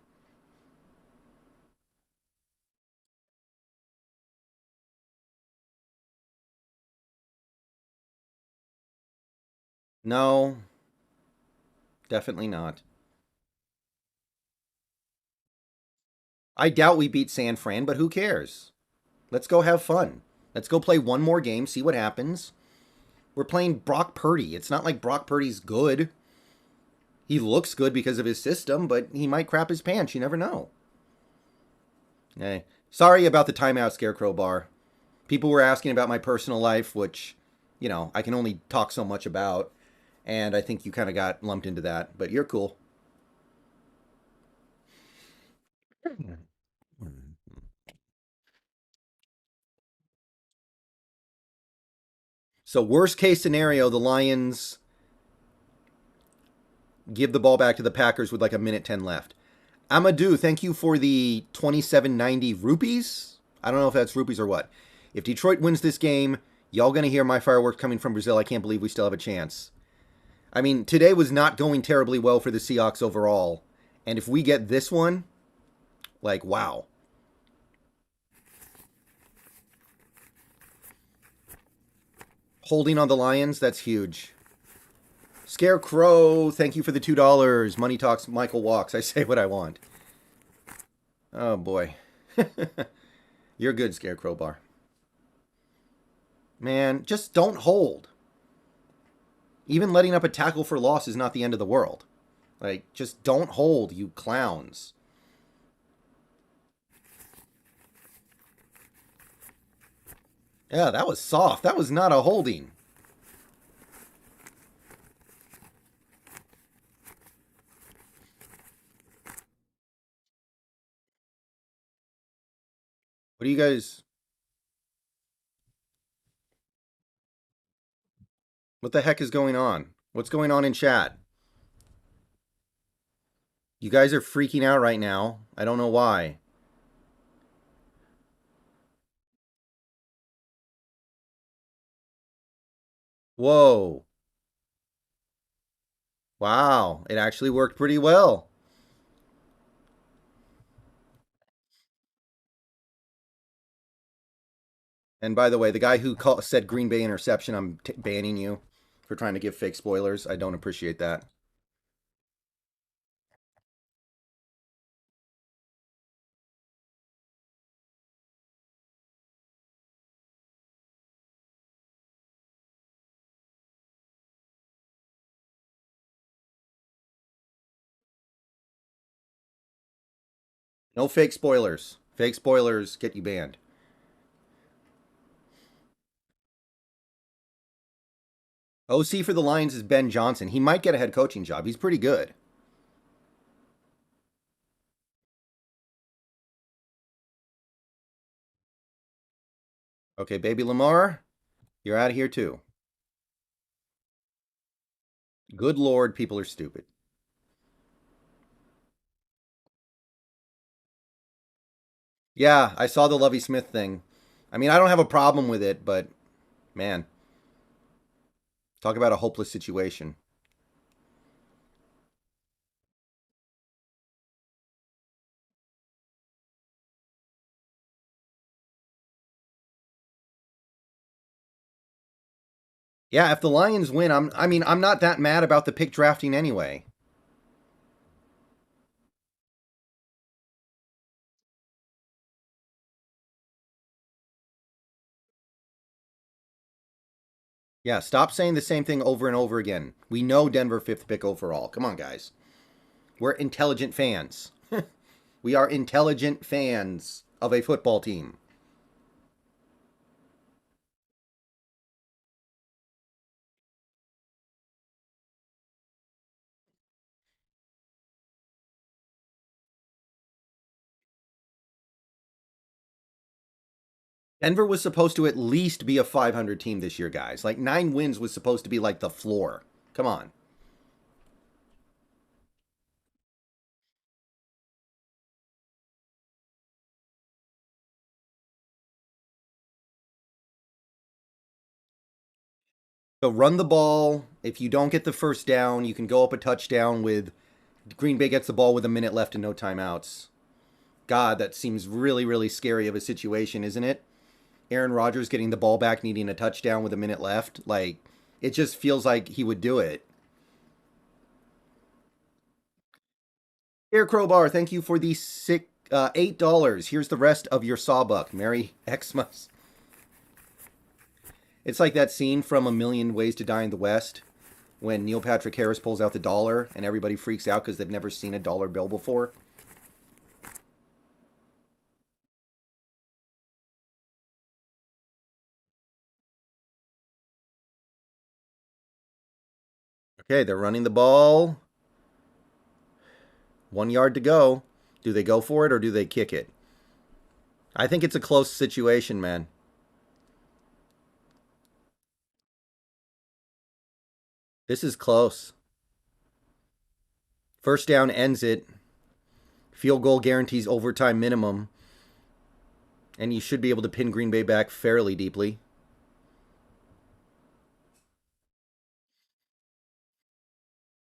No, definitely not. I doubt we beat San Fran, but who cares? Let's go have fun. Let's go play one more game, see what happens. We're playing Brock Purdy. It's not like Brock Purdy's good. He looks good because of his system, but he might crap his pants. You never know. Hey, sorry about the timeout, Scarecrow Bar. People were asking about my personal life, which, I can only talk so much about. And I think you kind of got lumped into that, but you're cool. So, worst case scenario, the Lions give the ball back to the Packers with like a minute 10 left. Amadou, thank you for the 2790 rupees. I don't know if that's rupees or what. If Detroit wins this game, y'all gonna hear my fireworks coming from Brazil. I can't believe we still have a chance. I mean, today was not going terribly well for the Seahawks overall. And if we get this one, like, wow. Holding on the Lions, that's huge. Scarecrow, thank you for the $2. Money talks, Michael walks. I say what I want. Oh, boy. You're good, Scarecrow Bar. Man, just don't hold. Even letting up a tackle for loss is not the end of the world. Like, just don't hold, you clowns. Yeah, that was soft. That was not a holding. What do you guys... What the heck is going on? What's going on in chat? You guys are freaking out right now. I don't know why. Whoa. Wow. It actually worked pretty well. And by the way, the guy who said Green Bay interception, I'm banning you for trying to give fake spoilers. I don't appreciate that. No fake spoilers. Fake spoilers get you banned. OC for the Lions is Ben Johnson. He might get a head coaching job. He's pretty good. Okay, baby Lamar, you're out of here too. Good Lord, people are stupid. Yeah, I saw the Lovey Smith thing. I mean, I don't have a problem with it, but man, talk about a hopeless situation. Yeah, if the Lions win, I'm not that mad about the pick drafting anyway. Yeah, stop saying the same thing over and over again. We know Denver fifth pick overall. Come on, guys. We're intelligent fans. We are intelligent fans of a football team. Denver was supposed to at least be a 500 team this year, guys. Like 9 wins was supposed to be like the floor. Come on. So run the ball. If you don't get the first down, you can go up a touchdown with Green Bay gets the ball with a minute left and no timeouts. God, that seems really, really scary of a situation, isn't it? Aaron Rodgers getting the ball back, needing a touchdown with a minute left. Like, it just feels like he would do it. Air Crowbar, thank you for the $8. Here's the rest of your sawbuck. Merry Xmas. It's like that scene from A Million Ways to Die in the West when Neil Patrick Harris pulls out the dollar and everybody freaks out because they've never seen a dollar bill before. Okay, they're running the ball. 1 yard to go. Do they go for it or do they kick it? I think it's a close situation, man. This is close. First down ends it. Field goal guarantees overtime minimum. And you should be able to pin Green Bay back fairly deeply.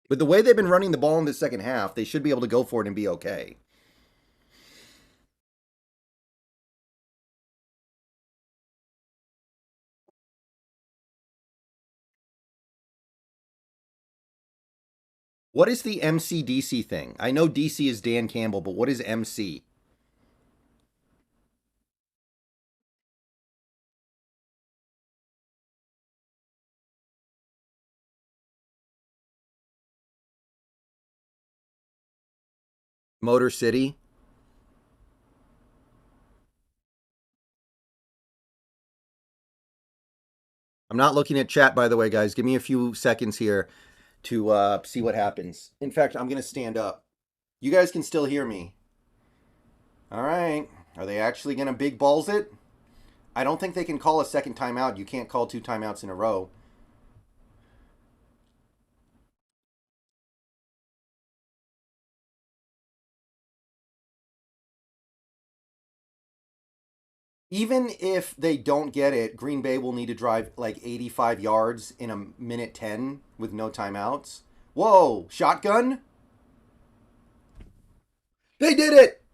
With the way they've been running the ball in the second half, they should be able to go for it and be okay. What is the MC-DC thing? I know DC is Dan Campbell, but what is MC? Motor City? I'm not looking at chat, by the way, guys. Give me a few seconds here to see what happens. In fact, I'm going to stand up. You guys can still hear me. All right. Are they actually going to big balls it? I don't think they can call a second timeout. You can't call 2 timeouts in a row. Even if they don't get it, Green Bay will need to drive like 85 yards in a minute 10 with no timeouts. Whoa, shotgun? They did it!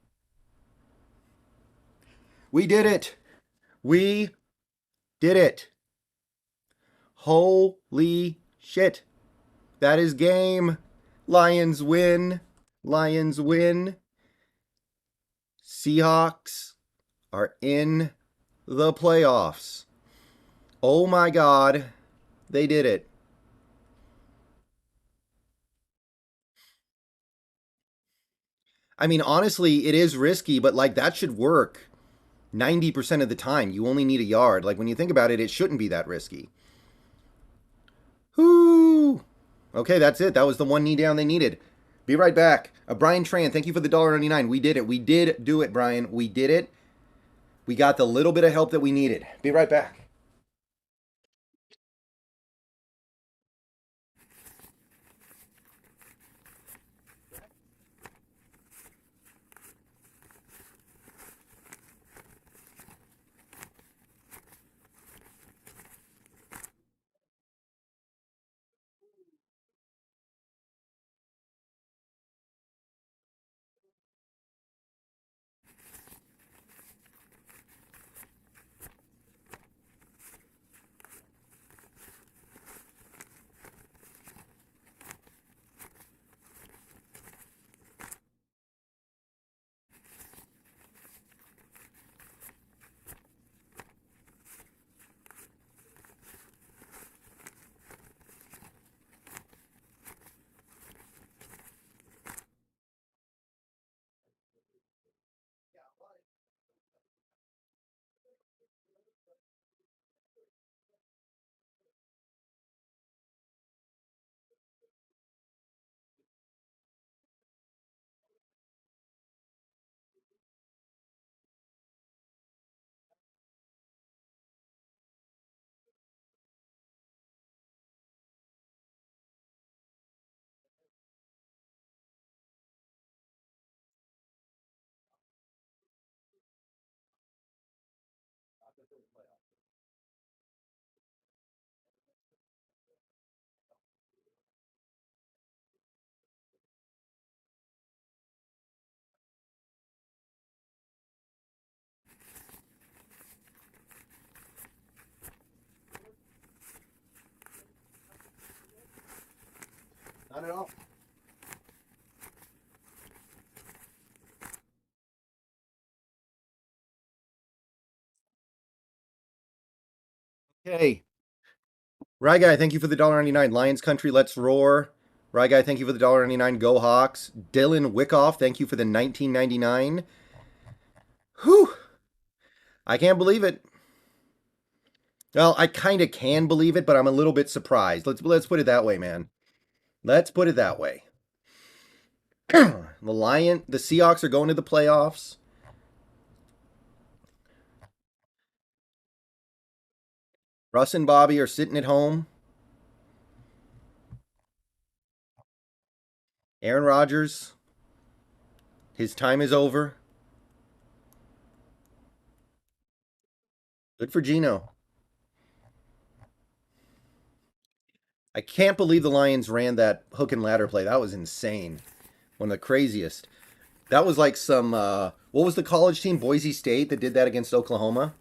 We did it. We did it. Holy shit. That is game. Lions win. Lions win. Seahawks are in the playoffs. Oh my God. They did it. I mean, honestly, it is risky, but like that should work 90% of the time. You only need a yard. Like when you think about it, it shouldn't be that risky. Whoo! Okay, that's it. That was the one knee down they needed. Be right back. Brian Tran, thank you for the $1.99. We did it. We did do it, Brian. We did it. We got the little bit of help that we needed. Be right back. Not at all. Okay. Rye Guy, thank you for the $1.99. Lions Country, let's roar. Rye Guy, thank you for the $1.99. Go Hawks. Dylan Wickoff, thank you for the $19.99. Whew. I can't believe it. Well, I kind of can believe it, but I'm a little bit surprised. Let's put it that way, man. Let's put it that way. The Seahawks are going to the playoffs. Russ and Bobby are sitting at home. Aaron Rodgers, his time is over. Good for Geno. I can't believe the Lions ran that hook and ladder play. That was insane. One of the craziest. That was like some, what was the college team? Boise State that did that against Oklahoma?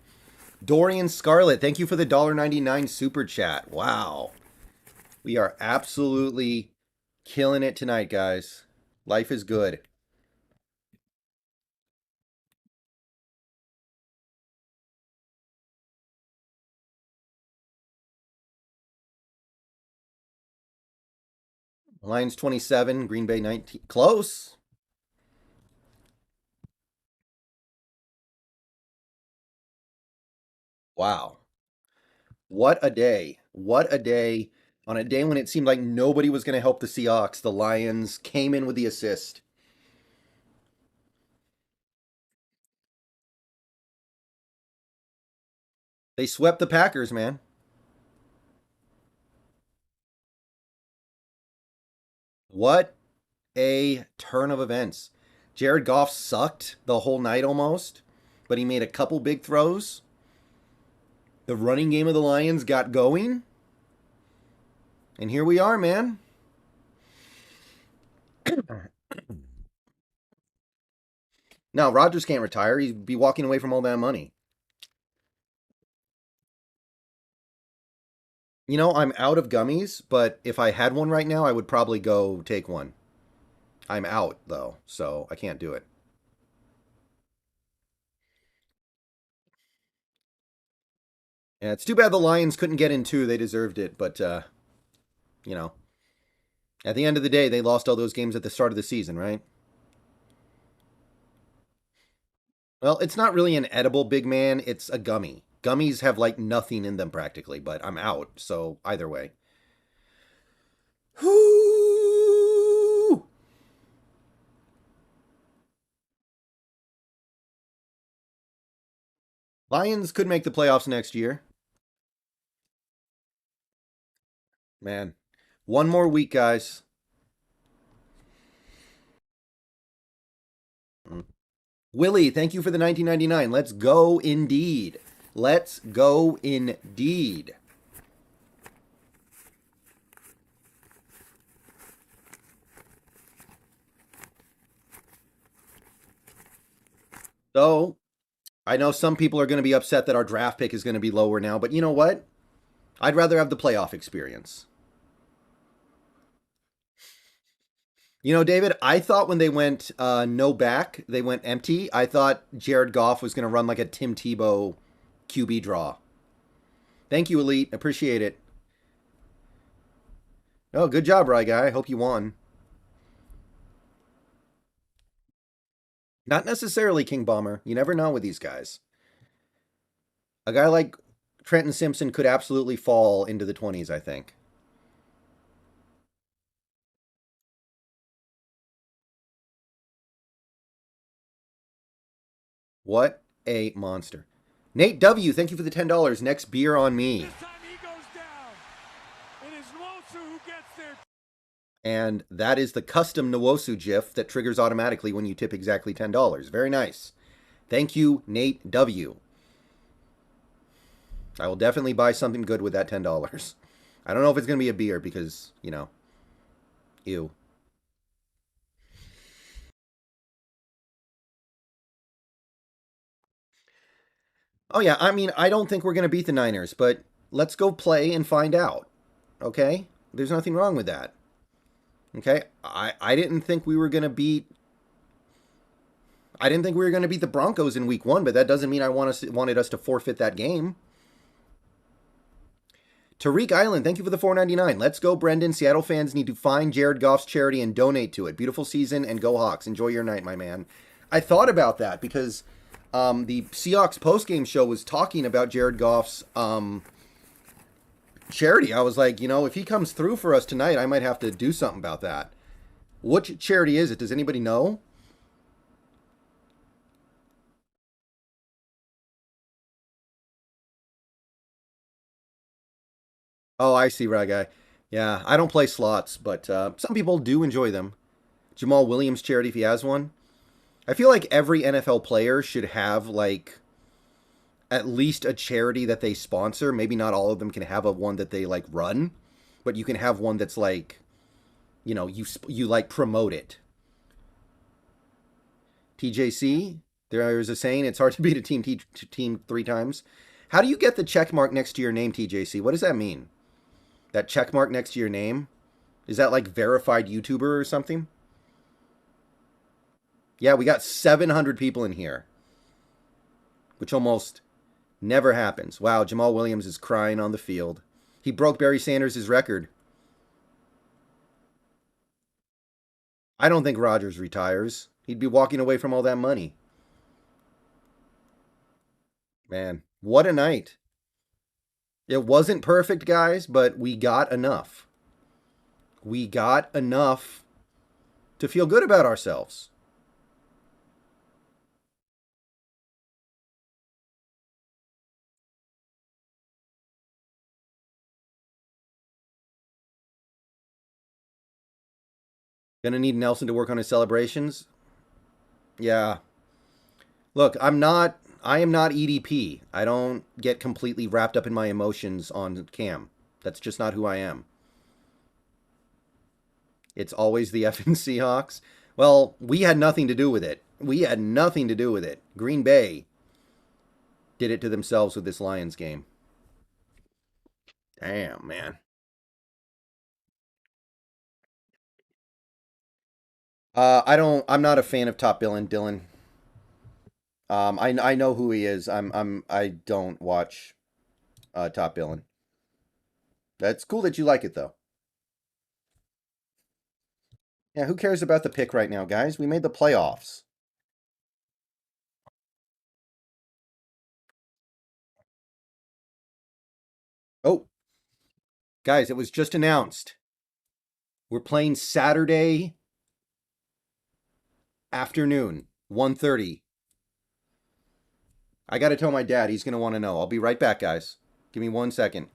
Dorian Scarlett, thank you for the $1.99 super chat. Wow. We are absolutely killing it tonight, guys. Life is good. Lions 27, Green Bay 19. Close. Wow. What a day. What a day. On a day when it seemed like nobody was going to help the Seahawks, the Lions came in with the assist. They swept the Packers, man. What a turn of events. Jared Goff sucked the whole night almost, but he made a couple big throws. The running game of the Lions got going. And here we are, man. Now, Rodgers can't retire. He'd be walking away from all that money. You know, I'm out of gummies, but if I had one right now, I would probably go take one. I'm out, though, so I can't do it. Yeah, it's too bad the Lions couldn't get in two. They deserved it, but, you know, at the end of the day, they lost all those games at the start of the season, right? Well, it's not really an edible big man. It's a gummy. Gummies have like nothing in them practically, but I'm out. So either way. Whoo! Lions could make the playoffs next year. Man. One more week, guys. Willie, thank you for the 1999. Let's go indeed. Let's go indeed. So, I know some people are going to be upset that our draft pick is going to be lower now, but you know what? I'd rather have the playoff experience. You know, David, I thought when they went no back, they went empty. I thought Jared Goff was going to run like a Tim Tebow QB draw. Thank you, Elite. Appreciate it. Oh, good job, Rye Guy. I hope you won. Not necessarily King Bomber. You never know with these guys. A guy like Trenton Simpson could absolutely fall into the 20s, I think. What a monster. Nate W., thank you for the $10. Next beer on me. This time he goes down. It is Nwosu who gets there. And that is the custom Nwosu GIF that triggers automatically when you tip exactly $10. Very nice. Thank you, Nate W. I will definitely buy something good with that $10. I don't know if it's going to be a beer because, ew. Oh, yeah. I mean, I don't think we're going to beat the Niners, but let's go play and find out. Okay? There's nothing wrong with that. Okay? I didn't think we were going to beat. I didn't think we were going to beat the Broncos in week 1, but that doesn't mean I wanted us to forfeit that game. Tariq Island, thank you for the $4.99. Let's go, Brendan. Seattle fans need to find Jared Goff's charity and donate to it. Beautiful season and go Hawks. Enjoy your night, my man. I thought about that because the Seahawks postgame show was talking about Jared Goff's charity. I was like, if he comes through for us tonight, I might have to do something about that. What charity is it? Does anybody know? Oh, I see, right guy. Yeah, I don't play slots, but some people do enjoy them. Jamal Williams charity if he has one. I feel like every NFL player should have like at least a charity that they sponsor. Maybe not all of them can have a one that they like run, but you can have one that's like, you like promote it. TJC, there's a saying it's hard to beat a team 3 times. How do you get the check mark next to your name, TJC? What does that mean? That check mark next to your name? Is that like verified YouTuber or something? Yeah, we got 700 people in here, which almost never happens. Wow, Jamal Williams is crying on the field. He broke Barry Sanders' record. I don't think Rodgers retires. He'd be walking away from all that money. Man, what a night. It wasn't perfect, guys, but we got enough. We got enough to feel good about ourselves. Gonna need Nelson to work on his celebrations. Yeah. Look, I am not EDP. I don't get completely wrapped up in my emotions on cam. That's just not who I am. It's always the effing Seahawks. Well, we had nothing to do with it. We had nothing to do with it. Green Bay did it to themselves with this Lions game. Damn, man. I'm not a fan of Top Billing Dylan. I know who he is. I don't watch Top Billing. That's cool that you like it though. Yeah, who cares about the pick right now, guys? We made the playoffs. Oh, guys, it was just announced. We're playing Saturday afternoon, 1:30. I got to tell my dad. He's going to want to know. I'll be right back, guys. Give me 1 second.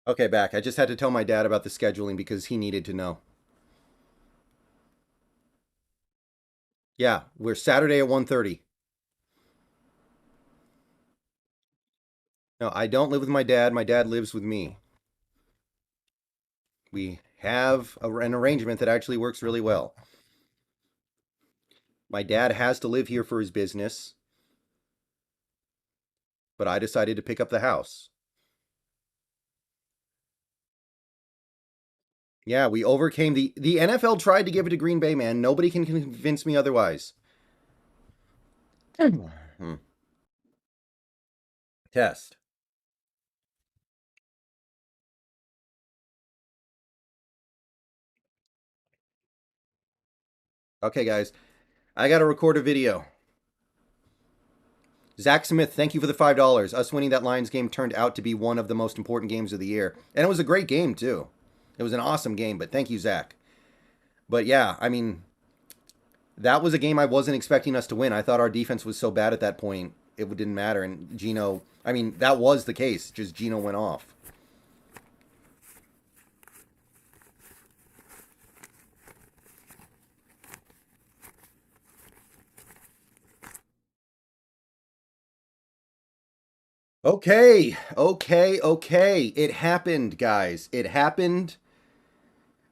Okay, back. I just had to tell my dad about the scheduling because he needed to know. Yeah, we're Saturday at 1:30. No, I don't live with my dad. My dad lives with me. We have an arrangement that actually works really well. My dad has to live here for his business, but I decided to pick up the house. Yeah, we overcame the NFL tried to give it to Green Bay, man. Nobody can convince me otherwise. Hmm. Test. Okay, guys. I got to record a video. Zach Smith, thank you for the $5. Us winning that Lions game turned out to be one of the most important games of the year. And it was a great game, too. It was an awesome game, but thank you, Zach. But yeah, I mean, that was a game I wasn't expecting us to win. I thought our defense was so bad at that point, it didn't matter. And Geno, I mean, that was the case. Just Geno went off. Okay. It happened, guys. It happened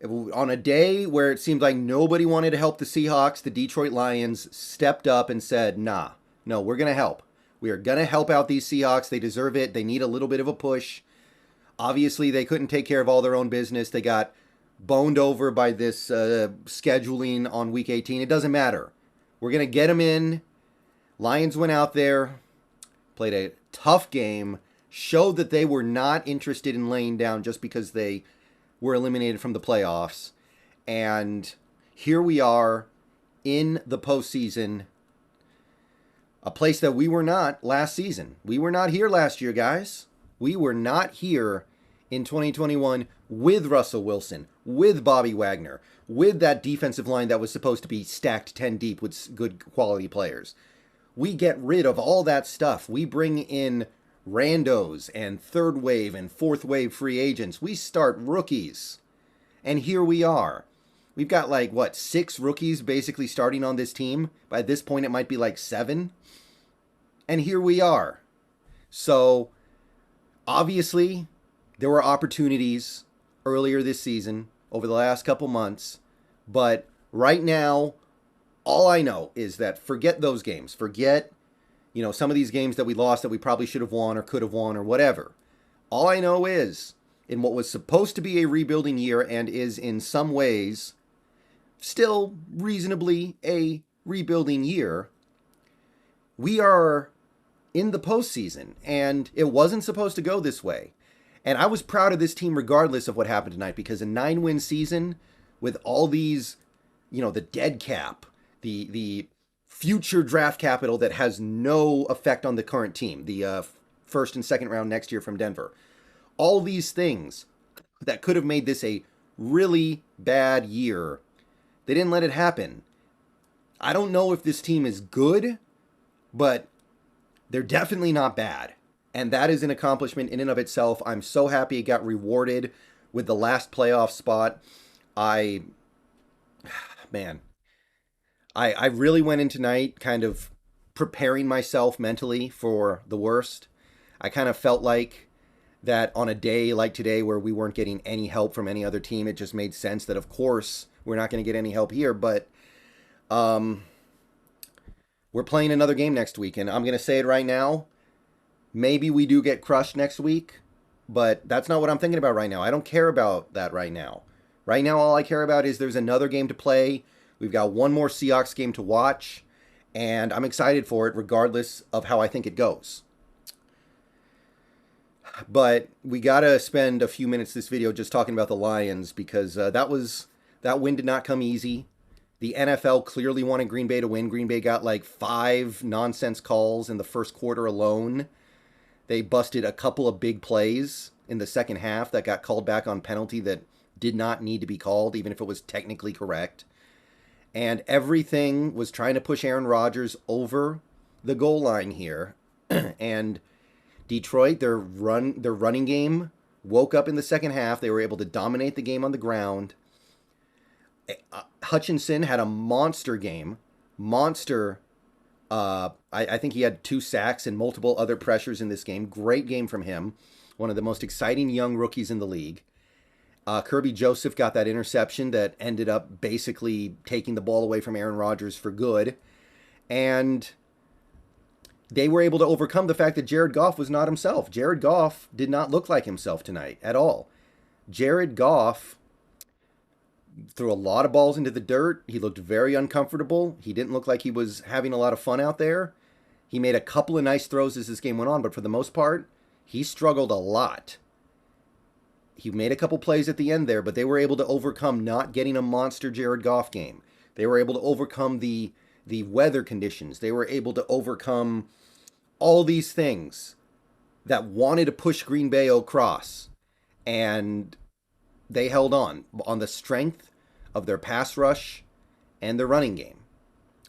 on a day where it seemed like nobody wanted to help the Seahawks. The Detroit Lions stepped up and said, nah, no, we're going to help. We are going to help out these Seahawks. They deserve it. They need a little bit of a push. Obviously, they couldn't take care of all their own business. They got boned over by this scheduling on week 18. It doesn't matter. We're going to get them in. Lions went out there, played a tough game, showed that they were not interested in laying down just because they were eliminated from the playoffs. And here we are in the postseason, a place that we were not last season. We were not here last year, guys. We were not here in 2021 with Russell Wilson, with Bobby Wagner, with that defensive line that was supposed to be stacked 10 deep with good quality players. We get rid of all that stuff. We bring in randos and third wave and fourth wave free agents. We start rookies. And here we are. We've got like, what, 6 rookies basically starting on this team? By this point, it might be like 7. And here we are. So, obviously, there were opportunities earlier this season, over the last couple months. But right now, all I know is that forget those games. Forget, some of these games that we lost that we probably should have won or could have won or whatever. All I know is, in what was supposed to be a rebuilding year and is in some ways still reasonably a rebuilding year, we are in the postseason, and it wasn't supposed to go this way. And I was proud of this team regardless of what happened tonight, because a 9-win season with all these, the dead cap, the future draft capital that has no effect on the current team, the first and second round next year from Denver, all these things that could have made this a really bad year, they didn't let it happen. I don't know if this team is good, but they're definitely not bad. And that is an accomplishment in and of itself. I'm so happy it got rewarded with the last playoff spot. I really went in tonight kind of preparing myself mentally for the worst. I kind of felt like that on a day like today where we weren't getting any help from any other team, it just made sense that, of course, we're not going to get any help here. But we're playing another game next week, and I'm going to say it right now. Maybe we do get crushed next week, but that's not what I'm thinking about right now. I don't care about that right now. Right now, all I care about is there's another game to play. We've got one more Seahawks game to watch, and I'm excited for it regardless of how I think it goes. But we got to spend a few minutes this video just talking about the Lions, because that win did not come easy. The NFL clearly wanted Green Bay to win. Green Bay got like 5 nonsense calls in the first quarter alone. They busted a couple of big plays in the second half that got called back on penalty that did not need to be called, even if it was technically correct. And everything was trying to push Aaron Rodgers over the goal line here. And Detroit, their running game woke up in the second half. They were able to dominate the game on the ground. Hutchinson had a monster game. I think he had 2 sacks and multiple other pressures in this game. Great game from him. One of the most exciting young rookies in the league. Kirby Joseph got that interception that ended up basically taking the ball away from Aaron Rodgers for good. And they were able to overcome the fact that Jared Goff was not himself. Jared Goff did not look like himself tonight at all. Jared Goff threw a lot of balls into the dirt. He looked very uncomfortable. He didn't look like he was having a lot of fun out there. He made a couple of nice throws as this game went on, but for the most part, he struggled a lot. He made a couple plays at the end there, but they were able to overcome not getting a monster Jared Goff game. They were able to overcome the weather conditions. They were able to overcome all these things that wanted to push Green Bay across. And they held on the strength of their pass rush and their running game.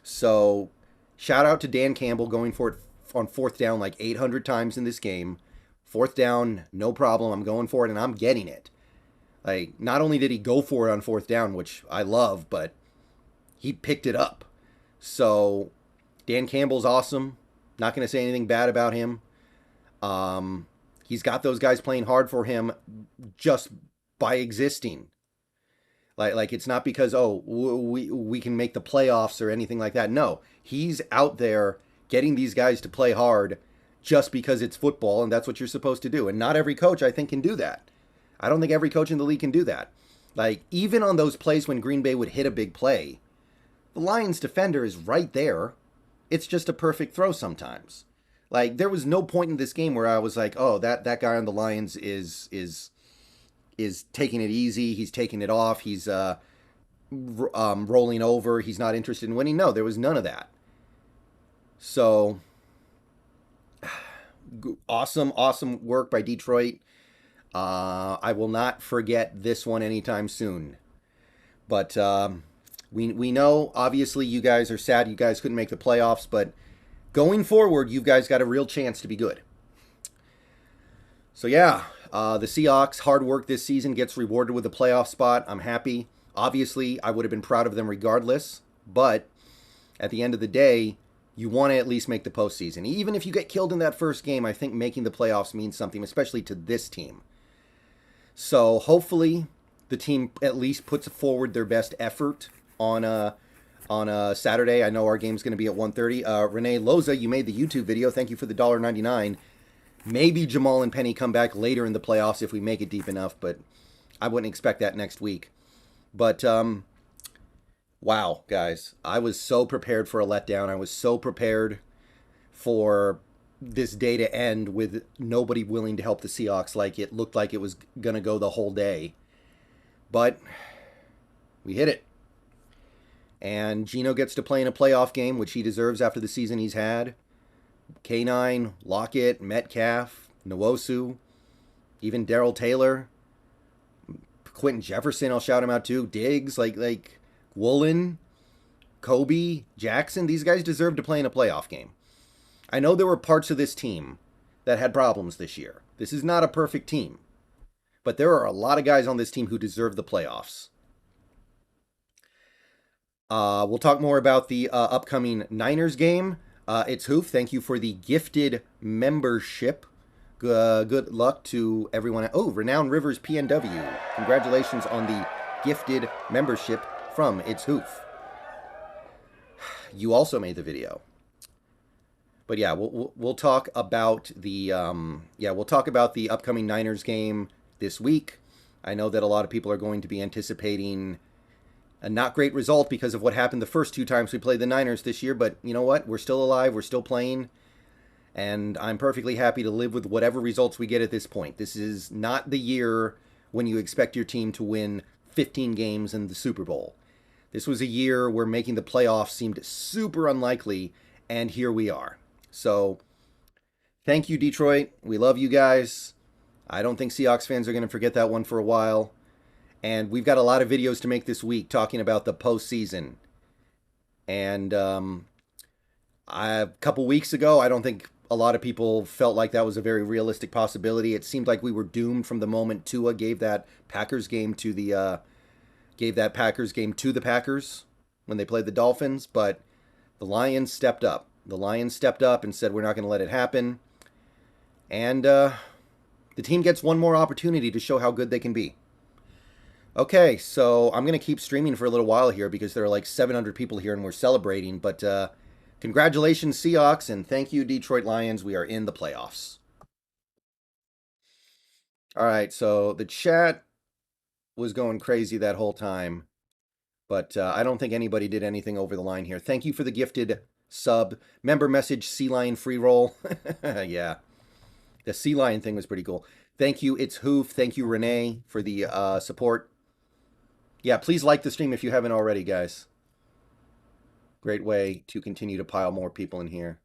So shout out to Dan Campbell going for it on fourth down like 800 times in this game. Fourth down, no problem. I'm going for it, and I'm getting it. Like, not only did he go for it on fourth down, which I love, but he picked it up. So Dan Campbell's awesome. Not going to say anything bad about him. He's got those guys playing hard for him just by existing. Like it's not because, we can make the playoffs or anything like that. No, he's out there getting these guys to play hard just because it's football, and that's what you're supposed to do. And not every coach, I think, can do that. I don't think every coach in the league can do that. Like, even on those plays when Green Bay would hit a big play, the Lions defender is right there. It's just a perfect throw sometimes. Like, there was no point in this game where I was like, oh, that guy on the Lions is taking it easy. He's taking it off. He's rolling over. He's not interested in winning. No, there was none of that. So, awesome work by Detroit. I will not forget this one anytime soon. But we know, obviously, you guys are sad you guys couldn't make the playoffs, but going forward, you guys got a real chance to be good. So yeah, the Seahawks, hard work this season gets rewarded with a playoff spot. I'm happy. Obviously, I would have been proud of them regardless, but at the end of the day, you want to at least make the postseason. Even if you get killed in that first game, I think making the playoffs means something, especially to this team. So hopefully the team at least puts forward their best effort on a Saturday. I know our game's going to be at 1:30. Renee Loza, you made the YouTube video. Thank you for the $1.99. Maybe Jamal and Penny come back later in the playoffs if we make it deep enough, but I wouldn't expect that next week. But wow, guys, I was so prepared for a letdown. I was so prepared for this day to end with nobody willing to help the Seahawks. Like, it looked like it was going to go the whole day. But we hit it. And Geno gets to play in a playoff game, which he deserves after the season he's had. K9, Lockett, Metcalf, Nwosu, even Darrell Taylor, Quentin Jefferson, I'll shout him out too. Diggs, like Woolen, Kobe, Jackson. These guys deserve to play in a playoff game. I know there were parts of this team that had problems this year. This is not a perfect team. But there are a lot of guys on this team who deserve the playoffs. We'll talk more about the upcoming Niners game. It's Hoof. Thank you for the gifted membership. Good luck to everyone. Oh, Renowned Rivers PNW. Congratulations on the gifted membership from It's Hoof. You also made the video. But yeah, we'll talk about the upcoming Niners game this week. I know that a lot of people are going to be anticipating a not great result because of what happened the first two times we played the Niners this year, but you know what? We're still alive, we're still playing, and I'm perfectly happy to live with whatever results we get at this point. This is not the year when you expect your team to win 15 games in the Super Bowl. This was a year where making the playoffs seemed super unlikely, and here we are. So, thank you, Detroit. We love you guys. I don't think Seahawks fans are going to forget that one for a while. And we've got a lot of videos to make this week talking about the postseason. And a couple weeks ago, I don't think a lot of people felt like that was a very realistic possibility. It seemed like we were doomed from the moment Tua gave that Packers game to the Packers when they played the Dolphins. But the Lions stepped up. The Lions stepped up and said, we're not going to let it happen. And the team gets one more opportunity to show how good they can be. Okay, so I'm going to keep streaming for a little while here because there are like 700 people here and we're celebrating. But congratulations, Seahawks, and thank you, Detroit Lions. We are in the playoffs. All right, so the chat was going crazy that whole time. But I don't think anybody did anything over the line here. Thank you for the gifted sub. Member message, Sea Lion free roll. Yeah. The Sea Lion thing was pretty cool. Thank you, It's Hoof. Thank you, Renee, for the support. Yeah, please like the stream if you haven't already, guys. Great way to continue to pile more people in here.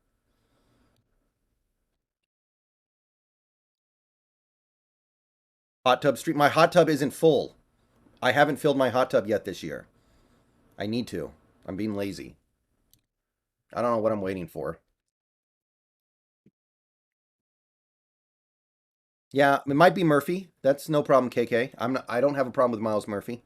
Hot tub stream. My hot tub isn't full. I haven't filled my hot tub yet this year. I need to. I'm being lazy. I don't know what I'm waiting for. Yeah, it might be Murphy. That's no problem, KK. I don't have a problem with Miles Murphy.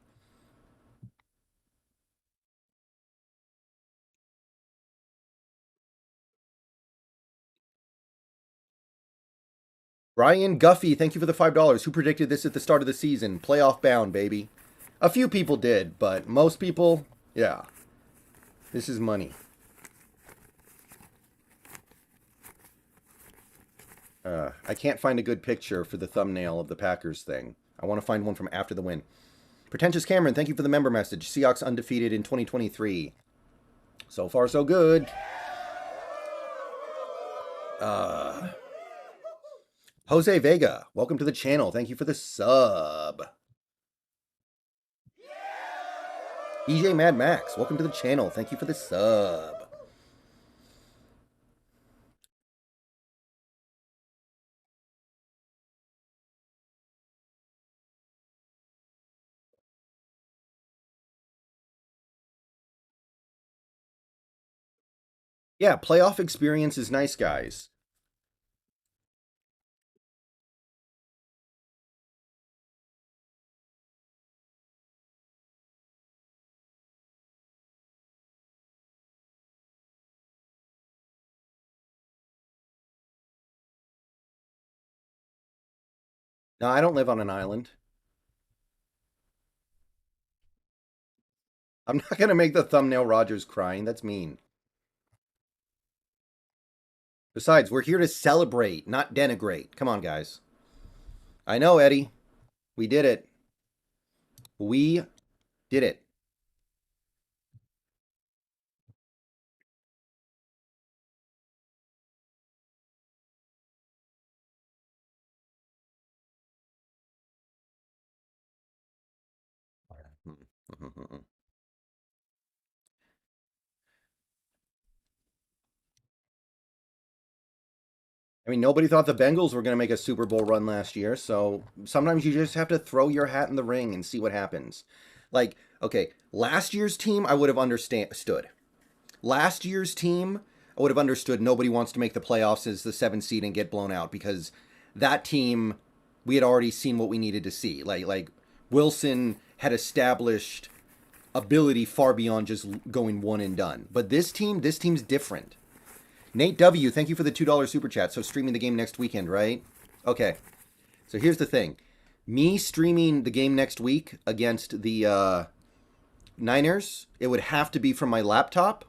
Ryan Guffey, thank you for the $5. Who predicted this at the start of the season? Playoff bound, baby. A few people did, but most people, yeah. This is money. I can't find a good picture for the thumbnail of the Packers thing. I want to find one from after the win. PretentiousCameron, thank you for the member message. Seahawks undefeated in 2023. So far, so good. Jose Vega, welcome to the channel. Thank you for the sub. EJ Mad Max, welcome to the channel. Thank you for the sub. Yeah, playoff experience is nice, guys. No, I don't live on an island. I'm not going to make the thumbnail Rogers crying. That's mean. Besides, we're here to celebrate, not denigrate. Come on, guys. I know, Eddie. We did it. We did it. I mean, nobody thought the Bengals were going to make a Super Bowl run last year, so sometimes you just have to throw your hat in the ring and see what happens. Like, okay, last year's team I would have understood. Last year's team I would have understood nobody wants to make the playoffs as the 7th seed and get blown out because that team we had already seen what we needed to see. Like Wilson had established ability far beyond just going one and done. But this team's different. Nate W, thank you for the $2 super chat. So streaming the game next weekend, right? Okay. So here's the thing. Me streaming the game next week against the Niners, it would have to be from my laptop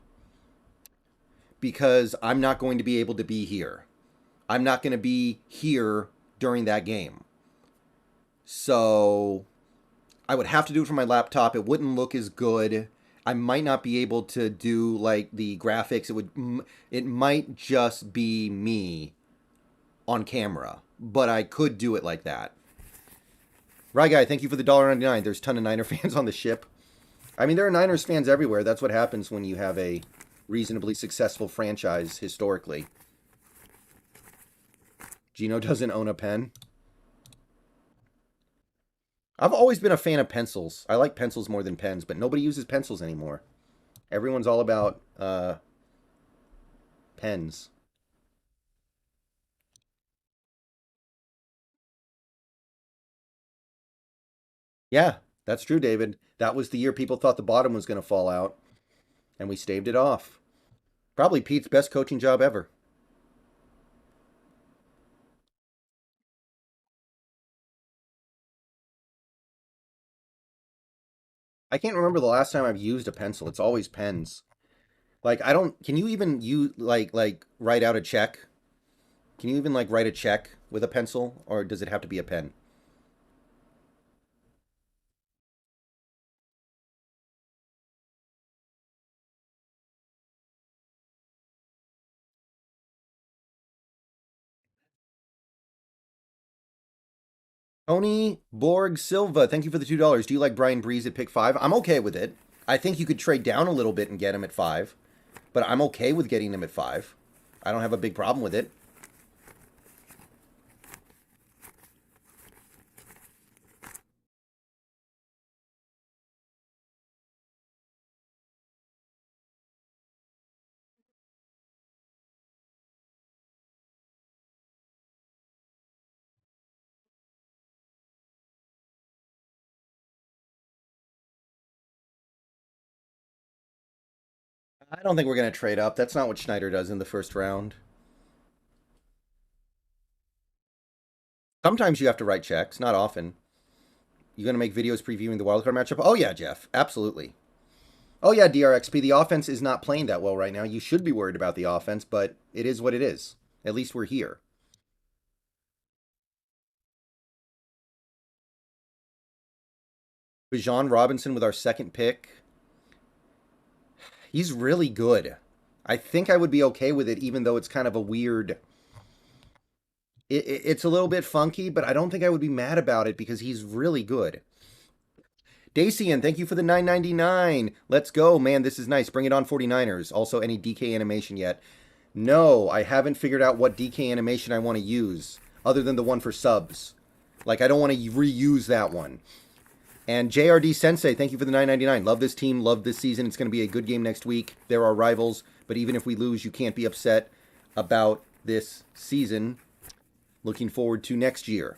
because I'm not going to be able to be here. I'm not going to be here during that game. So I would have to do it from my laptop. It wouldn't look as good. I might not be able to do like the graphics. It might just be me on camera, but I could do it like that. Right, guy, thank you for the $1.99. There's a ton of Niner fans on the ship. I mean, there are Niners fans everywhere. That's what happens when you have a reasonably successful franchise historically. Geno doesn't own a pen. I've always been a fan of pencils. I like pencils more than pens, but nobody uses pencils anymore. Everyone's all about pens. Yeah, that's true, David. That was the year people thought the bottom was going to fall out, and we staved it off. Probably Pete's best coaching job ever. I can't remember the last time I've used a pencil. It's always pens. Like I don't. Can you even use like write out a check? Can you even like write a check with a pencil, or does it have to be a pen? Tony Borg Silva, thank you for the $2. Do you like Brian Breeze at pick 5? I'm okay with it. I think you could trade down a little bit and get him at 5, but I'm okay with getting him at 5. I don't have a big problem with it. I don't think we're going to trade up. That's not what Schneider does in the first round. Sometimes you have to write checks, not often. You going to make videos previewing the wildcard matchup? Oh, yeah, Jeff. Absolutely. Oh, yeah, DRXP. The offense is not playing that well right now. You should be worried about the offense, but it is what it is. At least we're here. Bijan Robinson with our second pick. He's really good. I think I would be okay with it, even though it's kind of a weird... It's a little bit funky, but I don't think I would be mad about it because he's really good. Dacian, thank you for the $9.99. Let's go, man. This is nice. Bring it on, 49ers. Also, any DK animation yet? No, I haven't figured out what DK animation I want to use, other than the one for subs. Like, I don't want to reuse that one. And JRD Sensei, thank you for the $9.99. Love this team. Love this season. It's going to be a good game next week. There are rivals, but even if we lose, you can't be upset about this season. Looking forward to next year.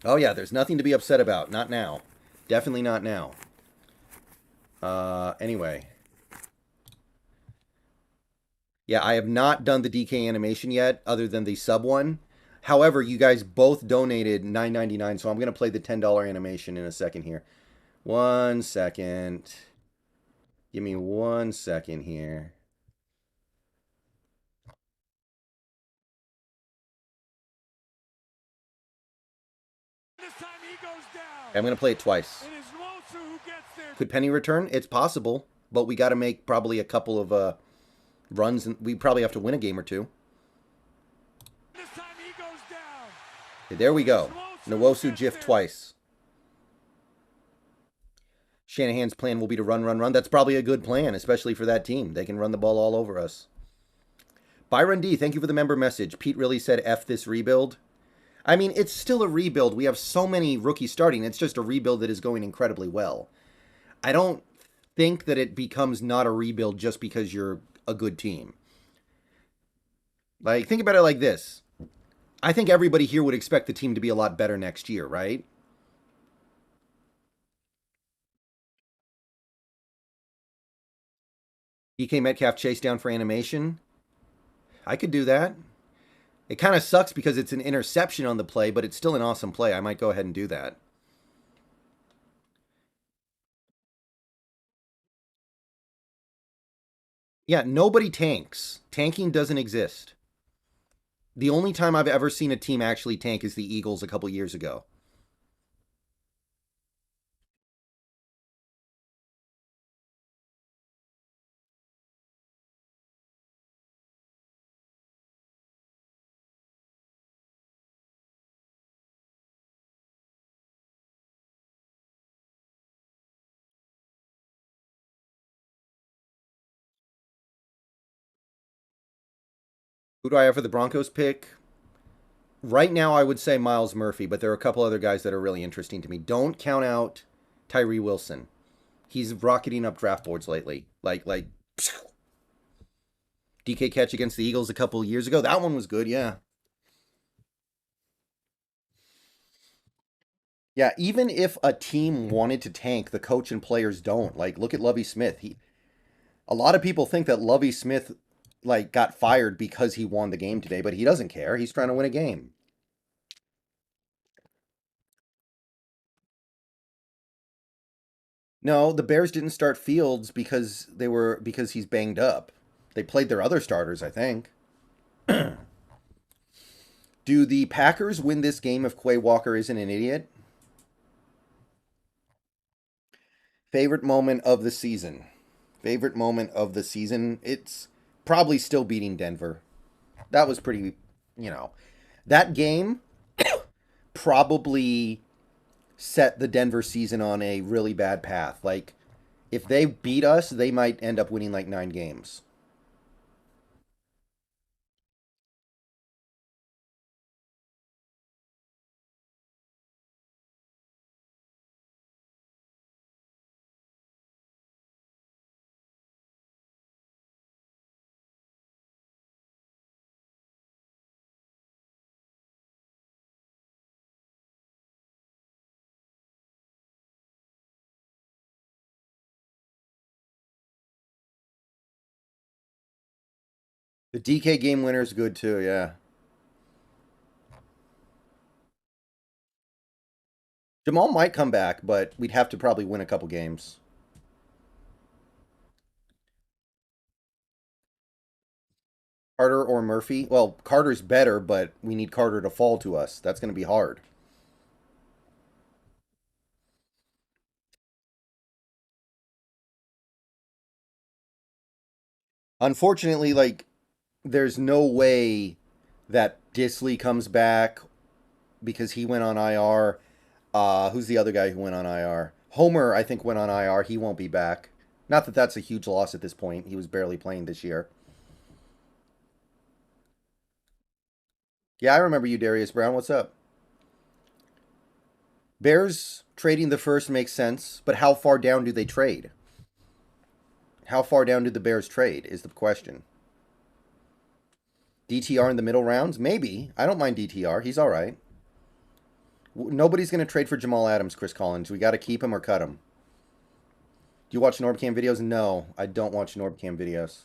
Oh, yeah, there's nothing to be upset about. Not now. Definitely not now. Anyway. Yeah, I have not done the DK animation yet, other than the sub one. However, you guys both donated $9.99, so I'm going to play the $10 animation in a second here. 1 second. Give me 1 second here. I'm going to play it twice. Could Penny return? It's possible, but we got to make probably a couple of runs, and we probably have to win a game or two. Okay, there we go. Nwosu GIF twice. Shanahan's plan will be to run, run, run. That's probably a good plan, especially for that team. They can run the ball all over us. Byron D, thank you for the member message. Pete really said F this rebuild. I mean, it's still a rebuild. We have so many rookies starting. It's just a rebuild that is going incredibly well. I don't think that it becomes not a rebuild just because you're a good team. Like, think about it like this. I think everybody here would expect the team to be a lot better next year, right? DK Metcalf chase down for animation. I could do that. It kind of sucks because it's an interception on the play, but it's still an awesome play. I might go ahead and do that. Yeah, nobody tanks. Tanking doesn't exist. The only time I've ever seen a team actually tank is the Eagles a couple years ago. Who do I have for the Broncos pick? Right now, I would say Miles Murphy, but there are a couple other guys that are really interesting to me. Don't count out Tyree Wilson. He's rocketing up draft boards lately. Like DK catch against the Eagles a couple years ago. That one was good, yeah. Yeah, even if a team wanted to tank, the coach and players don't. Like, look at Lovie Smith. A lot of people think that Lovie Smith got fired because he won the game today, but he doesn't care. He's trying to win a game. No, the Bears didn't start Fields because he's banged up. They played their other starters, I think. Do the Packers win this game if Quay Walker isn't an idiot? Favorite moment of the season. Favorite moment of the season. It's probably still beating Denver. That was pretty, that game probably set the Denver season on a really bad path. Like, if they beat us, they might end up winning like 9 games. The DK game winner is good too, yeah. Jamal might come back, but we'd have to probably win a couple games. Carter or Murphy? Well, Carter's better, but we need Carter to fall to us. That's going to be hard. Unfortunately, like, there's no way that Disley comes back because he went on IR. Who's the other guy who went on IR? Homer, I think, went on IR. He won't be back. Not that that's a huge loss at this point. He was barely playing this year. Yeah, I remember you, Darius Brown. What's up? Bears trading the first makes sense, but how far down do they trade? How far down do the Bears trade is the question. DTR in the middle rounds? Maybe. I don't mind DTR. He's all right. Nobody's going to trade for Jamal Adams, Chris Collins. We got to keep him or cut him. Do you watch Norbcam videos? No, I don't watch Norbcam videos.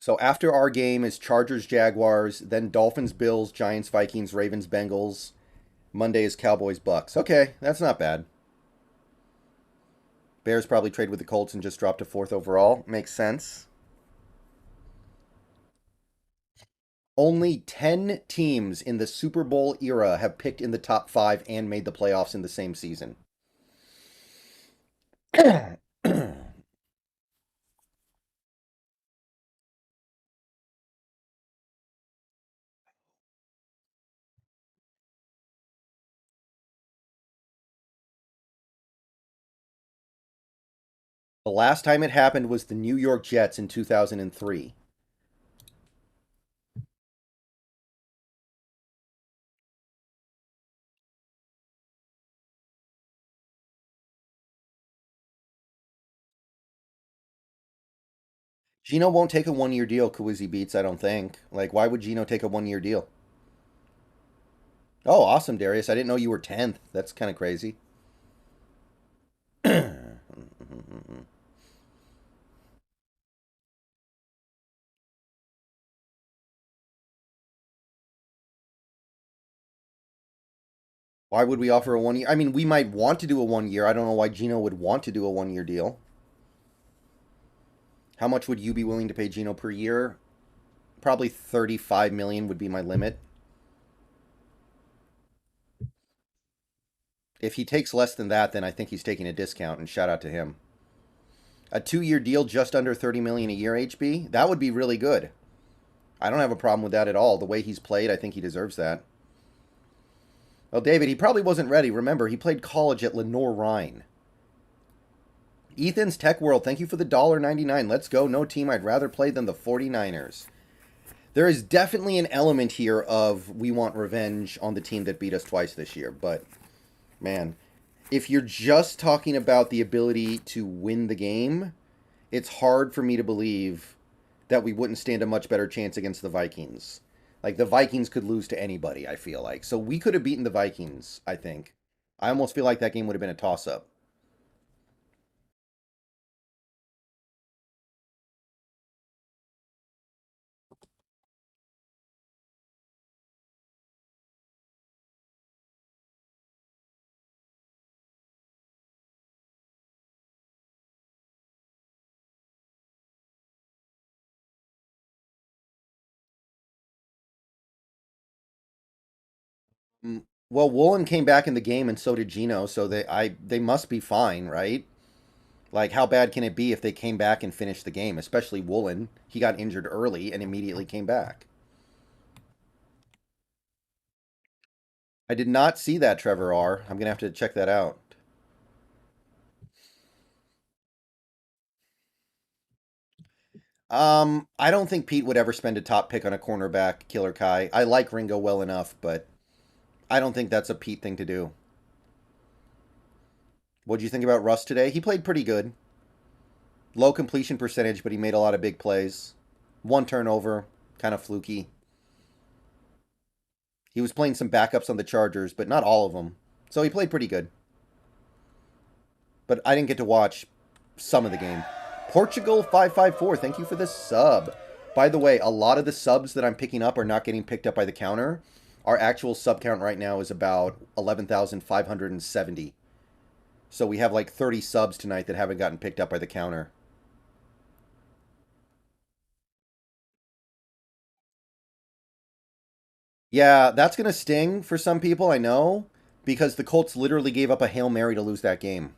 So after our game is Chargers, Jaguars, then Dolphins, Bills, Giants, Vikings, Ravens, Bengals. Monday is Cowboys, Bucks. Okay, that's not bad. Bears probably trade with the Colts and just drop to 4th overall. Makes sense. Only 10 teams in the Super Bowl era have picked in the top 5 and made the playoffs in the same season. The last time it happened was the New York Jets in 2003. Geno won't take a 1-year deal, Kawizzi Beats, I don't think. Like, why would Geno take a 1-year deal? Oh, awesome, Darius. I didn't know you were 10th. That's kind of crazy. Why would we offer a 1-year? I mean, we might want to do a 1-year. I don't know why Geno would want to do a 1-year deal. How much would you be willing to pay Geno per year? Probably 35 million would be my limit. If he takes less than that, then I think he's taking a discount, and shout out to him. A 2-year deal just under 30 million a year, HB? That would be really good. I don't have a problem with that at all. The way he's played, I think he deserves that. Well, David, he probably wasn't ready. Remember, he played college at Lenoir-Rhyne. Ethan's Tech World, thank you for the $1.99. Let's go. No team I'd rather play than the 49ers. There is definitely an element here of we want revenge on the team that beat us twice this year. But, man, if you're just talking about the ability to win the game, it's hard for me to believe that we wouldn't stand a much better chance against the Vikings. Like, the Vikings could lose to anybody, I feel like. So we could have beaten the Vikings, I think. I almost feel like that game would have been a toss-up. Well, Woolen came back in the game, and so did Geno. So they must be fine, right? Like, how bad can it be if they came back and finished the game? Especially Woolen. He got injured early and immediately came back. I did not see that, Trevor R. I'm going to have to check that out. I don't think Pete would ever spend a top pick on a cornerback, Killer Kai. I like Ringo well enough, but I don't think that's a Pete thing to do. What do you think about Russ today? He played pretty good. Low completion percentage, but he made a lot of big plays. One turnover, kind of fluky. He was playing some backups on the Chargers, but not all of them. So he played pretty good. But I didn't get to watch some of the game. Portugal 554, thank you for the sub. By the way, a lot of the subs that I'm picking up are not getting picked up by the counter. Our actual sub count right now is about 11,570. So we have like 30 subs tonight that haven't gotten picked up by the counter. Yeah, that's going to sting for some people, I know, because the Colts literally gave up a Hail Mary to lose that game.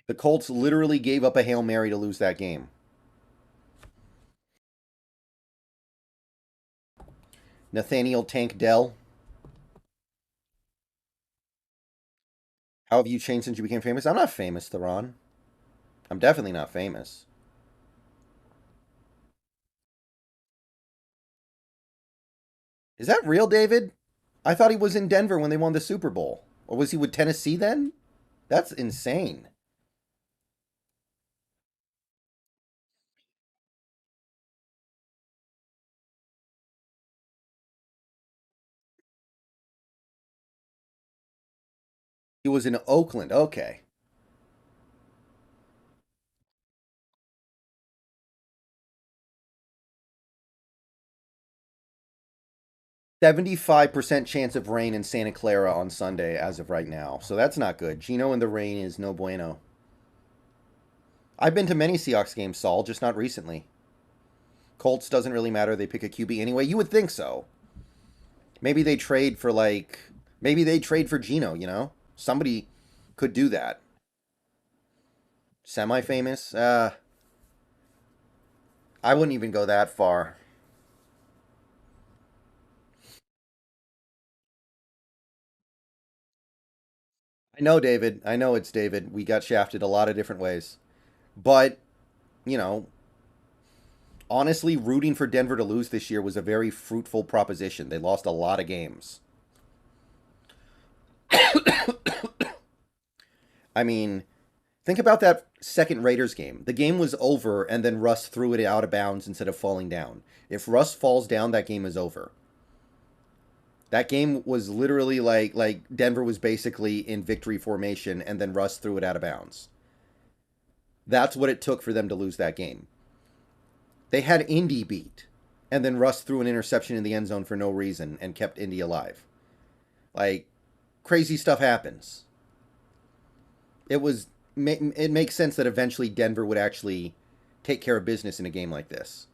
The Colts literally gave up a Hail Mary to lose that game. Nathaniel Tank Dell. How have you changed since you became famous? I'm not famous, Theron. I'm definitely not famous. Is that real, David? I thought he was in Denver when they won the Super Bowl. Or was he with Tennessee then? That's insane. He was in Oakland. Okay. 75% chance of rain in Santa Clara on Sunday as of right now. So that's not good. Geno in the rain is no bueno. I've been to many Seahawks games, Saul, just not recently. Colts doesn't really matter. They pick a QB anyway. You would think so. Maybe they trade for like maybe they trade for Geno, you know? Somebody could do that. Semi-famous? I wouldn't even go that far. I know, David. I know it's David. We got shafted a lot of different ways. But, you know, honestly, rooting for Denver to lose this year was a very fruitful proposition. They lost a lot of games. I mean, think about that second Raiders game. The game was over, and then Russ threw it out of bounds instead of falling down. If Russ falls down, that game is over. That game was literally like Denver was basically in victory formation, and then Russ threw it out of bounds. That's what it took for them to lose that game. They had Indy beat, and then Russ threw an interception in the end zone for no reason and kept Indy alive. Like, crazy stuff happens. It makes sense that eventually Denver would actually take care of business in a game like this.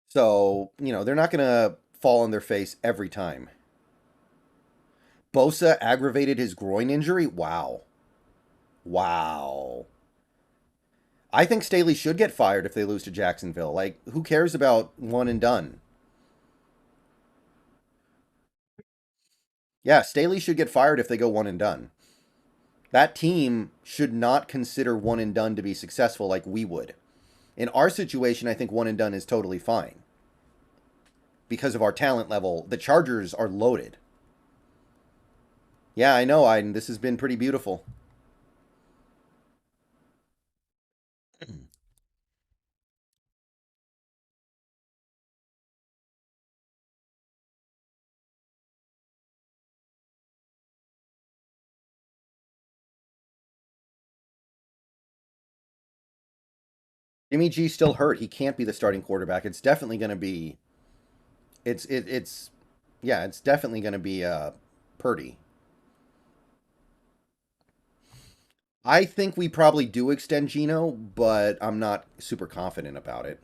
So, you know, they're not going to fall on their face every time. Bosa aggravated his groin injury? Wow. Wow. I think Staley should get fired if they lose to Jacksonville. Like, who cares about one and done? Yeah, Staley should get fired if they go one and done. That team should not consider one and done to be successful like we would. In our situation, I think one and done is totally fine because of our talent level. The Chargers are loaded. Yeah, I know, Iden. This has been pretty beautiful. Jimmy G's still hurt. He can't be the starting quarterback. It's definitely going to be. It's yeah. It's definitely going to be Purdy. I think we probably do extend Geno, but I'm not super confident about it.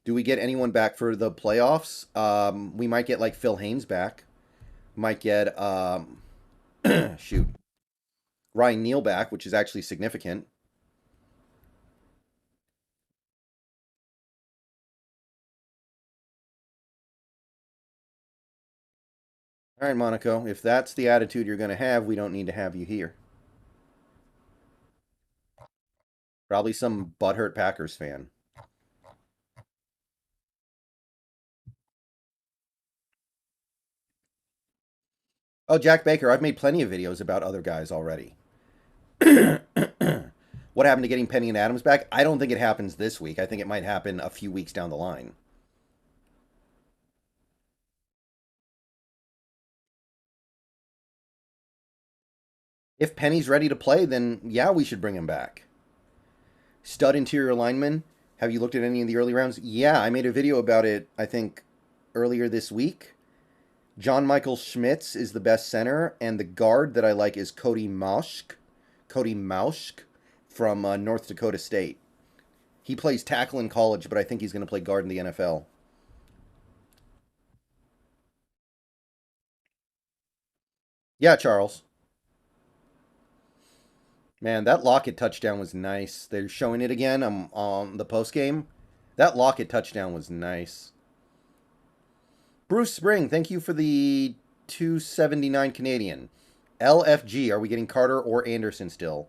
Do we get anyone back for the playoffs? We might get like Phil Haynes back. Might get shoot Ryan Neal back, which is actually significant. All right, Monaco, if that's the attitude you're going to have, we don't need to have you here. Probably some butthurt Packers fan. Oh, Jack Baker, I've made plenty of videos about other guys already. What happened to getting Penny and Adams back? I don't think it happens this week. I think it might happen a few weeks down the line. If Penny's ready to play, then yeah, we should bring him back. Stud interior lineman. Have you looked at any of the early rounds? Yeah, I made a video about it, I think, earlier this week. John Michael Schmitz is the best center, and the guard that I like is Cody Mauschk. Cody Mauschk from North Dakota State. He plays tackle in college, but I think he's going to play guard in the NFL. Yeah, Charles. Man, that Lockett touchdown was nice. They're showing it again on the post game. That Lockett touchdown was nice. Bruce Spring, thank you for the 279 Canadian. LFG, are we getting Carter or Anderson still?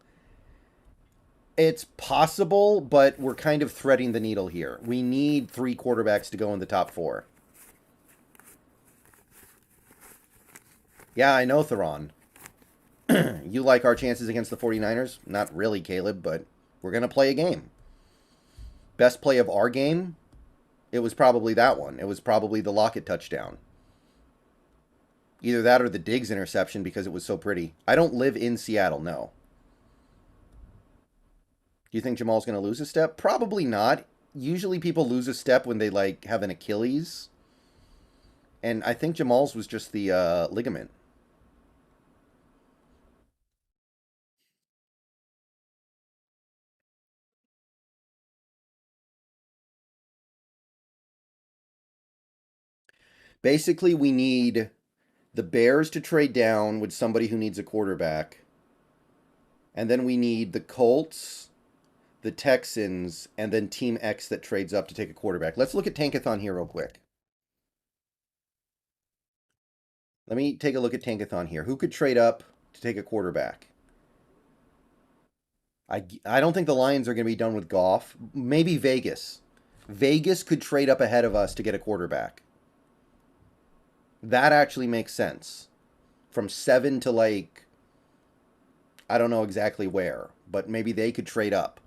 It's possible, but we're kind of threading the needle here. We need 3 quarterbacks to go in the top 4. Yeah, I know, Theron. You like our chances against the 49ers? Not really, Caleb, but we're going to play a game. Best play of our game? It was probably that one. It was probably the Lockett touchdown. Either that or the Diggs interception because it was so pretty. I don't live in Seattle, no. Do you think Jamal's going to lose a step? Probably not. Usually people lose a step when they like have an Achilles. And I think Jamal's was just the ligament. Basically, we need the Bears to trade down with somebody who needs a quarterback. And then we need the Colts, the Texans, and then Team X that trades up to take a quarterback. Let's look at Tankathon here real quick. Let me take a look at Tankathon here. Who could trade up to take a quarterback? I don't think the Lions are going to be done with Goff. Maybe Vegas. Vegas could trade up ahead of us to get a quarterback. That actually makes sense. From 7 to like, I don't know exactly where, but maybe they could trade up.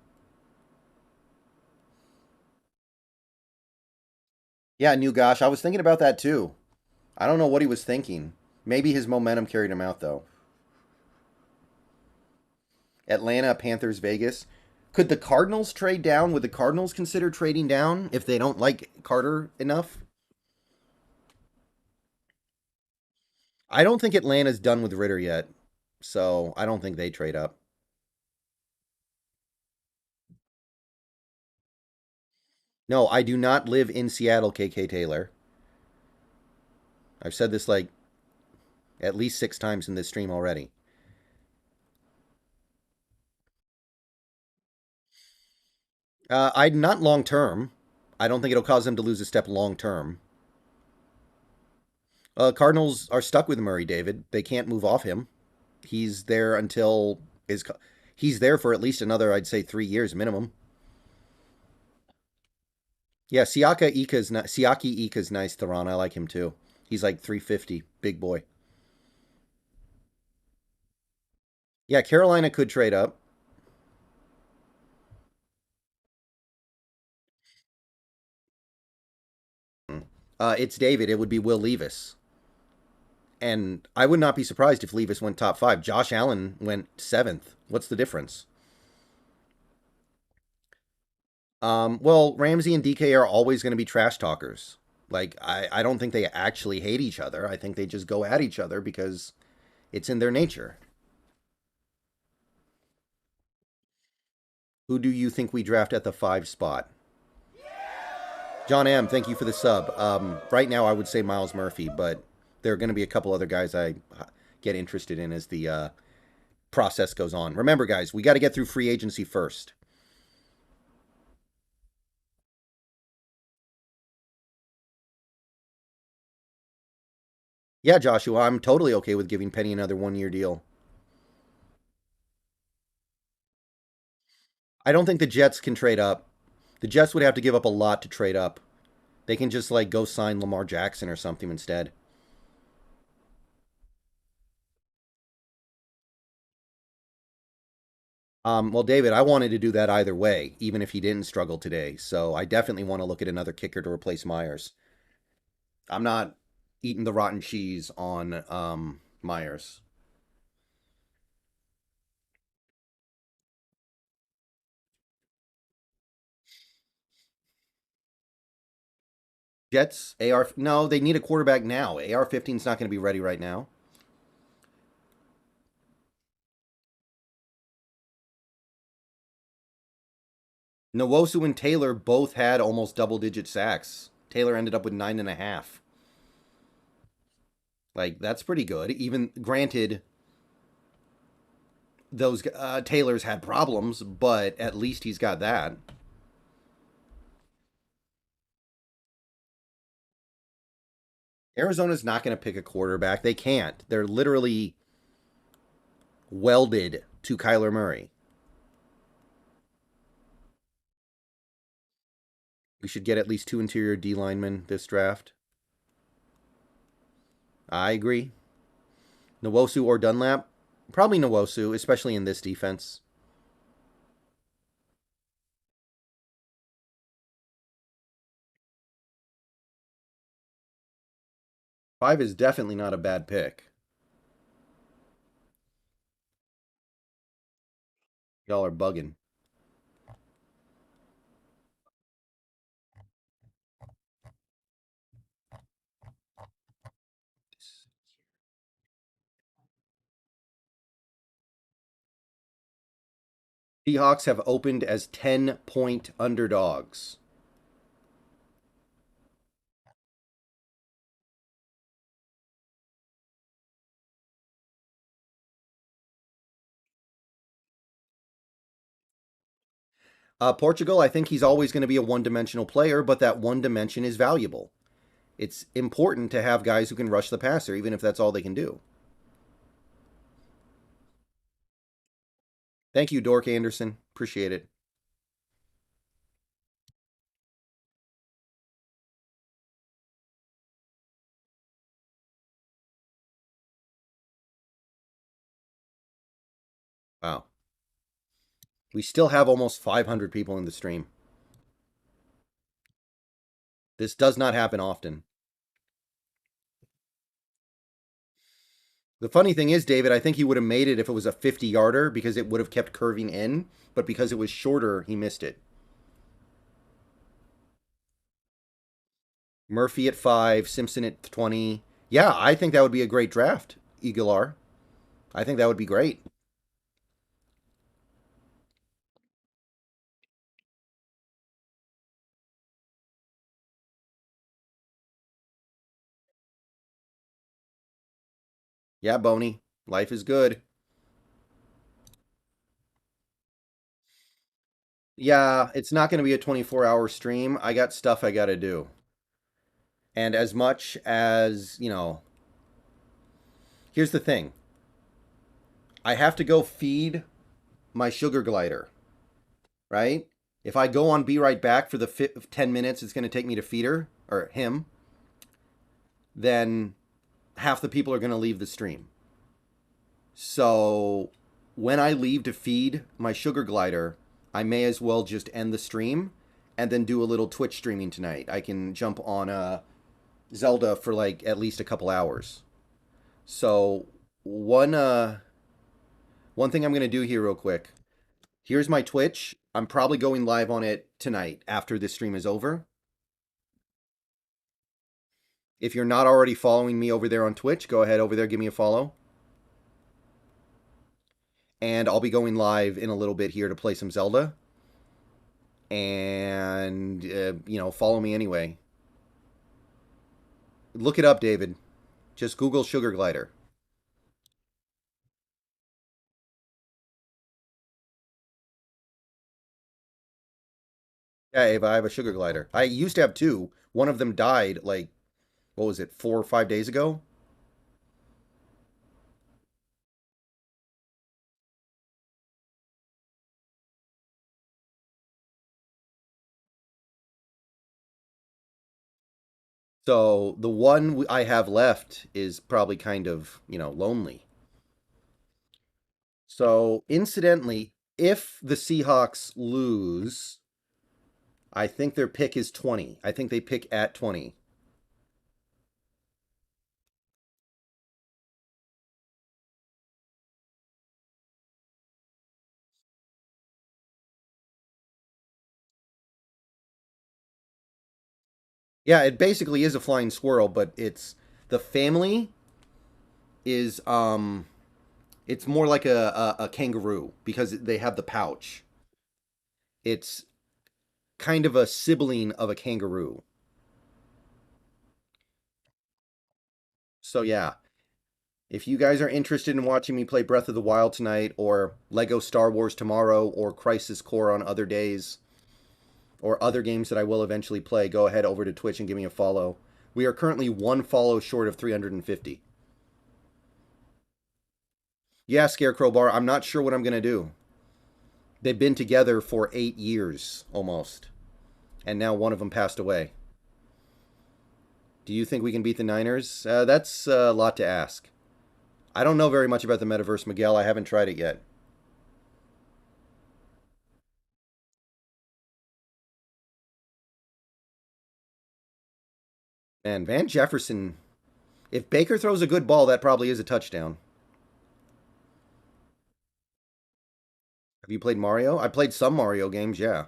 Yeah, New Gosh, I was thinking about that too. I don't know what he was thinking. Maybe his momentum carried him out though. Atlanta, Panthers, Vegas. Could the Cardinals trade down? Would the Cardinals consider trading down if they don't like Carter enough? I don't think Atlanta's done with Ritter yet, so I don't think they trade up. No, I do not live in Seattle, KK Taylor. I've said this like at least 6 times in this stream already. I not long term. I don't think it'll cause them to lose a step long term. Cardinals are stuck with Murray, David. They can't move off him. He's there until his. He's there for at least another, I'd say, 3 years minimum. Yeah, Siaki Ika's nice, Theron. I like him too. He's like 350, big boy. Yeah, Carolina could trade up. It's David. It would be Will Levis. And I would not be surprised if Levis went top 5. Josh Allen went 7th. What's the difference? Well, Ramsey and DK are always going to be trash talkers. Like, I don't think they actually hate each other. I think they just go at each other because it's in their nature. Who do you think we draft at the 5 spot? John M., thank you for the sub. Right now, I would say Miles Murphy, but there are going to be a couple other guys I get interested in as the process goes on. Remember, guys, we got to get through free agency first. Yeah, Joshua, I'm totally okay with giving Penny another 1 year deal. I don't think the Jets can trade up. The Jets would have to give up a lot to trade up. They can just like go sign Lamar Jackson or something instead. Well, David, I wanted to do that either way, even if he didn't struggle today. So I definitely want to look at another kicker to replace Myers. I'm not eating the rotten cheese on Myers. Jets, AR. No, they need a quarterback now. AR 15 is not going to be ready right now. Nwosu and Taylor both had almost double digit sacks. Taylor ended up with 9.5. Like, that's pretty good. Even granted, those Taylor's had problems, but at least he's got that. Arizona's not going to pick a quarterback. They can't. They're literally welded to Kyler Murray. We should get at least two interior D linemen this draft. I agree. Nwosu or Dunlap? Probably Nwosu, especially in this defense. 5 is definitely not a bad pick. Y'all are bugging. Seahawks have opened as 10-point underdogs. Portugal, I think he's always going to be a one dimensional player, but that one dimension is valuable. It's important to have guys who can rush the passer, even if that's all they can do. Thank you, Dork Anderson. Appreciate it. Wow. We still have almost 500 people in the stream. This does not happen often. The funny thing is, David, I think he would have made it if it was a 50-yarder because it would have kept curving in, but because it was shorter, he missed it. Murphy at 5, Simpson at 20. Yeah, I think that would be a great draft, Eaglear. I think that would be great. Yeah, Boney. Life is good. Yeah, it's not going to be a 24-hour stream. I got stuff I got to do. And as much as, here's the thing. I have to go feed my sugar glider, right? If I go on Be Right Back for the 10 minutes it's going to take me to feed her, or him, then half the people are going to leave the stream. So when I leave to feed my sugar glider, I may as well just end the stream and then do a little Twitch streaming tonight. I can jump on Zelda for like at least a couple hours. So one thing I'm gonna do here real quick. Here's my Twitch. I'm probably going live on it tonight after this stream is over. If you're not already following me over there on Twitch, go ahead over there, give me a follow. And I'll be going live in a little bit here to play some Zelda. And follow me anyway. Look it up, David. Just Google Sugar Glider. Yeah, Ava, I have a sugar glider. I used to have two. One of them died like, what was it, 4 or 5 days ago? So the one I have left is probably kind of, lonely. So incidentally, if the Seahawks lose, I think their pick is 20. I think they pick at 20. Yeah, it basically is a flying squirrel, but the family is it's more like a kangaroo because they have the pouch. It's kind of a sibling of a kangaroo. So yeah, if you guys are interested in watching me play Breath of the Wild tonight, or Lego Star Wars tomorrow, or Crisis Core on other days, or other games that I will eventually play, go ahead over to Twitch and give me a follow. We are currently one follow short of 350. Yeah, Scarecrow Bar, I'm not sure what I'm going to do. They've been together for 8 years almost, and now one of them passed away. Do you think we can beat the Niners? That's a lot to ask. I don't know very much about the metaverse, Miguel. I haven't tried it yet. Man, Van Jefferson, if Baker throws a good ball, that probably is a touchdown. Have you played Mario? I played some Mario games, yeah.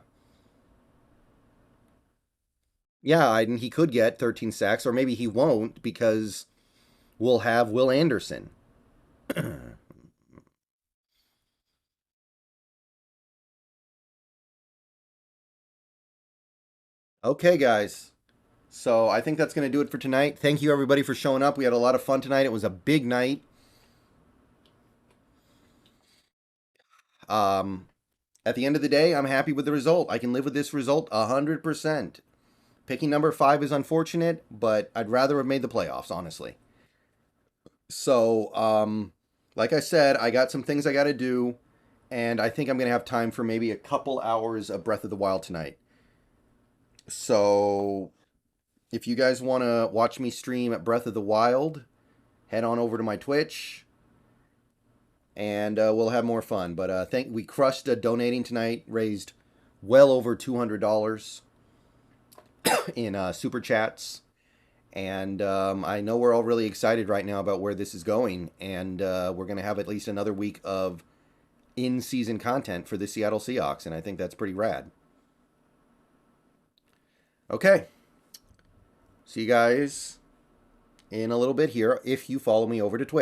Yeah, he could get 13 sacks, or maybe he won't because we'll have Will Anderson. Okay, guys. So I think that's going to do it for tonight. Thank you, everybody, for showing up. We had a lot of fun tonight. It was a big night. Um, at the end of the day, I'm happy with the result. I can live with this result 100%. Picking number 5 is unfortunate, but I'd rather have made the playoffs, honestly. So, like I said, I got some things I got to do, and I think I'm going to have time for maybe a couple hours of Breath of the Wild tonight. So, if you guys want to watch me stream at Breath of the Wild, head on over to my Twitch, and we'll have more fun. But we crushed donating tonight, raised well over $200 in super chats. And I know we're all really excited right now about where this is going. And we're going to have at least another week of in-season content for the Seattle Seahawks. And I think that's pretty rad. Okay. See you guys in a little bit here if you follow me over to Twitch.